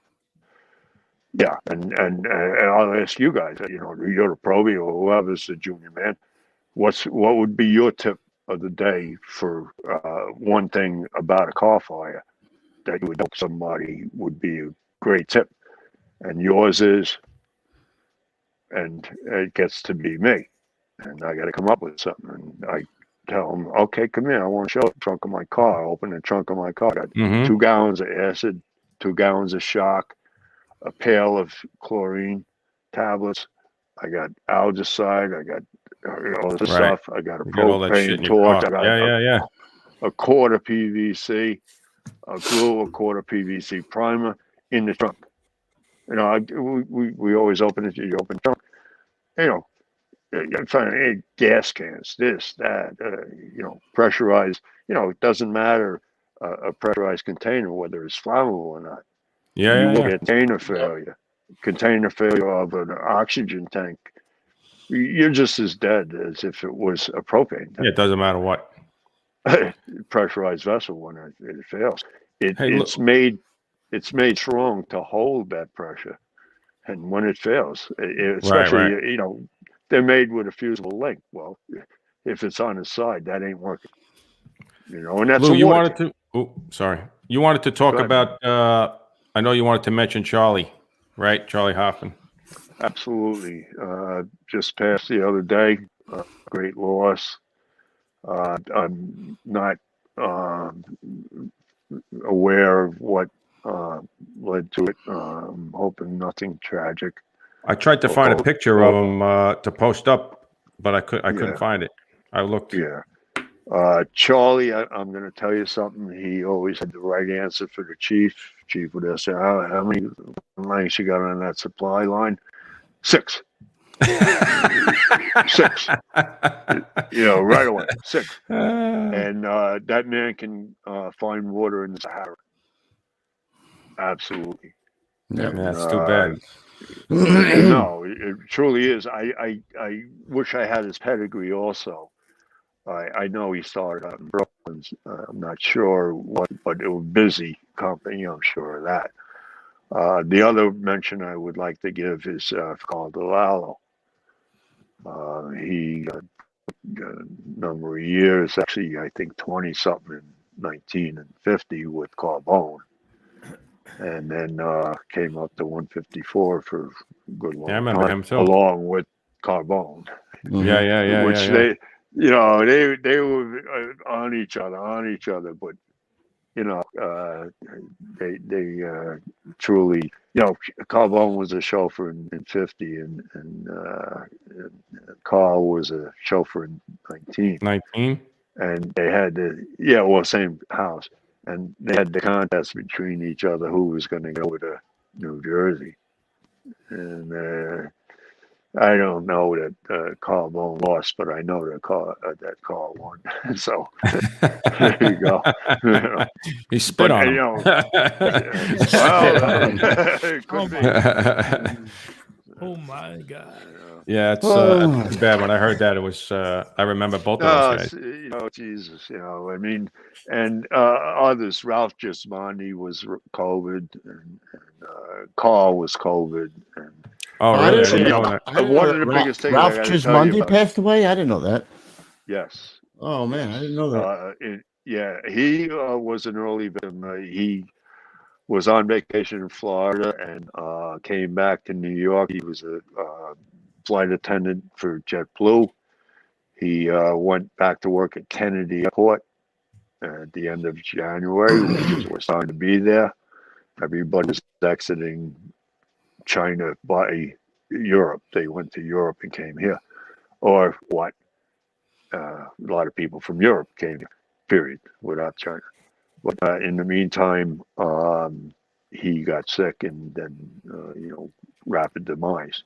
Yeah, and I'll ask you guys, you're the probie or whoever's the junior man, what would be your tip of the day for one thing about a car fire that you would hope somebody would be a great tip? And yours is, and it gets to be me, and I got to come up with something. And I tell them, okay, come here, I want to show the trunk of my car. I open the trunk of my car. I got 2 gallons of acid, 2 gallons of shock, a pail of chlorine tablets. I got algicide. I got all this stuff. I got a propane torch. I got a quart of PVC, a glue, a quart of PVC primer in the trunk. We always open it. You open the trunk. I'm finding gas cans, this, that. Pressurized. It doesn't matter a pressurized container whether it's flammable or not. You will get container failure of an oxygen tank. You're just as dead as if it was a propane tank. Yeah, it doesn't matter what. Pressurized vessel when it fails. It's made strong to hold that pressure, and when it fails, especially they're made with a fusible link. Well, if it's on the side, that ain't working. And that's Lou, you wanted to. Oh, sorry. You wanted to talk about. I know you wanted to mention Charlie, right? Charlie Hoffman. Absolutely. Just passed the other day. Great loss. I'm not aware of what led to it. I'm hoping nothing tragic. I tried to find a picture of him to post up, but I couldn't find it. I looked. Yeah. Charlie, I'm going to tell you something. He always had the right answer for the chief. Chief would ask, how many lengths you got on that supply line? 6. 6. Right away. 6. And that man can find water in the Sahara. Absolutely. Yeah, that's too bad. No, it truly is. I wish I had his pedigree also. I know he started out in Brooklyn. I'm not sure what, but it was a busy company. I'm sure of that. The other mention I would like to give is called Lalo. He number of years. Actually, I think 20 something, 19 and 50 with Carbone, and then came up to 154 for a good long Yeah, I remember time, him too. along with Carbone. Yeah. Which they, you know, they were on each other, but you know, they truly, you know, Carbone was a chauffeur in 50, and Carl was a chauffeur in 19, 19. and they had same house, and they had the contest between each other who was going to go to New Jersey, and I don't know that Carl lost, but I know that Carl won. So there you go. You know. He spit on him. You know, it could be. Oh my God. Yeah, it's too bad. When I heard that, it was. I remember both of those guys. You know, Jesus. You know, I mean, and others. Ralph Gismondi was COVID, and Carl was COVID, and. Oh, I really? didn't know One that. of the biggest things Ralph I gotta tell you Gismondi about- passed away? I didn't know that. Yes. Oh, man, I didn't know that. He was an early victim. He was on vacation in Florida and came back to New York. He was a flight attendant for JetBlue. He went back to work at Kennedy Airport at the end of January, which was time to be there. Everybody's exiting China by Europe. They went to Europe and came here, or what? A lot of people from Europe came here, period, without China. But in the meantime, he got sick and then, rapid demise.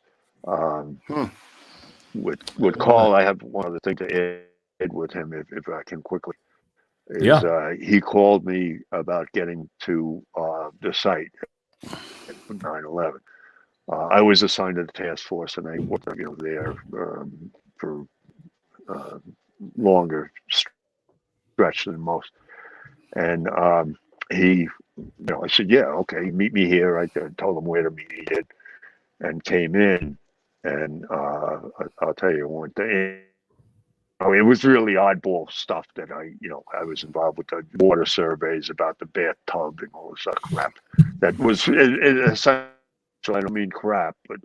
With Carl, I have one other thing to add with him, if I can quickly. He called me about getting to the site at 9/11. I was assigned to the task force, and I worked, there for longer stretch than most. And he, I said, yeah, okay, meet me here. I told him where to meet. He did, and came in. And I'll tell you one thing. It was really oddball stuff that I was involved with, the water surveys about the bathtub and all this other crap. That was essentially, I don't mean crap, but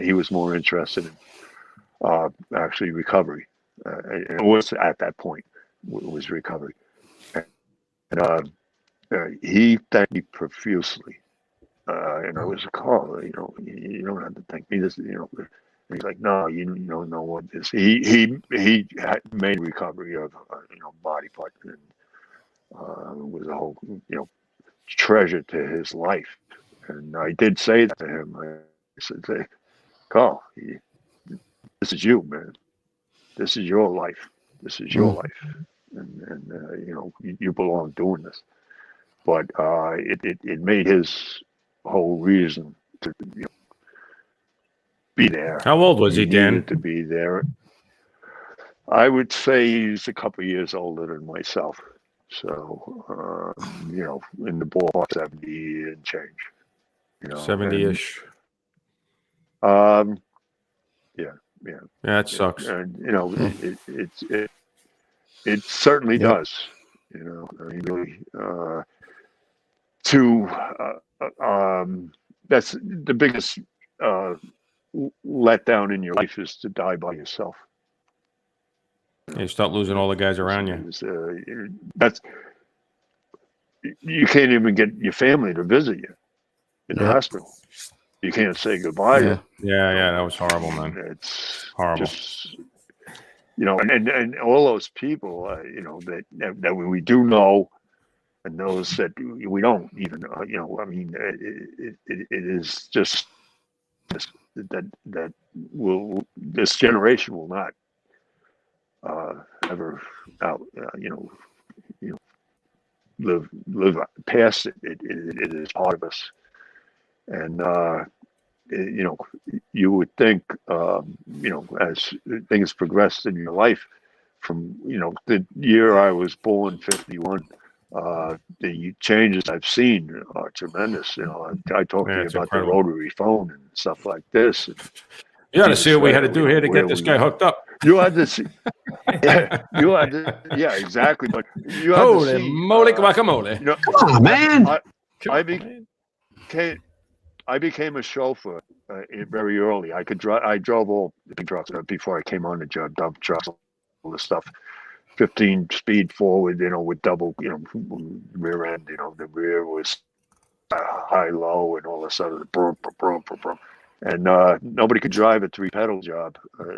he was more interested in actually recovery. It was at that point, it was recovery, and he thanked me profusely. And I was Carl, you don't have to thank me. This, and he's like, no, you don't know what this. He had made recovery of body part, and was a whole treasure to his life. And I did say that to him. I said, "Hey, Carl, this is you, man. This is your life. This is your life, and you belong doing this." But it made his whole reason to be there. How old was he, Dan? Needed to be there. I would say he's a couple of years older than myself. So, in the ballpark, 70 and change. 70-ish. Yeah. Yeah, that sucks. And it certainly does. Really, that's the biggest letdown in your life, is to die by yourself. You start losing all the guys around you. You can't even get your family to visit you in the hospital. You can't say goodbye. Yeah, that was horrible, man. It's horrible. Just, and all those people, that we do know, and those that we don't even, it is just that this generation will not ever out, live past it. It is part of us, and you would think, as things progressed in your life, from the year I was born, 51. The changes I've seen are tremendous. I talk to you about the rotary phone and stuff like this. And, You got to see what we had to Jesus, do here to where get this we guy were. hooked up. You had to see. You had to. Yeah, exactly. But you had to Holy see. moly guacamole. You know, Come on, man. I became a chauffeur very early. I could drive. I drove all the big trucks before I came on the job. Dump trucks, all this stuff. 15 speed forward, with double, rear end. The rear was high low and all this other brum, brum, brum, brum. And nobody could drive a 3-pedal job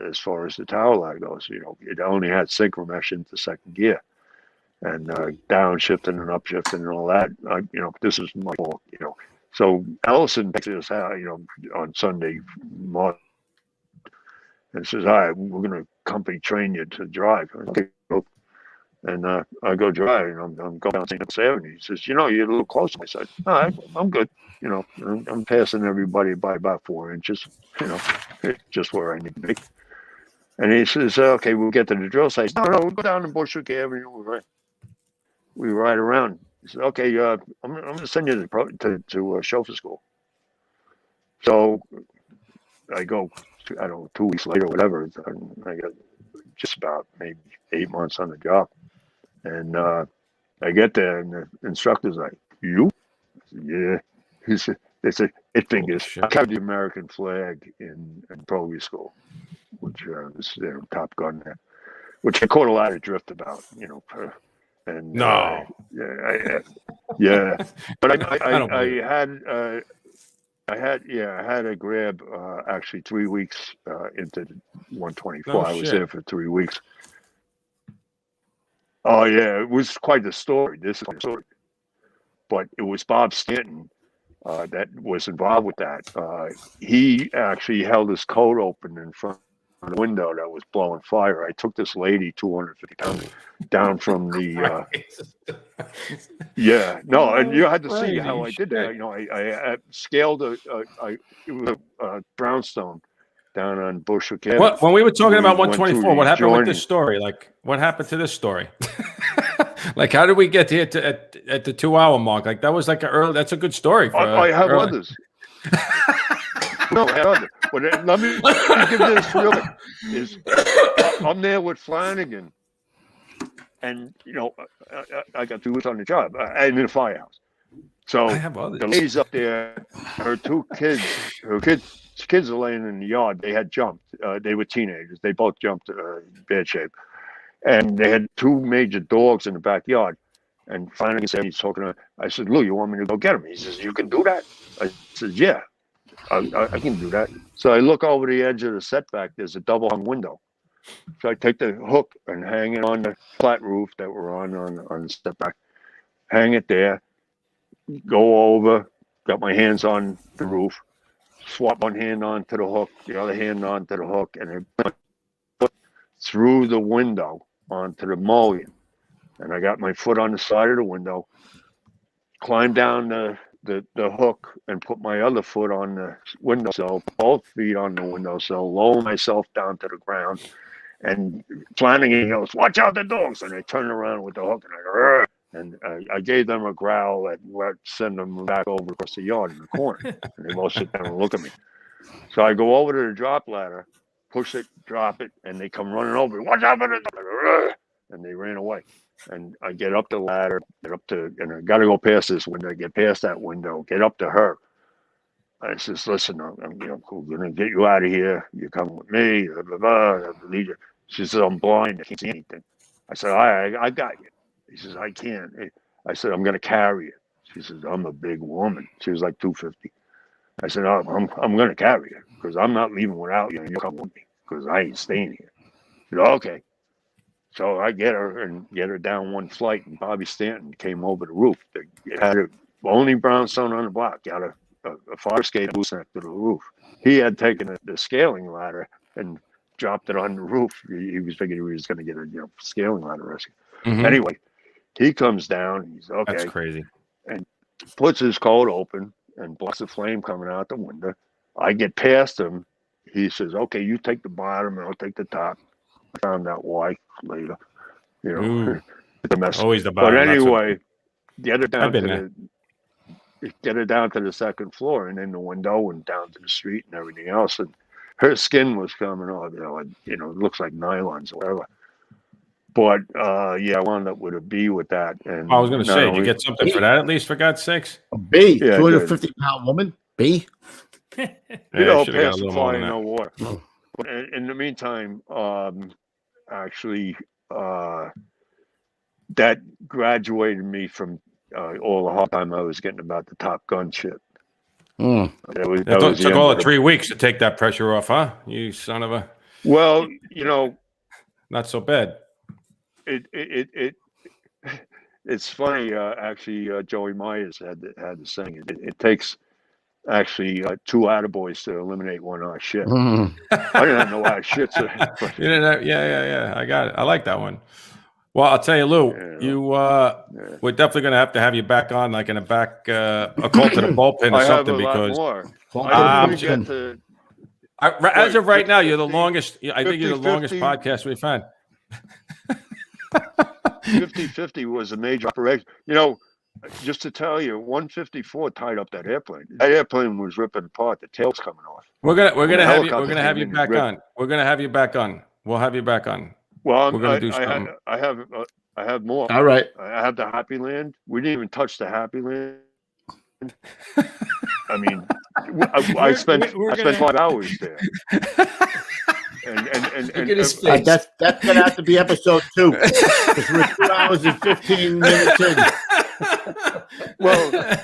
as far as the tower lag goes. It only had synchro mesh into second gear, and downshifting and upshifting and all that. This is my fault. So Allison takes us out, on Sunday morning, and says, "All right, we're going to company train you to drive." Okay, and I go drive, and I'm going down St. Avenue. He says, "You're a little close." I said, "All right, I'm good. I'm passing everybody by about 4 inches. Just where I need to be." And he says, "Okay, we'll get to the drill site." No, we'll go down to Bushwick Avenue. We ride around. He said, "Okay, I'm going to send you to chauffeur school." So I go, I don't know, 2 weeks later, whatever. I got just about maybe 8 months on the job. And I get there, and the instructor's like, "You?" I said, "Yeah." He said, "It fingers." I carried the American flag in Pro school, which was Top Gun there, which I caught a lot of drift about, and No. yeah. But I had to grab actually 3 weeks into 124. No I was shit. there for 3 weeks. Oh yeah, it was quite the story. This is a story, but it was Bob Stanton that was involved with that. He actually held his coat open in front of the window that was blowing fire. I took this lady, 250 pounds, down from the. And you had to see how I did that. I scaled it was a brownstone down on Bushwick Avenue. When we were talking about 124, what happened with this joinings. story? Like, what happened to this story? Like, how did we get here at the 2 hour mark? Like, that was like that's a good story. I have others. No, I have others. But let me give you this real quick. I'm there with Flanagan, and I got 2 weeks on the job. I'm in a firehouse. So I have others. The lady's up there. Her 2 kids. Kids are laying in the yard. They had jumped. They were teenagers. They both jumped in bad shape. And they had 2 major dogs in the backyard. And finally he's talking to her. I said, "Lou, you want me to go get them?" He says, "You can do that?" I said, "Yeah, I can do that." So I look over the edge of the setback. There's a double hung window. So I take the hook and hang it on the flat roof that we're on the setback. Hang it there. Go over. Got my hands on the roof. Swap one hand onto the hook, the other hand onto the hook, and then put through the window onto the mullion. And I got my foot on the side of the window, climbed down the hook, and put my other foot on the windowsill, both feet on the windowsill, lower myself down to the ground. And Flanagan goes, "Watch out, the dogs!" And I turn around with the hook, and I go, "Rrr!" And I gave them a growl that would send them back over across the yard in the corner. And they both sit down and look at me. So I go over to the drop ladder, push it, drop it, and they come running over. "Watch out for the dog!" And they ran away. And I get up the ladder, and I got to go past this window, get past that window, get up to her. I says, "Listen, I'm going to get you out of here. You're coming with me. Blah, blah, blah, lead you." She says, "I'm blind. I can't see anything." I said, I got you." He says, "I can't." I said, "I'm going to carry you." She says, "I'm a big woman." She was like 250. I said, "I'm going to carry you because I'm not leaving without you, and you come with me because I ain't staying here." She said, "Okay." So I get her down one flight, and Bobby Stanton came over the roof. They had the only brownstone on the block, got a fire escape loose next to the roof. He had taken the scaling ladder and dropped it on the roof. He was thinking he was going to get a scaling ladder rescue. Mhm. Anyway, he comes down. He's okay. That's crazy. And puts his coat open and blocks the flame coming out the window. I get past him. He says, "Okay, you take the bottom and I'll take the top." I found out why later. Ooh. The mess. Always the bottom. But anyway, get her down I've been to the second floor and in the window and down to the street and everything else. And her skin was coming off. It looks like nylons or whatever. But yeah, I wound up with a B with that. And I was going to not say, did only- you get something for that at least, for God's sakes? A B, Yeah, I did. 250-pound woman. B. Yeah, you should have got a pass the little more fire, than no that. water. But in the meantime, actually, that graduated me from all the hard time I was getting about the Top Gun shit. Mm. It took all of 3 weeks to take that pressure off, huh? You son of a... Well, Not so bad. it's funny. Actually, Joey Myers had the saying. It takes actually 2 attaboys to eliminate 1 out of shit. Mm. I didn't have no out of shit. So, but, You didn't have, yeah. I got it. I like that one. Well, I'll tell you, Lou, we're definitely going to have you back on, like in a back, a call to the bullpen or I have something, a lot because more. Call I to the didn't bullpen. get to as of right now, you're the 50, longest. I think you're the 50, longest podcast we've had. 50-50 was a major operation. Just to tell you, 154 tied up that airplane. That airplane was ripping apart. The tail's coming off. We're gonna have you. We're helicopter gonna have came you in and back ripped. on. We're gonna have you back on. We'll have you back on. Well, We're gonna do something. I have more. All right. I have the Happy Land. We didn't even touch the Happy Land. I mean, I spent 5 hours there. And Look at his face. That's gonna have to be episode 2. Because we're 2 hours and 15 minutes in. Well,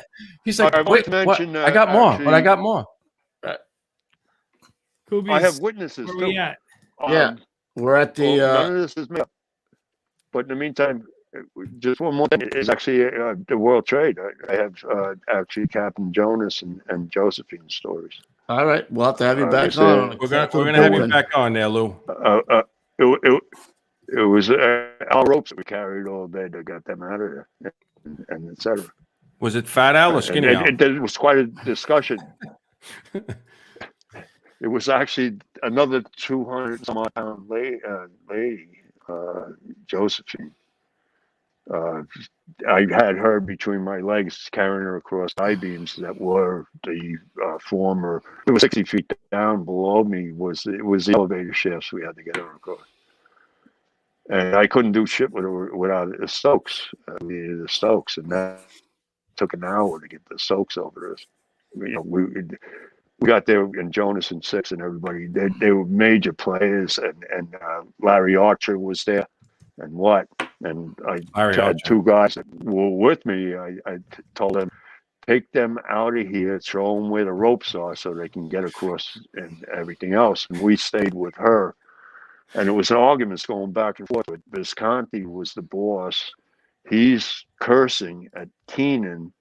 He's like, I want wait, to what? mention, I got more, but I actually- got more. Kubi's, I have witnesses where too. we at? Yeah. We're at Well, the none of this is made up. But in the meantime, just one more thing is actually the World Trade. I have actually Captain Jonas and Josephine's stories. all right. We'll have to have you back it's, on. We're gonna have you back on there, Lou. It was our ropes that we carried all day to get them out of there, and et cetera. Was it Fat Al or Skinny Al? It was quite a discussion. It was actually another 200-some-odd-pound lady, Josephine. I had her between my legs, carrying her across I-beams that were the former. It was 60 feet down below me. It was the elevator shafts we had to get her across. And I couldn't do shit with her without the Stokes. I needed the Stokes, and that took an hour to get the Stokes over us. We got there, and Jonas and Six and everybody. They were major players, and Larry Archer was there, and I had 2 guys that were with me. I told them, take them out of here, throw them where the ropes are, so they can get across and everything else. And we stayed with her. And it was arguments going back and forth. But Visconti was the boss. He's cursing at Keenan,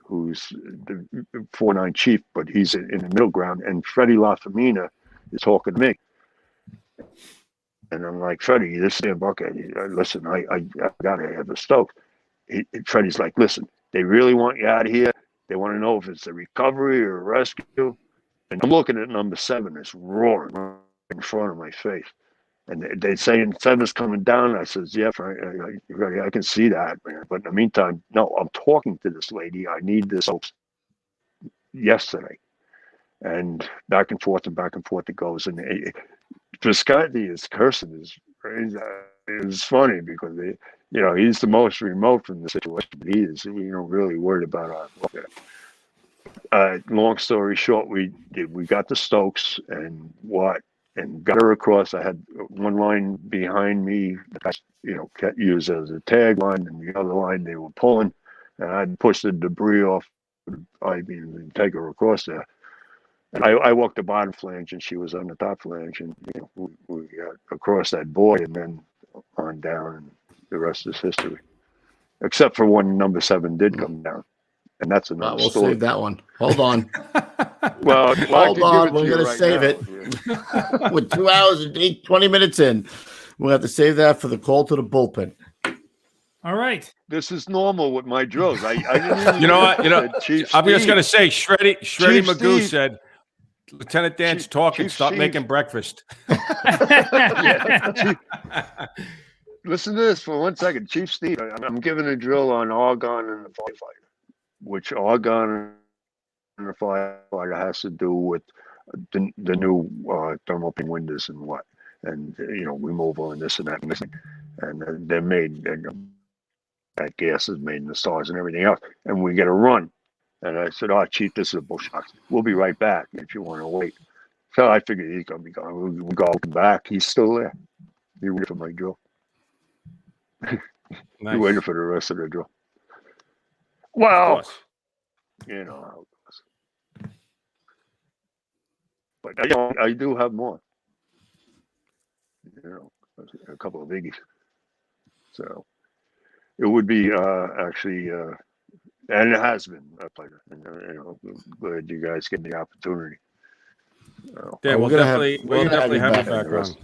who's the 4-9 chief, but he's in the middle ground. And Freddie LaFamina is talking to me. And I'm like, Freddie, this is Buckheit. Listen, I got to have a Stoke. Freddie's like, listen, they really want you out of here. They want to know if it's a recovery or a rescue. And I'm looking at number 7. It's roaring in front of my face, and they saying 7's coming down. I says, yeah, Frank, I can see that, man. But in the meantime, no, I'm talking to this lady. I need this yesterday, and back and forth it goes. And Visconti is cursing. Is funny because he's the most remote from the situation. But he is really worried about our welfare. Long story short, we got the Stokes and got her across. I had one line behind me that I used as a tag line, and the other line they were pulling, and I'd push the debris off and take her across there. And I walked the bottom flange, and she was on the top flange, and we got across that boy, and then on down, and the rest is history. Except for when number 7 did come down. And that's another we'll story. save that one. Hold on. Well, hold on. We're going to save now. it. With 2 hours and 20 minutes in, we'll have to save that for the call to the bullpen. All right. This is normal with my drills. I didn't even You know what? I'm just going to say, Shreddy Magoo Steve. said, Lieutenant Dan's talking. Chief Stop Steve. making breakfast. Listen to this for 1 second. Chief Steve, I'm giving a drill on argon and the firefighter, which argon and the firefighter has to do with the new thermal ping windows and what, and removal and this and that and this thing, and they're made. That gas is made in the stars and everything else, and we get a run. And I said, "Oh, Chief, this is a Bushwick. We'll be right back if you want to wait." So I figured he's gonna be gone. We go back. He's still there. He waited for my drill. Nice. He waited for the rest of the drill. Of Well, course. you know how it goes. But I do have more. A couple of biggies. So it would be actually, and it has been a pleasure. And glad you guys get the opportunity. Yeah, we'll definitely have you back on.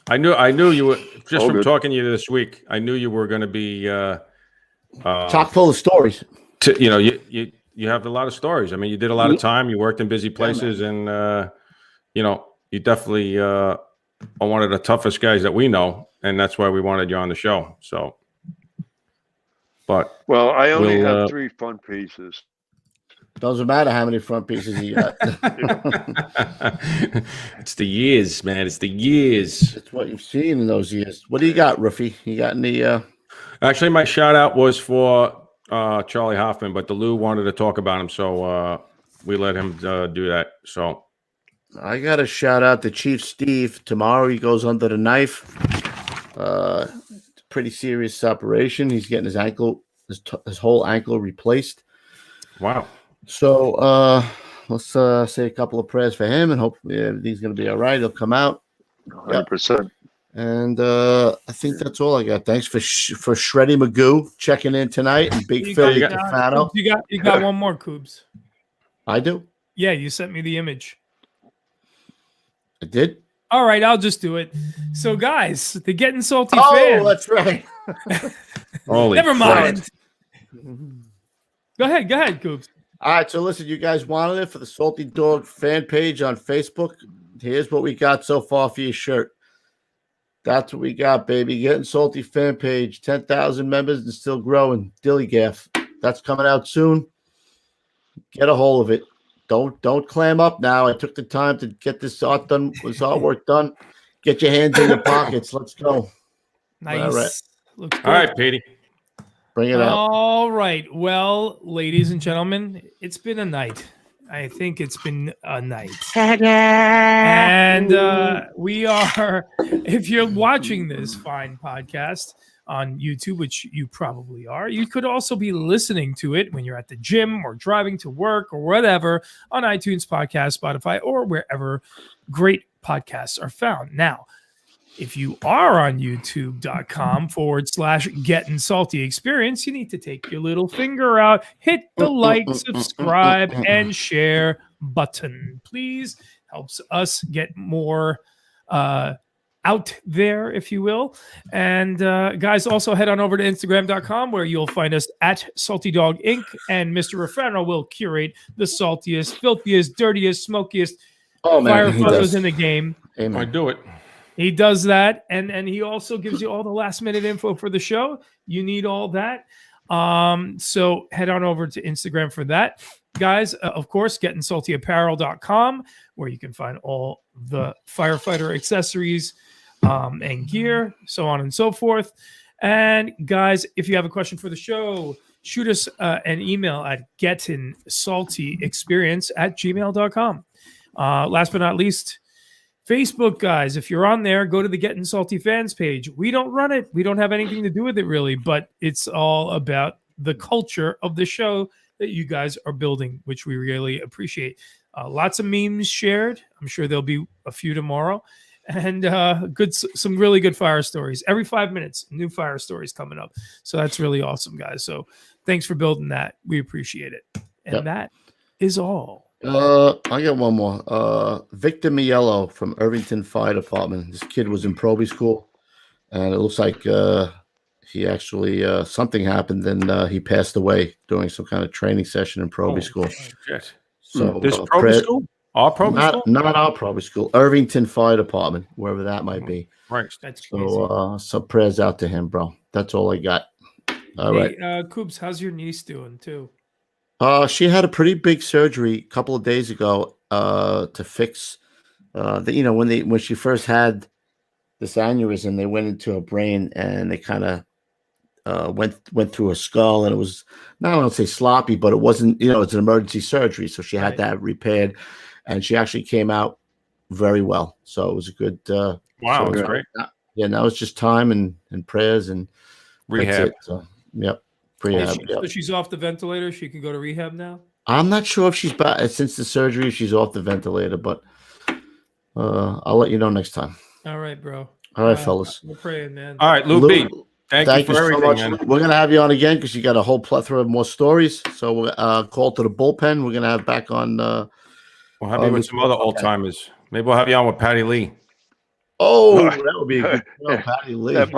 I knew you were just from talking to you this week. I knew you were going to be chock full of stories. You have a lot of stories. I mean, you did a lot of time. You worked in busy places, and you definitely are one of the toughest guys that we know, and that's why we wanted you on the show. So, well, I only have 3 front pieces. Doesn't matter how many front pieces you got. It's the years, man. It's the years. It's what you've seen in those years. What do you got, Ruffy? You got any? Actually, my shout out was for Charlie Hoffman, but the Lou wanted to talk about him, so we let him do that. So I got a shout out to Chief Steve. Tomorrow he goes under the knife. It's a pretty serious operation. He's getting his ankle, his whole ankle replaced. Wow. So let's say a couple of prayers for him, and hopefully everything's going to be all right. He'll come out. 100%. And I think that's all I got. Thanks for Shreddy Magoo checking in tonight, and Big Philly Cafano. You got one more, Coobs. I do. Yeah, you sent me the image. I did. All right, I'll just do it. So, guys, the Gettin' Salty Oh, fans. that's right. Holy Never crap. mind. Go ahead, Coobs. All right, so listen, you guys wanted it for the Salty Dog fan page on Facebook. Here's what we got so far for your shirt. That's what we got, baby. Getting Salty fan page, 10,000 members and still growing. Dilly Gaff. That's coming out soon. Get a hold of it. Don't clam up now. I took the time to get this artwork done. Get your hands in your pockets. Let's go. Nice. All right. Looks good. All right, Petey. Bring it out. All right. Well, ladies and gentlemen, it's been a night. I think it's been a night. And we are, if you're watching this fine podcast on YouTube, which you probably are, you could also be listening to it when you're at the gym or driving to work or whatever on iTunes Podcast, Spotify, or wherever great podcasts are found. Now, if you are on youtube.com/Gettin' Salty Experience, you need to take your little finger out, hit the like, subscribe, and share button. Please helps us get more out there, if you will. And guys, also head on over to Instagram.com where you'll find us at Salty Dog Inc. And Mr. Refrano will curate the saltiest, filthiest, dirtiest, smokiest fire photos in the game. Amen. I do it. He does that, and he also gives you all the last minute info for the show. You need all that. So head on over to Instagram for that. Guys, of course, GettinSaltyApparel.com, where you can find all the firefighter accessories and gear, so on and so forth. And guys, if you have a question for the show, shoot us an email at gettinsaltyexperience@gmail.com. Last but not least, Facebook, guys, if you're on there, go to the Gettin' Salty fans page. We don't run it. We don't have anything to do with it, really, but it's all about the culture of the show that you guys are building, which we really appreciate. Lots of memes shared. I'm sure there'll be a few tomorrow. And some really good fire stories. Every 5 minutes, new fire stories coming up. So that's really awesome, guys. So thanks for building that. We appreciate it. And that is all. I got one more. Victor Mielo from Irvington Fire Department. This kid was in probie school, and it looks like he actually something happened, and he passed away during some kind of training session in probie school. Shit. So this probie school? Our probie school? Not our probie school. Irvington Fire Department, wherever that might be. Right. That's crazy. So some prayers out to him, bro. That's all I got. All right. Coops, how's your niece doing too? She had a pretty big surgery a couple of days ago, to fix when she first had this aneurysm, they went into her brain and they kind of went through her skull, and it was not, I don't say sloppy, but it wasn't, it's an emergency surgery, so she had that repaired, and she actually came out very well. So it was a good wow, that's great. Yeah, now it's just time and prayers and rehab. So, yep, rehab. So she's off the ventilator. She can go to rehab now. I'm not sure if she's back since the surgery. She's off the ventilator, but I'll let you know next time. All right, bro. All right, fellas. We're praying, man. All right, Lou B. Thank you for everything, so much. man. We're gonna have you on again because you got a whole plethora of more stories. So we'll call to the bullpen. We're gonna have back on. We'll have you with some other old timers. Maybe we'll have you on with Patty Lee. Oh, that would be a good show, Patty Lee. That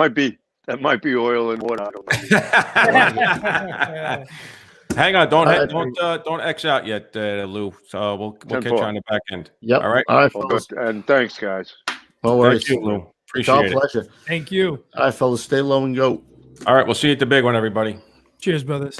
might be oil and water. I don't know. Hang on, don't X out yet, Lou. So we'll catch you on the back end. Yep. All right. All right, Well, fellas. and thanks, guys. No worries. Thank you, Lou. It's our Appreciate it. pleasure. Thank you. All right, fellas. Stay low and go. All right, we'll see you at the big one, everybody. Cheers, brothers.